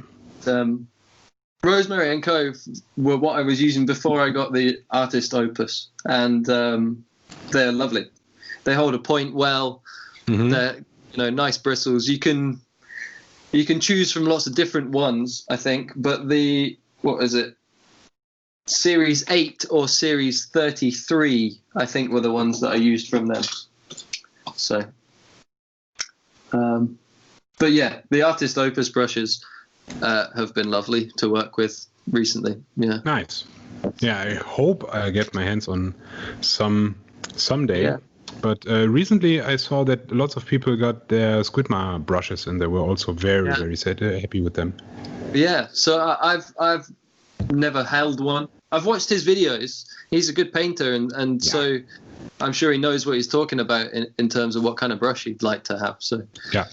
Rosemary and Co. were what I was using before I got the Artist Opus, and they're lovely. They hold a point well. Mm-hmm. They're nice bristles. You can choose from lots of different ones, I think, but Series 8 or Series 33, I think, were the ones that I used from them. So, but yeah, the Artist Opus brushes have been lovely to work with recently. Yeah. Nice. Yeah, I hope I get my hands on some someday. Yeah. But recently I saw that lots of people got their Squidma brushes, and they were also very happy with them. Yeah, so I've never held one. I've watched his videos. He's a good painter, and so I'm sure he knows what he's talking about in terms of what kind of brush he'd like to have. So yeah,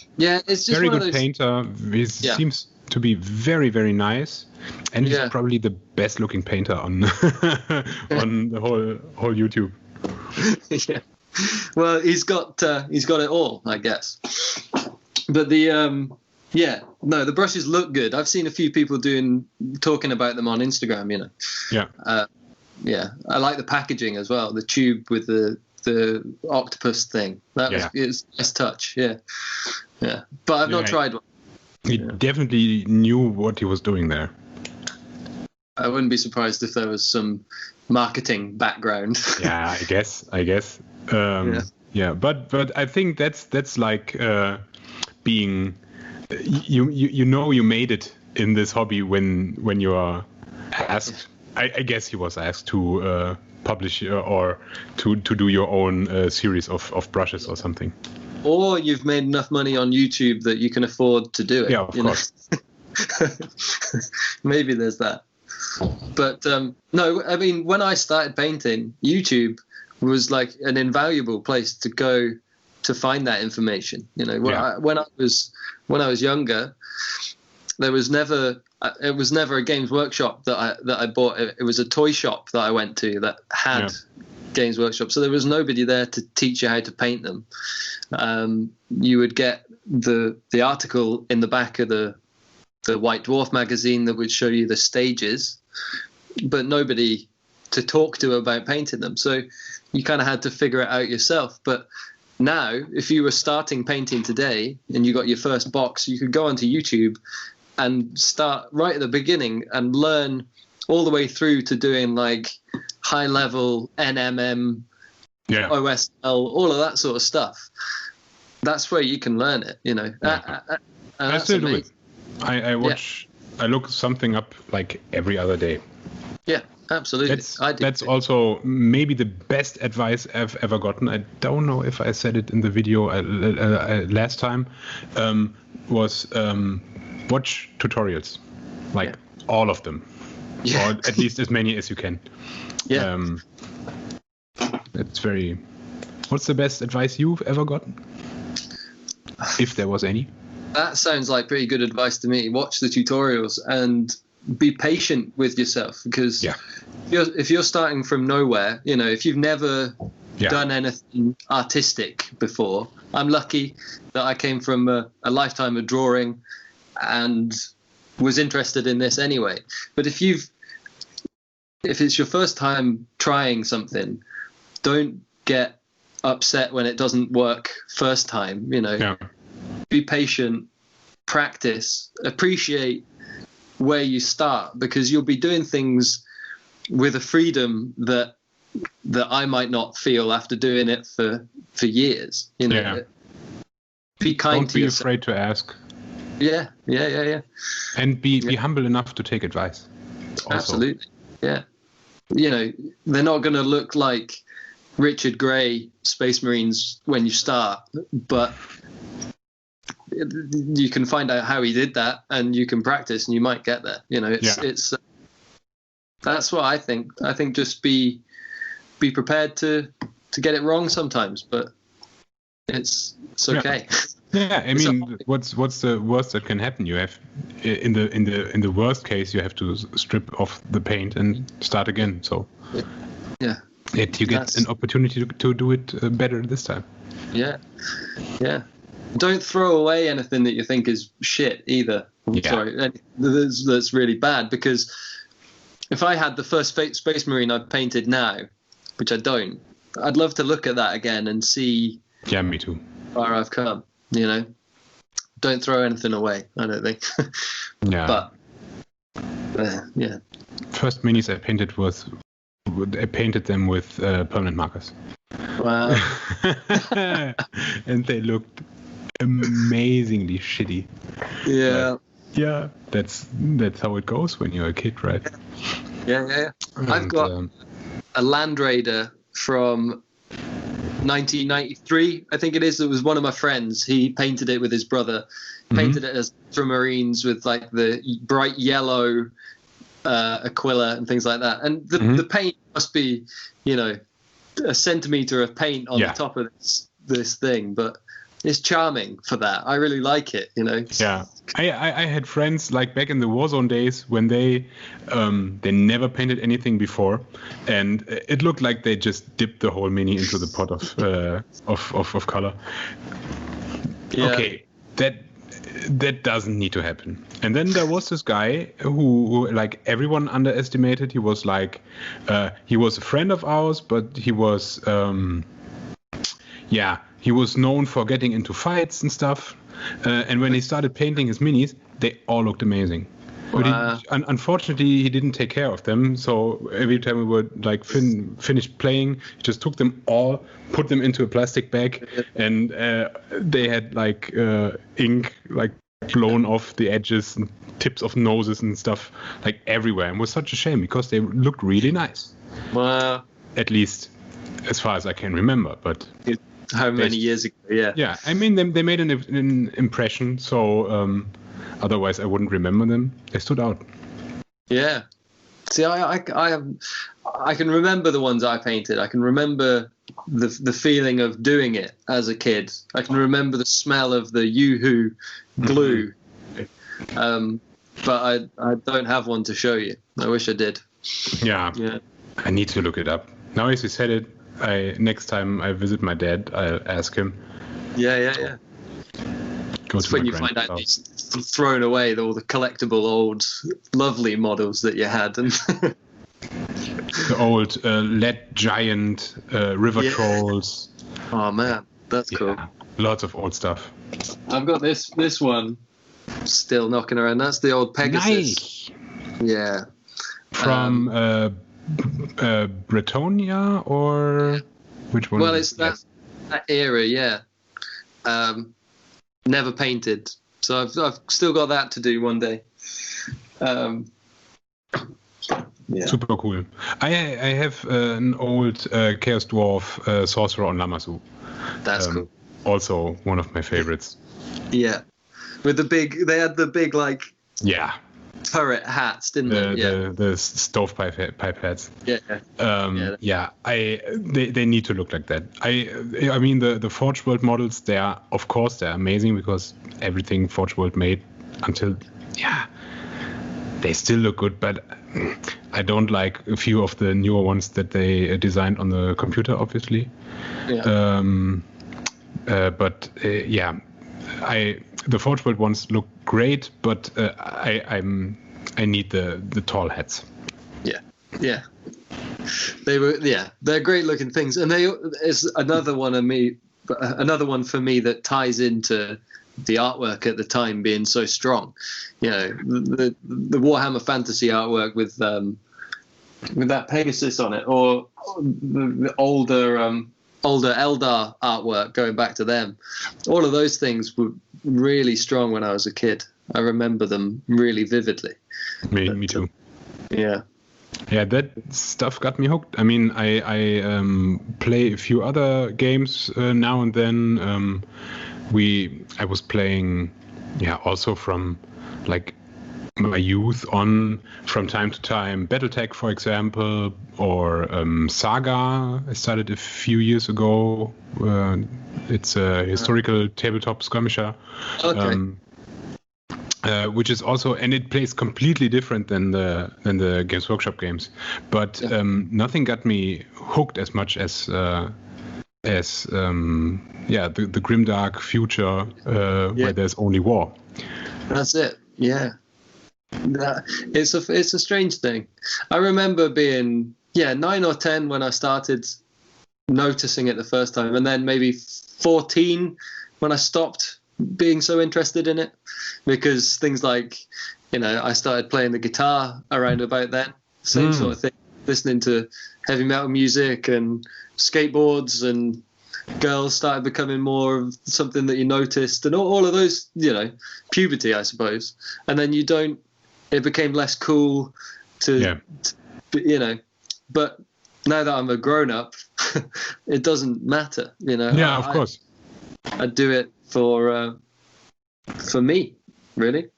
it's just very one good of those... painter. He seems to be very, very nice, and he's probably the best looking painter on on the whole YouTube. Yeah. Well, he's got it all, I guess. But the brushes look good. I've seen a few people talking about them on Instagram. You know. Yeah. I like the packaging as well. The tube with the octopus thing. It's a nice touch. Yeah. But I've not tried one. He definitely knew what he was doing there. I wouldn't be surprised if there was some marketing background. Yeah, I guess. But I think that's like being you made it in this hobby when you are asked. I guess he was asked to publish or to do your own series of brushes or something. Or you've made enough money on YouTube that you can afford to do it. Yeah, of course. Maybe there's that. But no, I mean, when I started painting, YouTube was like an invaluable place to go to find that information. You know, when I was younger, it was never a Games Workshop that I bought. It was a toy shop that I went to that had Games Workshop. So there was nobody there to teach you how to paint them. You would get the article in the back of the White Dwarf magazine that would show you the stages, but nobody to talk to about painting them. So you kind of had to figure it out yourself. But now, if you were starting painting today and you got your first box, you could go onto YouTube and start right at the beginning and learn all the way through to doing like high level NMM, OSL, all of that sort of stuff. That's where you can learn it, you know. I still do it. I watch, I look something up like every other day. Yeah, absolutely. That's also maybe the best advice I've ever gotten. I don't know if I said it in the video last time. Was watch tutorials, like all of them, or at least as many as you can. Yeah. It's very. What's the best advice you've ever gotten? If there was any. That sounds like pretty good advice to me. Watch the tutorials and be patient with yourself, because if you're starting from nowhere, you know, if you've never done anything artistic before, I'm lucky that I came from a lifetime of drawing and was interested in this anyway. But if it's your first time trying something, don't get upset when it doesn't work first time, you know. Yeah. Be patient, practice, appreciate where you start, because you'll be doing things with a freedom that I might not feel after doing it for years. You know, be kind to yourself. Don't be afraid to ask. Yeah. And be humble enough to take advice. Also. Absolutely. Yeah. You know, they're not going to look like Richard Gray Space Marines when you start, but you can find out how he did that, and you can practice, and you might get there. You know, it's that's what I think. I think just be prepared to get it wrong sometimes, but it's okay. Yeah, I mean, what's the worst that can happen? You have in the worst case, you have to strip off the paint and start again. So you get an opportunity to do it better this time. Yeah. Don't throw away anything that you think is shit either. Sorry, that's really bad, because if I had the first Space Marine I've painted now, which I don't, I'd love to look at that again and see. Yeah, me too. Where I've come, you know. Don't throw anything away, I don't think. But first minis I painted them with permanent markers. Wow. And they looked amazingly shitty. That's how it goes when you're a kid, right? Yeah. I've got a Land Raider from 1993, I think it is. It was one of my friends. He painted it with his brother. Painted it as Ultramarines with like the bright yellow Aquila and things like that. And the paint must be, you know, a centimeter of paint on the top of this thing, but it's charming for that. I really like it, you know. Yeah, I had friends like back in the Warzone days when they never painted anything before, and it looked like they just dipped the whole mini into the pot of color. Yeah. Okay, that doesn't need to happen. And then there was this guy who like everyone underestimated. He was like he was a friend of ours, but he was he was known for getting into fights and stuff. And when he started painting his minis, they all looked amazing. But unfortunately, he didn't take care of them. So every time we were like finished playing, he just took them all, put them into a plastic bag, and they had like ink like blown off the edges and tips of noses and stuff like everywhere. And it was such a shame because they looked really nice. Wow. At least as far as I can remember, but. How many years ago? Yeah. I mean, they made an impression, so otherwise I wouldn't remember them. They stood out. Yeah. See, I can remember the ones I painted. I can remember the feeling of doing it as a kid. I can remember the smell of the Yoo-hoo glue. But I don't have one to show you. I wish I did. Yeah. I need to look it up. Now as you said it, next time I visit my dad, I'll ask him. Yeah. It's when you find out he's thrown away all the collectible old lovely models that you had. And the old lead giant river trolls. Oh man, that's cool. Lots of old stuff. I've got this one still knocking around. That's the old Pegasus. Nice. Yeah. From Bretonia or which one? Well, it's that era, yeah. Never painted, so I've still got that to do one day. Super cool. I have an old Chaos Dwarf Sorcerer on Lamasu. That's cool. Also one of my favorites. Yeah, with they had the big turret hats, didn't they? The stovepipe hats. Yeah. They need to look like that. I mean the Forge World models, they're amazing because everything Forge World made until they still look good, but I don't like a few of the newer ones that they designed on the computer, obviously. Yeah. The Forge World ones look great, but I need the tall hats. Yeah. They're great looking things, and is another one for me that ties into the artwork at the time being so strong. You know, the Warhammer Fantasy artwork with that Pegasus on it, or the older Eldar artwork going back to them. All of those things were really strong when I was a kid. I remember them really vividly. Me too. Yeah, that stuff got me hooked. I mean, I play a few other games now and then. I was playing, also from like my youth on, from time to time, BattleTech, for example, or Saga. I started a few years ago. It's a historical tabletop skirmisher. Okay. Which is also, and it plays completely different than the Games Workshop games, but nothing got me hooked as much as the Grimdark future where there's only war. That's it. Yeah. It's a strange thing. I remember being 9 or 10 when I started noticing it the first time, and then maybe 14 when I stopped being so interested in it, because things like, I started playing the guitar around about then, same sort of thing, listening to heavy metal music and skateboards, and girls started becoming more of something that you noticed, and all of those, puberty, I suppose. And then it became less cool to but now that I'm a grown up, it doesn't matter, of course. I do it for me, really.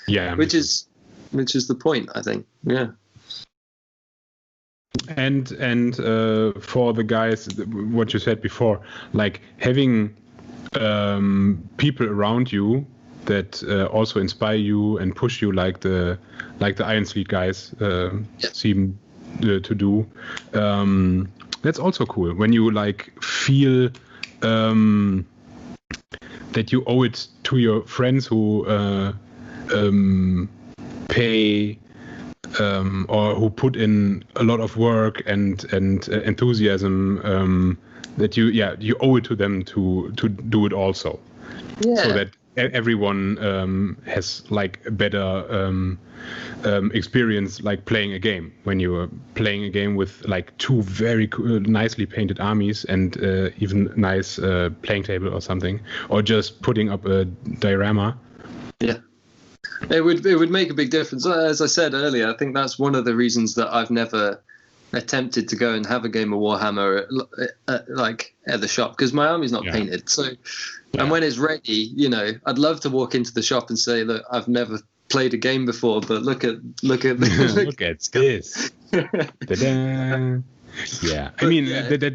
Yeah. Which is the point, I think. Yeah. And for the guys, what you said before, like having people around you that also inspire you and push you, like the Iron Fleet guys seem to do. That's also cool when you feel that you owe it to your friends who pay or who put in a lot of work and enthusiasm, that you owe it to them to do it also. Yeah. So that everyone has a better experience playing a game, when you're playing a game with two very nicely painted armies and even nice playing table or something, or just putting up a diorama. Yeah. It would make a big difference. As I said earlier, I think that's one of the reasons that I've never attempted to go and have a game of Warhammer at the shop, because my army's not painted. So, and when it's ready, I'd love to walk into the shop and say, look, I've never played a game before, but look at look at this. Ta-da. Yeah, I mean,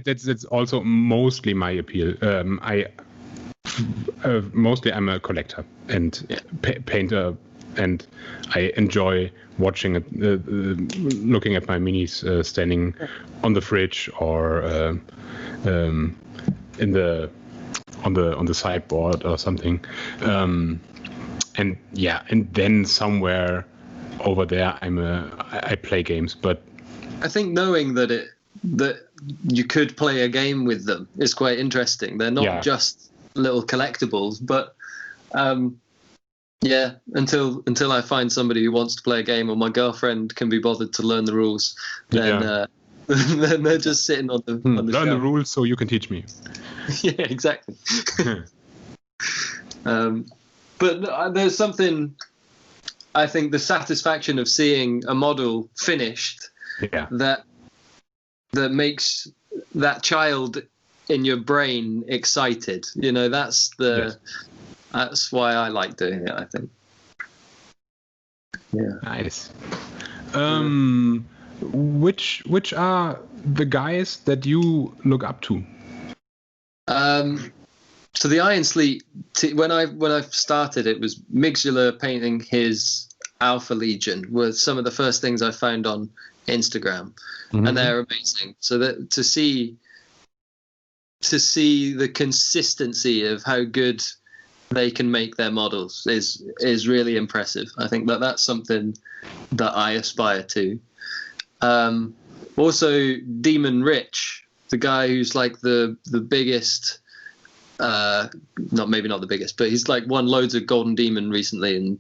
that's also mostly my appeal. Mostly I'm a collector and painter, and I enjoy watching it, looking at my minis standing on the fridge or on the sideboard or something. And then somewhere over there I play games, but I think knowing that you could play a game with them is quite interesting. They're not just little collectibles, but until I find somebody who wants to play a game, or my girlfriend can be bothered to learn the rules, then then they're just sitting on the learn shelf. The rules so you can teach me. Yeah, exactly. But there's something, I think, the satisfaction of seeing a model finished that makes that child in your brain excited. You know, that's why I like doing it, I think. Yeah. Nice. Which are the guys that you look up to? So the Iron Sleet, when I started, it was Mixula painting his Alpha Legion were some of the first things I found on Instagram, and they're amazing. So that to see the consistency of how good they can make their models is really impressive. I think that's something that I aspire to. Also, Demon Rich, the guy who's like the biggest. Maybe not the biggest, but he's like won loads of Golden Demon recently, and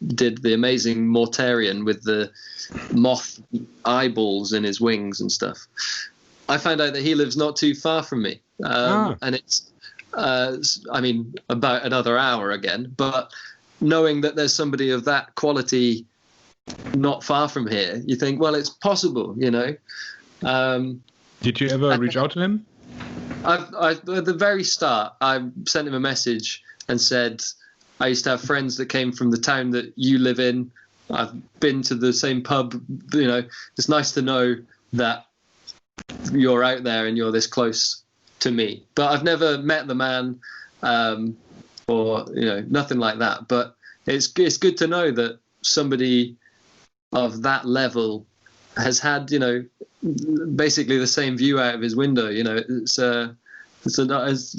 did the amazing Mortarion with the moth eyeballs in his wings and stuff. I found out that he lives not too far from me, and it's about another hour again. But knowing that there's somebody of that quality not far from here, you think, well, it's possible, you know. Did you ever reach out to him? At the very start, I sent him a message and said, I used to have friends that came from the town that you live in. I've been to the same pub. You know, it's nice to know that you're out there and you're this close to me. But I've never met the man, or, you know, nothing like that. But it's good to know that somebody of that level has had, you know, basically the same view out of his window. You know,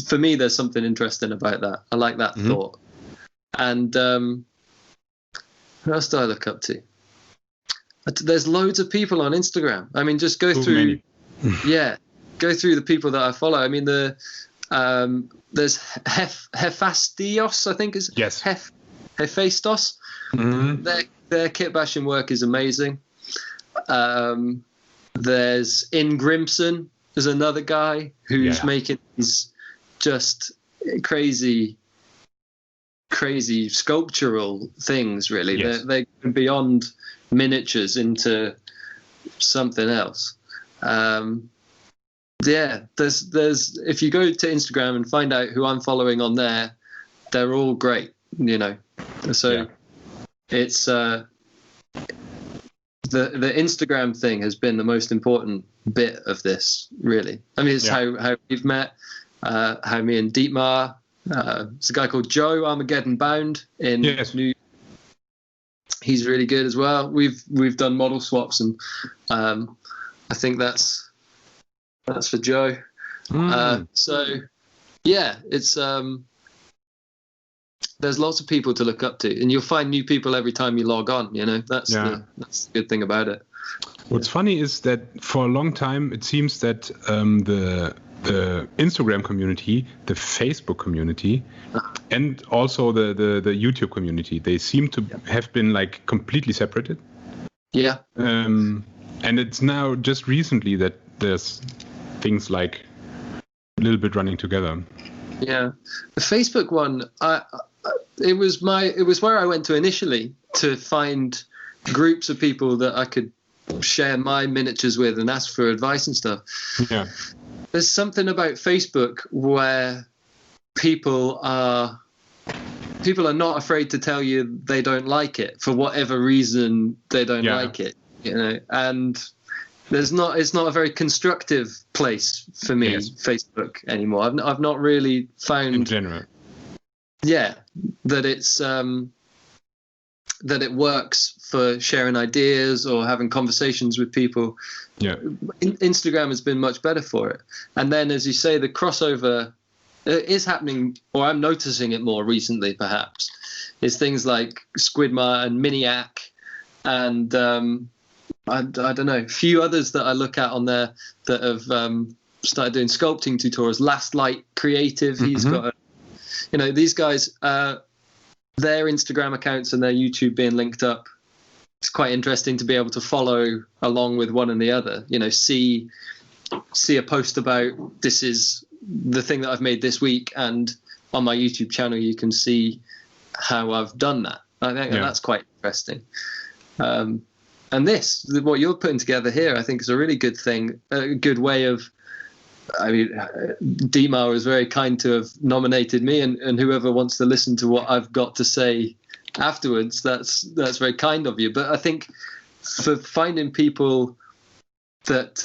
for me, there's something interesting about that. I like that thought. And who else do I look up to? There's loads of people on Instagram. I mean, just go through. Go through the people that I follow. I mean, there's Hephaestos, I think is Hephaestos. Their kitbashing work is amazing. There's In Grimson. There's another guy who's making these just crazy sculptural things. Really, they're beyond miniatures into something else. There's if you go to Instagram and find out who I'm following on there, they're all great. You know, so it's. The Instagram thing has been the most important bit of this, really. I mean, it's how we've met, how me and Dietmar, there's a guy called Joe, Armageddon Bound in New. He's really good as well. We've done model swaps, and I think that's for Joe. So yeah, it's there's lots of people to look up to, and you'll find new people every time you log on. You know, that's the good thing about it. What's funny is that for a long time it seems that the Instagram community, the Facebook community, and also the YouTube community, they seem to have been like completely separated. Yeah. And it's now just recently that there's things like a little bit running together. Yeah, the Facebook one, it was where I went to initially to find groups of people that I could share my miniatures with and ask for advice and stuff. Yeah, there's something about Facebook where people are people are not afraid to tell you they don't like it for whatever reason they don't like it, and it's not a very constructive place for me, Facebook anymore. I've not really found in general, that it's that it works for sharing ideas or having conversations with people. Instagram has been much better for it. And then, as you say, the crossover is happening, or I'm noticing it more recently perhaps, is things like Squidma and Miniac and I don't know, a few others that I look at on there that have started doing sculpting tutorials. Last Light Creative, he's got these guys, their Instagram accounts and their YouTube being linked up. It's quite interesting to be able to follow along with one and the other, see a post about this is the thing that I've made this week, and on my YouTube channel you can see how I've done that. I think that's quite interesting. And what you're putting together here, I think is a really good thing, a good way of, Dima was very kind to have nominated me, and whoever wants to listen to what I've got to say afterwards, that's very kind of you. But I think for finding people that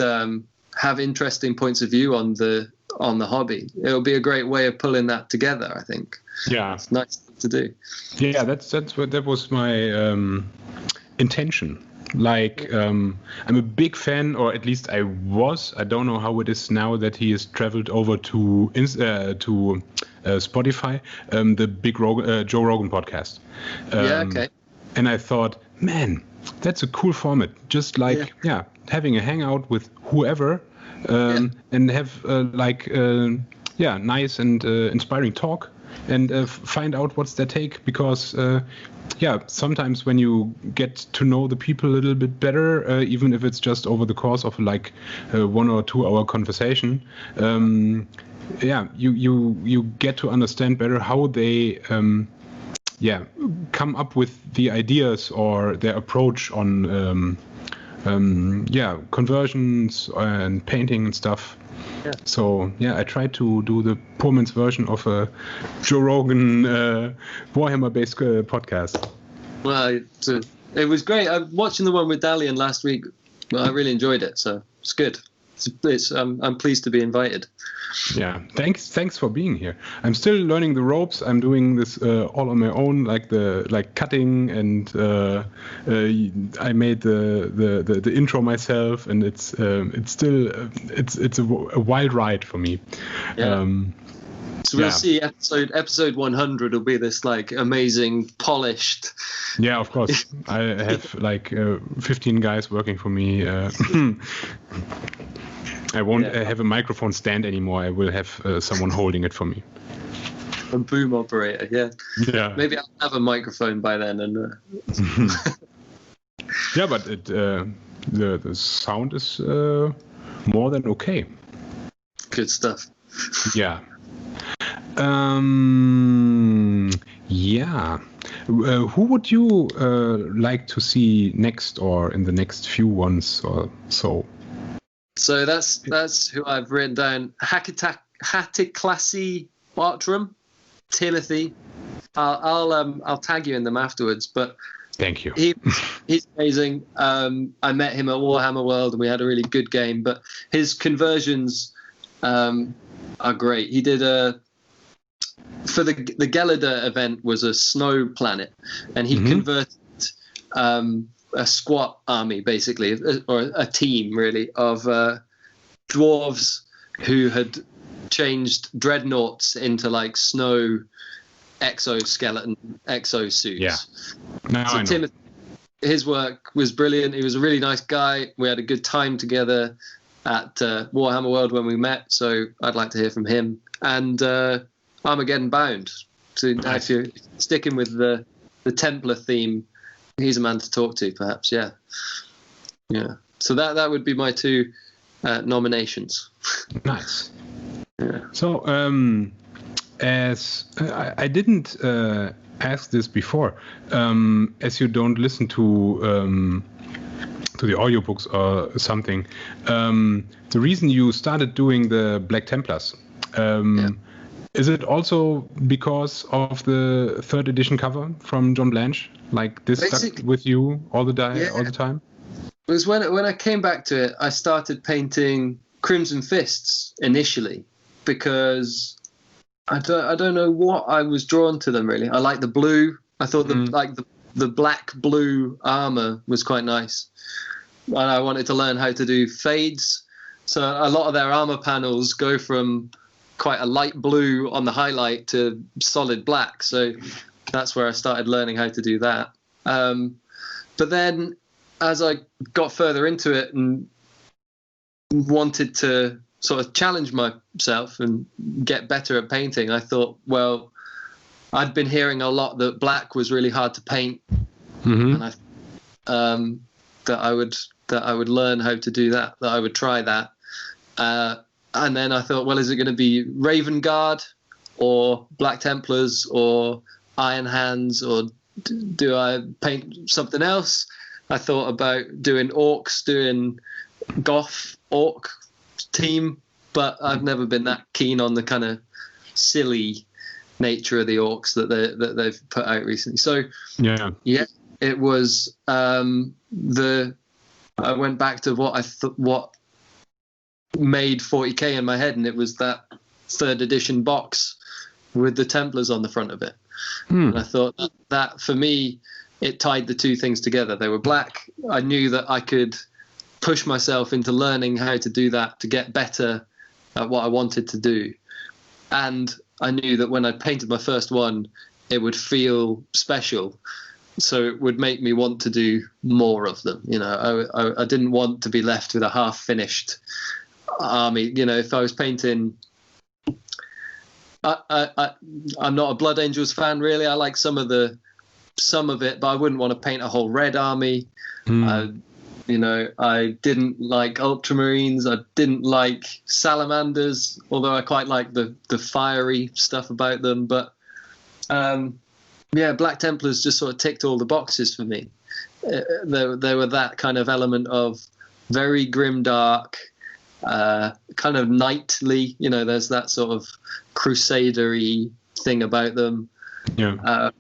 have interesting points of view on the hobby, it'll be a great way of pulling that together, I think. It's nice to do. That was my intention. Like, I'm a big fan, or at least I was. I don't know how it is now that he has traveled over to Spotify, the big Joe Rogan podcast. And I thought, man, that's a cool format. Just like, having a hangout with whoever, and have nice and inspiring talk, and find out what's their take, because sometimes when you get to know the people a little bit better, even if it's just over the course of 1 or 2 hour conversation, you get to understand better how they come up with the ideas or their approach on conversions and painting and stuff. So I tried to do the poor man's version of a Joe Rogan Warhammer-based podcast. Well, it was great. I'm watching the one with Dalian last week. Well, I really enjoyed it, so it's good. I'm pleased to be invited. Thanks for being here. I'm still learning the ropes. I'm doing this all on my own, like cutting, and I made the intro myself, and it's still it's a wild ride for me. So we'll see. Episode 100 will be this amazing, polished. Yeah, of course. I have 15 guys working for me. I won't have a microphone stand anymore. I will have someone holding it for me. A boom operator, yeah. Maybe I'll have a microphone by then. And but the sound is more than okay. Good stuff. Yeah. Who would you like to see next, or in the next few ones or so? So that's who I've written down. Hatiklasi Bartram, Timothy. I'll tag you in them afterwards. But thank you. He's amazing. I met him at Warhammer World, and we had a really good game. But his conversions are great. He did for the Gelada event was a snow planet, and he converted a squat army, basically, or a team really of dwarves who had changed dreadnoughts into snow exoskeleton exosuits. So Timothy, his work was brilliant. He was a really nice guy. We had a good time together at Warhammer World when we met, so I'd like to hear from him. And Armageddon Bound. So if you're sticking with the Templar theme, he's a man to talk to, perhaps. Yeah. So that would be my 2 nominations. Nice. Yeah. So as I didn't ask this before, as you don't listen to the audiobooks or something, the reason you started doing the Black Templars, Is it also because of the 3rd edition cover from John Blanche? Like this stuck with you all the time? It was when I came back to it, I started painting Crimson Fists initially because I don't know what I was drawn to them really. I like the blue. I thought the black blue armor was quite nice, and I wanted to learn how to do fades. So a lot of their armor panels go from quite a light blue on the highlight to solid black. So that's where I started learning how to do that. But then as I got further into it and wanted to sort of challenge myself and get better at painting, I thought, well, I'd been hearing a lot that black was really hard to paint, and that I would learn how to do that. That I would try that, and then I thought, well, is it going to be Raven Guard, or Black Templars, or Iron Hands, or do I paint something else? I thought about doing orcs, doing goth orc team, but I've never been that keen on the kind of silly nature of the orcs that they've put out recently. So yeah, it was I went back to what made 40k in my head, and it was that 3rd edition box with the Templars on the front of it. And I thought that for me, it tied the two things together. They were black. I knew that I could push myself into learning how to do that to get better at what I wanted to do. And I knew that when I painted my first one, it would feel special. So it would make me want to do more of them. You know, I didn't want to be left with a half-finished army. You know, if I was painting, I'm not a Blood Angels fan really. I like some of it, but I wouldn't want to paint a whole red army. You know, I didn't like Ultramarines. I didn't like Salamanders, although I quite like the fiery stuff about them. But Black Templars just sort of ticked all the boxes for me. There were that kind of element of very grimdark, kind of knightly. You know, there's that sort of crusader-y thing about them. Yeah.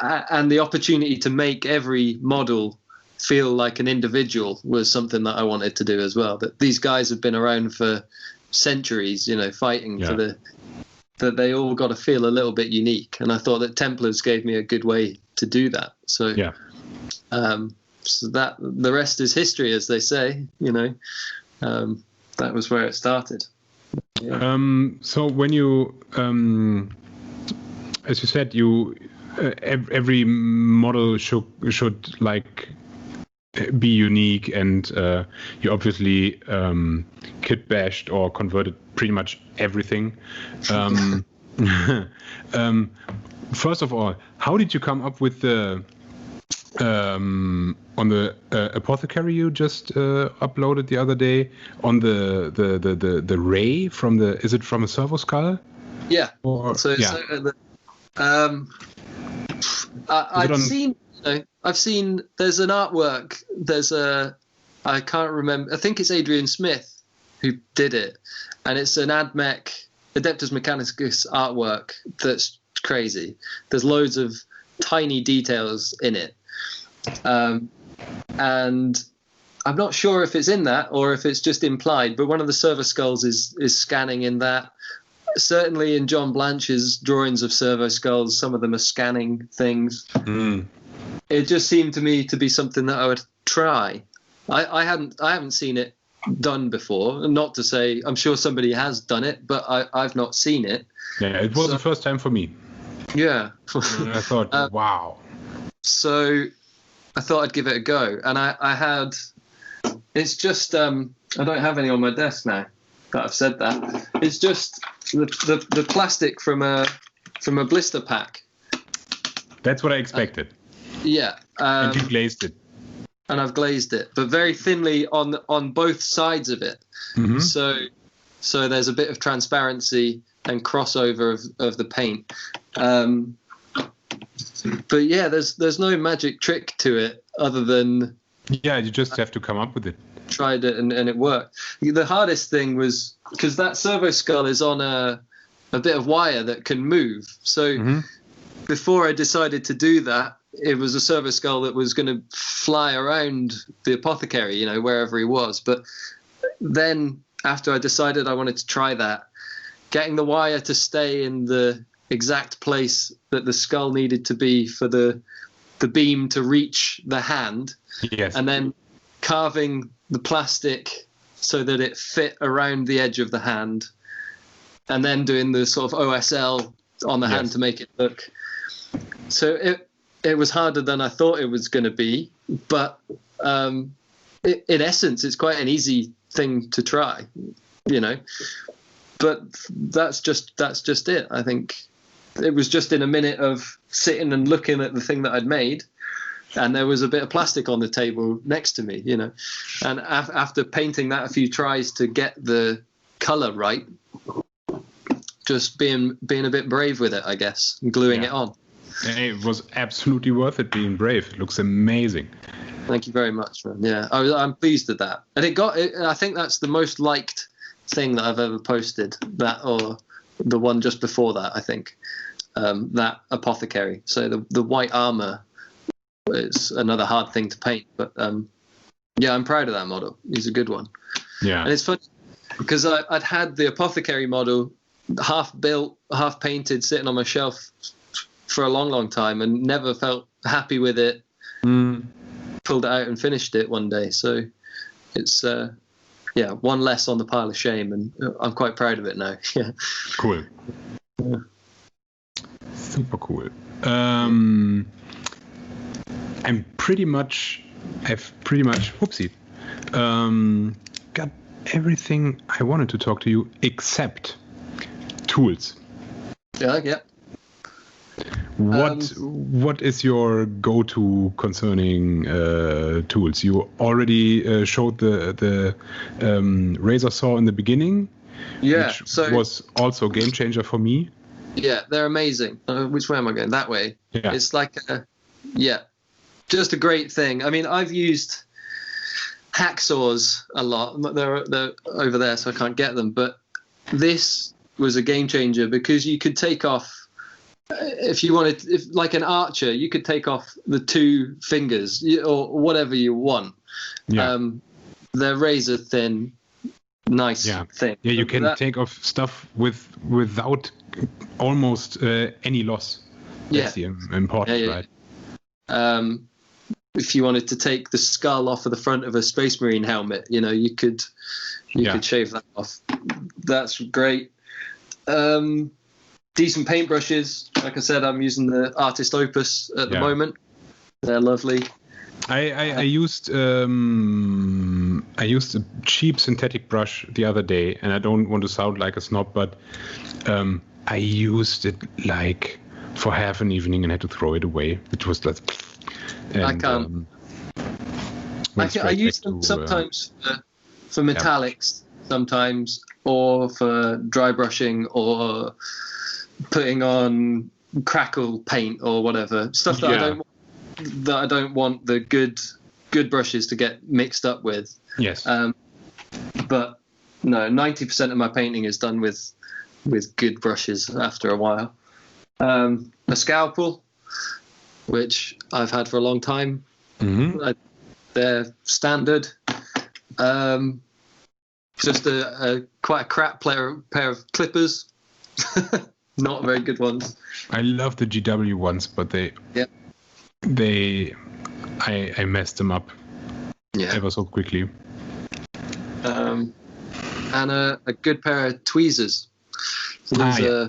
And the opportunity to make every model feel like an individual was something that I wanted to do as well. That these guys have been around for centuries, you know, fighting for that they all got to feel a little bit unique. And I thought that Templars gave me a good way to do that. So so that the rest is history, as they say. You know, that was where it started. Yeah. So when you, as you said, every model should like be unique, and you obviously kitbashed or converted pretty much everything. First of all, how did you come up with the on the apothecary you just uploaded the other day, on the ray from the, is it from a servo skull? Yeah. I've seen there's an artwork. I can't remember. I think it's Adrian Smith who did it, and it's an Admech Adeptus Mechanicus artwork that's crazy. There's loads of tiny details in it, and I'm not sure if it's in that or if it's just implied. But one of the servo skulls is scanning in that. Certainly in John Blanche's drawings of servo skulls, some of them are scanning things. It just seemed to me to be something that I would try. I haven't seen it done before. Not to say I'm sure somebody has done it, but I've not seen it. Yeah, it was the first time for me. Yeah. And I thought, wow. So I thought I'd give it a go, and I had. It's just I don't have any on my desk now that I've said that. It's just the plastic from a blister pack. That's what I expected. Yeah. And you glazed it. And I've glazed it, but very thinly on both sides of it. Mm-hmm. So there's a bit of transparency and crossover of the paint. But yeah, there's no magic trick to it other than. Yeah, you just have to come up with it. Tried it and it worked. The hardest thing was because that servo skull is on a bit of wire that can move. So before I decided to do that, it was a service skull that was going to fly around the apothecary, you know, wherever he was. But then after I decided I wanted to try that, getting the wire to stay in the exact place that the skull needed to be for the beam to reach the hand, and then carving the plastic so that it fit around the edge of the hand, and then doing the sort of OSL on the hand to make it look. So it was harder than I thought it was going to be, but in essence, it's quite an easy thing to try, you know. But that's just it. I think it was just in a minute of sitting and looking at the thing that I'd made, and there was a bit of plastic on the table next to me, you know. And after painting that a few tries to get the color right, just being a bit brave with it, I guess, and gluing it on. It was absolutely worth it being brave. It looks amazing. Thank you very much, man. Yeah, I'm pleased with that. And I think that's the most liked thing that I've ever posted, that or the one just before that, I think. That apothecary. So the white armor is another hard thing to paint, but yeah, I'm proud of that model. He's a good one. Yeah. And it's funny because I'd had the apothecary model half built, half painted, sitting on my shelf for a long time, and never felt happy with it. Pulled it out and finished it one day. So it's one less on the pile of shame, and I'm quite proud of it now. Yeah. Cool. Yeah. Super cool. I've pretty much got everything I wanted to talk to you except tools. Yeah. What is your go-to concerning tools? You already showed the razor saw in the beginning, which was also a game changer for me. Yeah, they're amazing. Which way am I going? That way. Yeah. It's like just a great thing. I mean, I've used hacksaws a lot. They're over there, so I can't get them. But this was a game changer because you could take off, if you wanted, like an archer, you could take off the 2 fingers or whatever you want. Yeah. They're razor thin, nice thing. Yeah, you can take off stuff without almost any loss. That's the important, right? If you wanted to take the skull off of the front of a Space Marine helmet, you know, you could shave that off. That's great. Decent paintbrushes. Like I said, I'm using the Artist Opus at the moment. They're lovely. I used a cheap synthetic brush the other day, and I don't want to sound like a snob, but I used it like for half an evening and had to throw it away. It was like, and, I can't. I use them sometimes for metallics, sometimes, or for dry brushing, or putting on crackle paint or whatever stuff that I don't want the good brushes to get mixed up with. Yes. But no, 90% of my painting is done with good brushes after a while. A scalpel, which I've had for a long time. Mm-hmm. They're standard. Just quite a crap pair of clippers. Not very good ones. I love the GW ones, but I messed them up ever so quickly. And a good pair of tweezers. So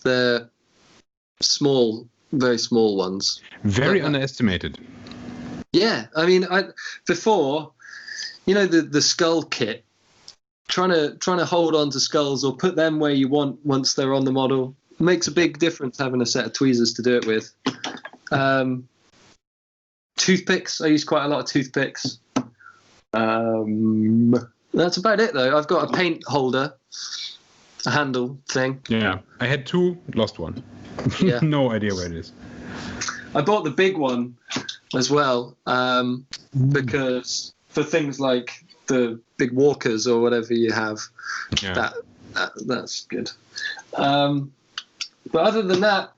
they're small, very small ones. Very underestimated. Yeah, I mean, before, you know, the skull kit. Trying to hold on to skulls or put them where you want once they're on the model makes a big difference, having a set of tweezers to do it with. Toothpicks. I use quite a lot of toothpicks. That's about it, though. I've got a paint holder, a handle thing. Yeah, I had 2, lost one. Yeah. No idea where it is. I bought the big one as well because for things like the big walkers or whatever you have, That's good. But other than that,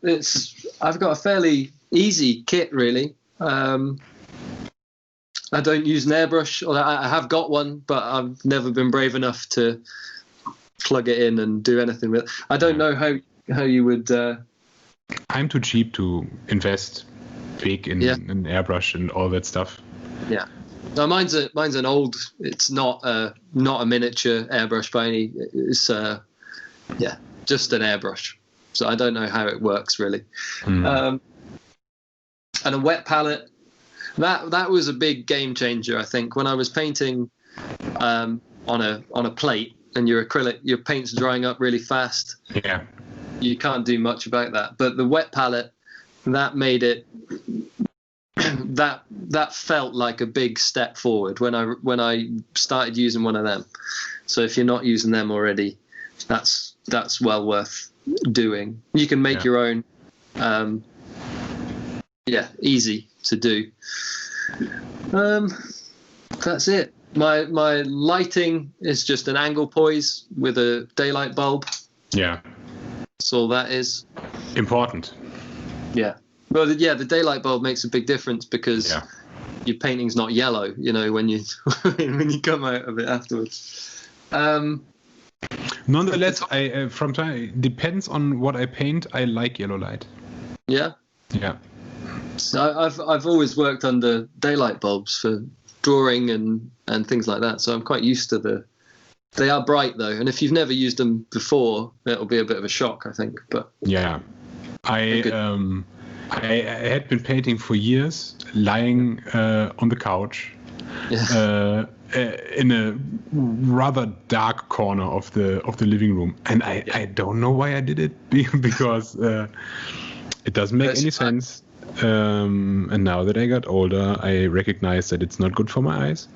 I've got a fairly easy kit, really. I don't use an airbrush, or I have got one, but I've never been brave enough to plug it in and do anything with it. I don't know how you would. I'm too cheap to invest big in an airbrush and all that stuff. Yeah. No, mine's an old. It's not a miniature airbrush by any. It's just an airbrush. So I don't know how it works really. And a wet palette. That was a big game changer, I think. When I was painting on a plate, and your paint's drying up really fast. Yeah. You can't do much about that. But the wet palette, that made it. That felt like a big step forward when I started using one of them. So if you're not using them already, that's well worth doing. You can make your own. Easy to do. That's it. My lighting is just an angle poise with a daylight bulb. Yeah. That's all that is. Important. Yeah. Well, the daylight bulb makes a big difference because your painting's not yellow, when you when you come out of it afterwards. Nonetheless, from time depends on what I paint. I like yellow light. Yeah. Yeah. So I've always worked under daylight bulbs for drawing and things like that. So I'm quite used to they are bright though, and if you've never used them before, it'll be a bit of a shock, I think. But yeah, I had been painting for years, lying on the couch in a rather dark corner of the living room, and I don't know why I did it because it doesn't make any sense. And now that I got older, I recognize that it's not good for my eyes.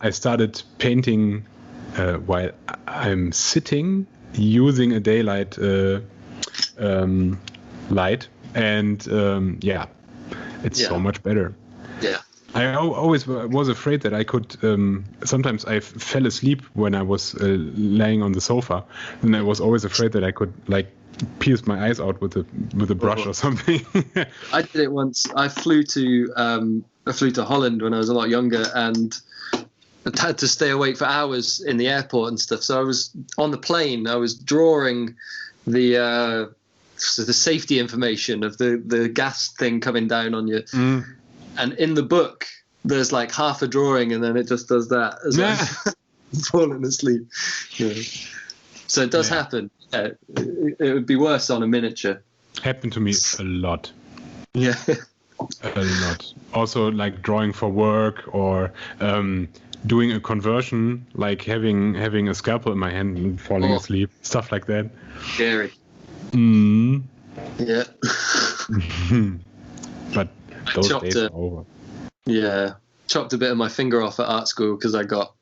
I started painting while I'm sitting, using a daylight light, and it's so much better. Yeah. I always was afraid that I could. Sometimes I fell asleep when I was laying on the sofa, and I was always afraid that I could pierce my eyes out with a brush or something. I did it once. I flew to Holland when I was a lot younger, and I had to stay awake for hours in the airport and stuff. So I was on the plane. I was drawing the safety information of the gas thing coming down on you. And in the book, there's half a drawing, and then it just does that as I'm falling asleep. Yeah. So it does happen. It would be worse on a miniature. Happened to me a lot. Yeah. A lot. Also, drawing for work or doing a conversion, having a scalpel in my hand and falling asleep, stuff like that. Scary. Yeah. But those days are over. Yeah. Chopped a bit of my finger off at art school because I got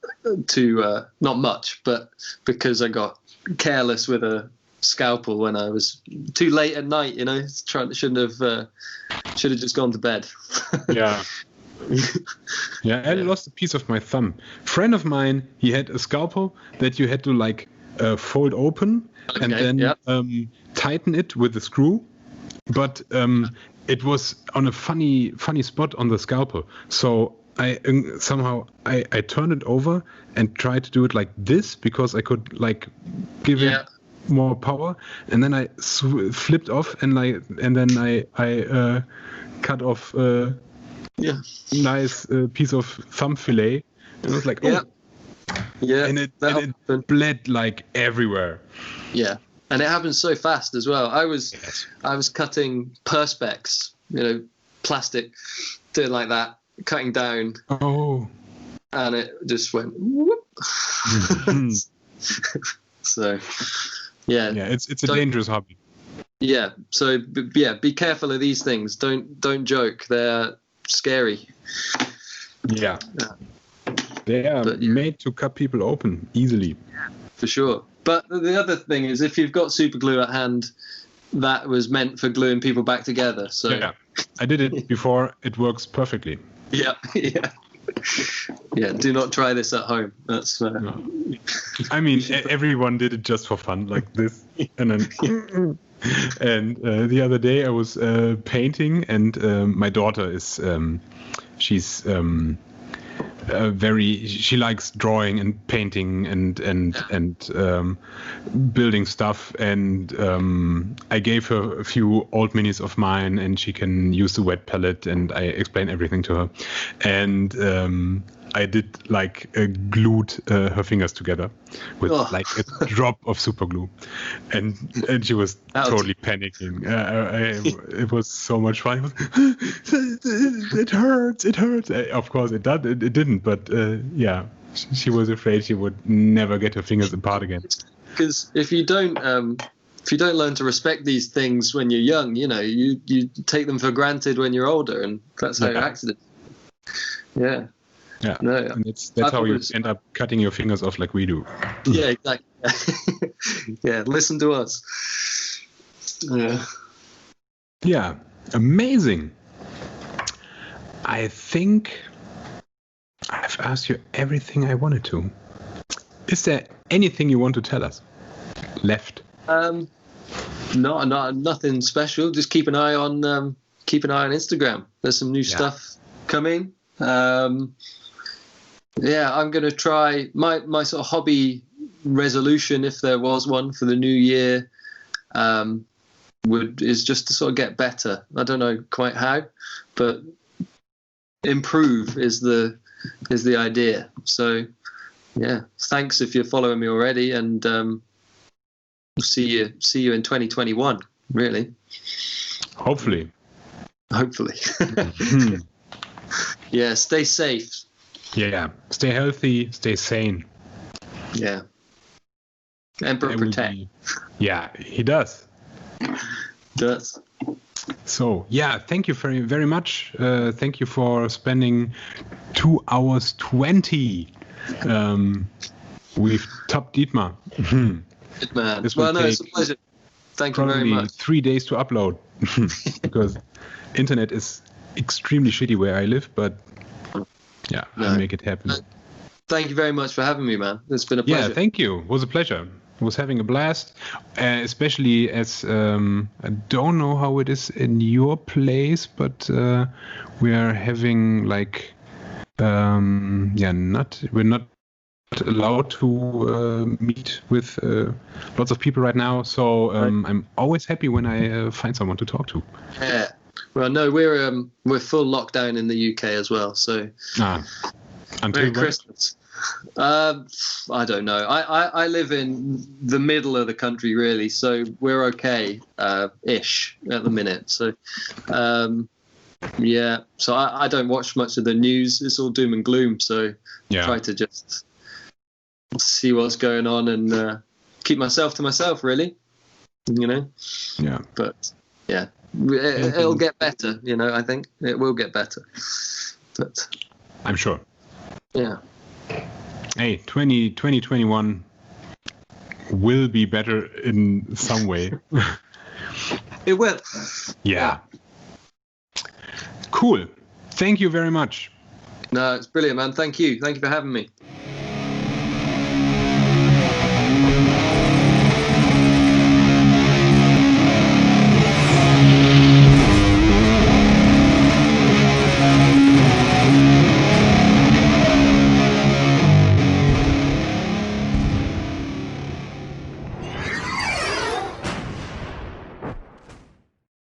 not much, but because I got careless with a scalpel when I was too late at night, should have just gone to bed. Yeah. I lost a piece of my thumb. Friend of mine, he had a scalpel that you had to fold open and then tighten it with a screw, but it was on a funny spot on the scalpel. So I somehow turned it over and tried to do it like this because I could give it more power, and then I flipped off and then I cut off nice piece of thumb fillet, and I was like, and it bled everywhere. Yeah. And it happens so fast as well. I was cutting perspex, plastic, doing like that, cutting down. Oh. And it just went whoop. So, yeah. Yeah, it's a dangerous hobby. Yeah. So be careful of these things. Don't joke. They're scary. Yeah. They are made to cut people open easily. Yeah, for sure. But the other thing is, if you've got super glue at hand, that was meant for gluing people back together. So I did it before. It works perfectly. Yeah. Yeah, do not try this at home. That's. No. I mean, everyone did it just for fun, like this, and then. And the other day I was painting, and my daughter is she's she likes drawing and painting and building stuff, and I gave her a few old minis of mine, and she can use the wet palette, and I explained everything to her, and I did like glued her fingers together with like a drop of super glue, and she was totally panicking. It was so much fun. It hurts. Of course it did. It didn't, but yeah, she was afraid she would never get her fingers apart again. Because if you don't learn to respect these things when you're young, you take them for granted when you're older, and that's how accidents. Yeah. Yeah, no, and that's how you end up cutting your fingers off like we do. Yeah, exactly. Yeah, listen to us. Yeah, amazing. I think I've asked you everything I wanted to. Is there anything you want to tell us left? No, nothing special. Just keep an eye on Instagram. There's some new stuff coming. Yeah, I'm going to try my sort of hobby resolution, if there was one for the new year, is just to sort of get better. I don't know quite how, but improve is the idea. So yeah, thanks if you're following me already, and see you in 2021. Really, hopefully. Yeah, stay safe. Yeah, stay healthy, stay sane. Yeah. Emperor protect. Yeah, he does. Does. So, yeah, thank you very, very much. Thank you for spending 2 hours 20 with Top Dietmar. Good man. Well, no, it's a pleasure. Thank you very much. 3 days to upload because internet is extremely shitty where I live, but yeah, I'll make it happen. Thank you very much for having me, man. It's been a pleasure. Yeah, thank you. It was a pleasure. I was having a blast, especially as I don't know how it is in your place, but we are having like we're not allowed to meet with lots of people right now. So I'm always happy when I find someone to talk to. Yeah. Well, no, we're full lockdown in the UK as well. So until Merry Christmas. I don't know. I live in the middle of the country, really, so we're okay ish at the minute. So yeah, so I don't watch much of the news. It's all doom and gloom. So try to just see what's going on and keep myself to myself, really. Yeah. But yeah. It'll get better, I think it will get better, but I'm sure. Yeah. Hey, 2021 will be better in some way. It will. Yeah. Cool. Thank you very much. No, it's brilliant, man. Thank you for having me.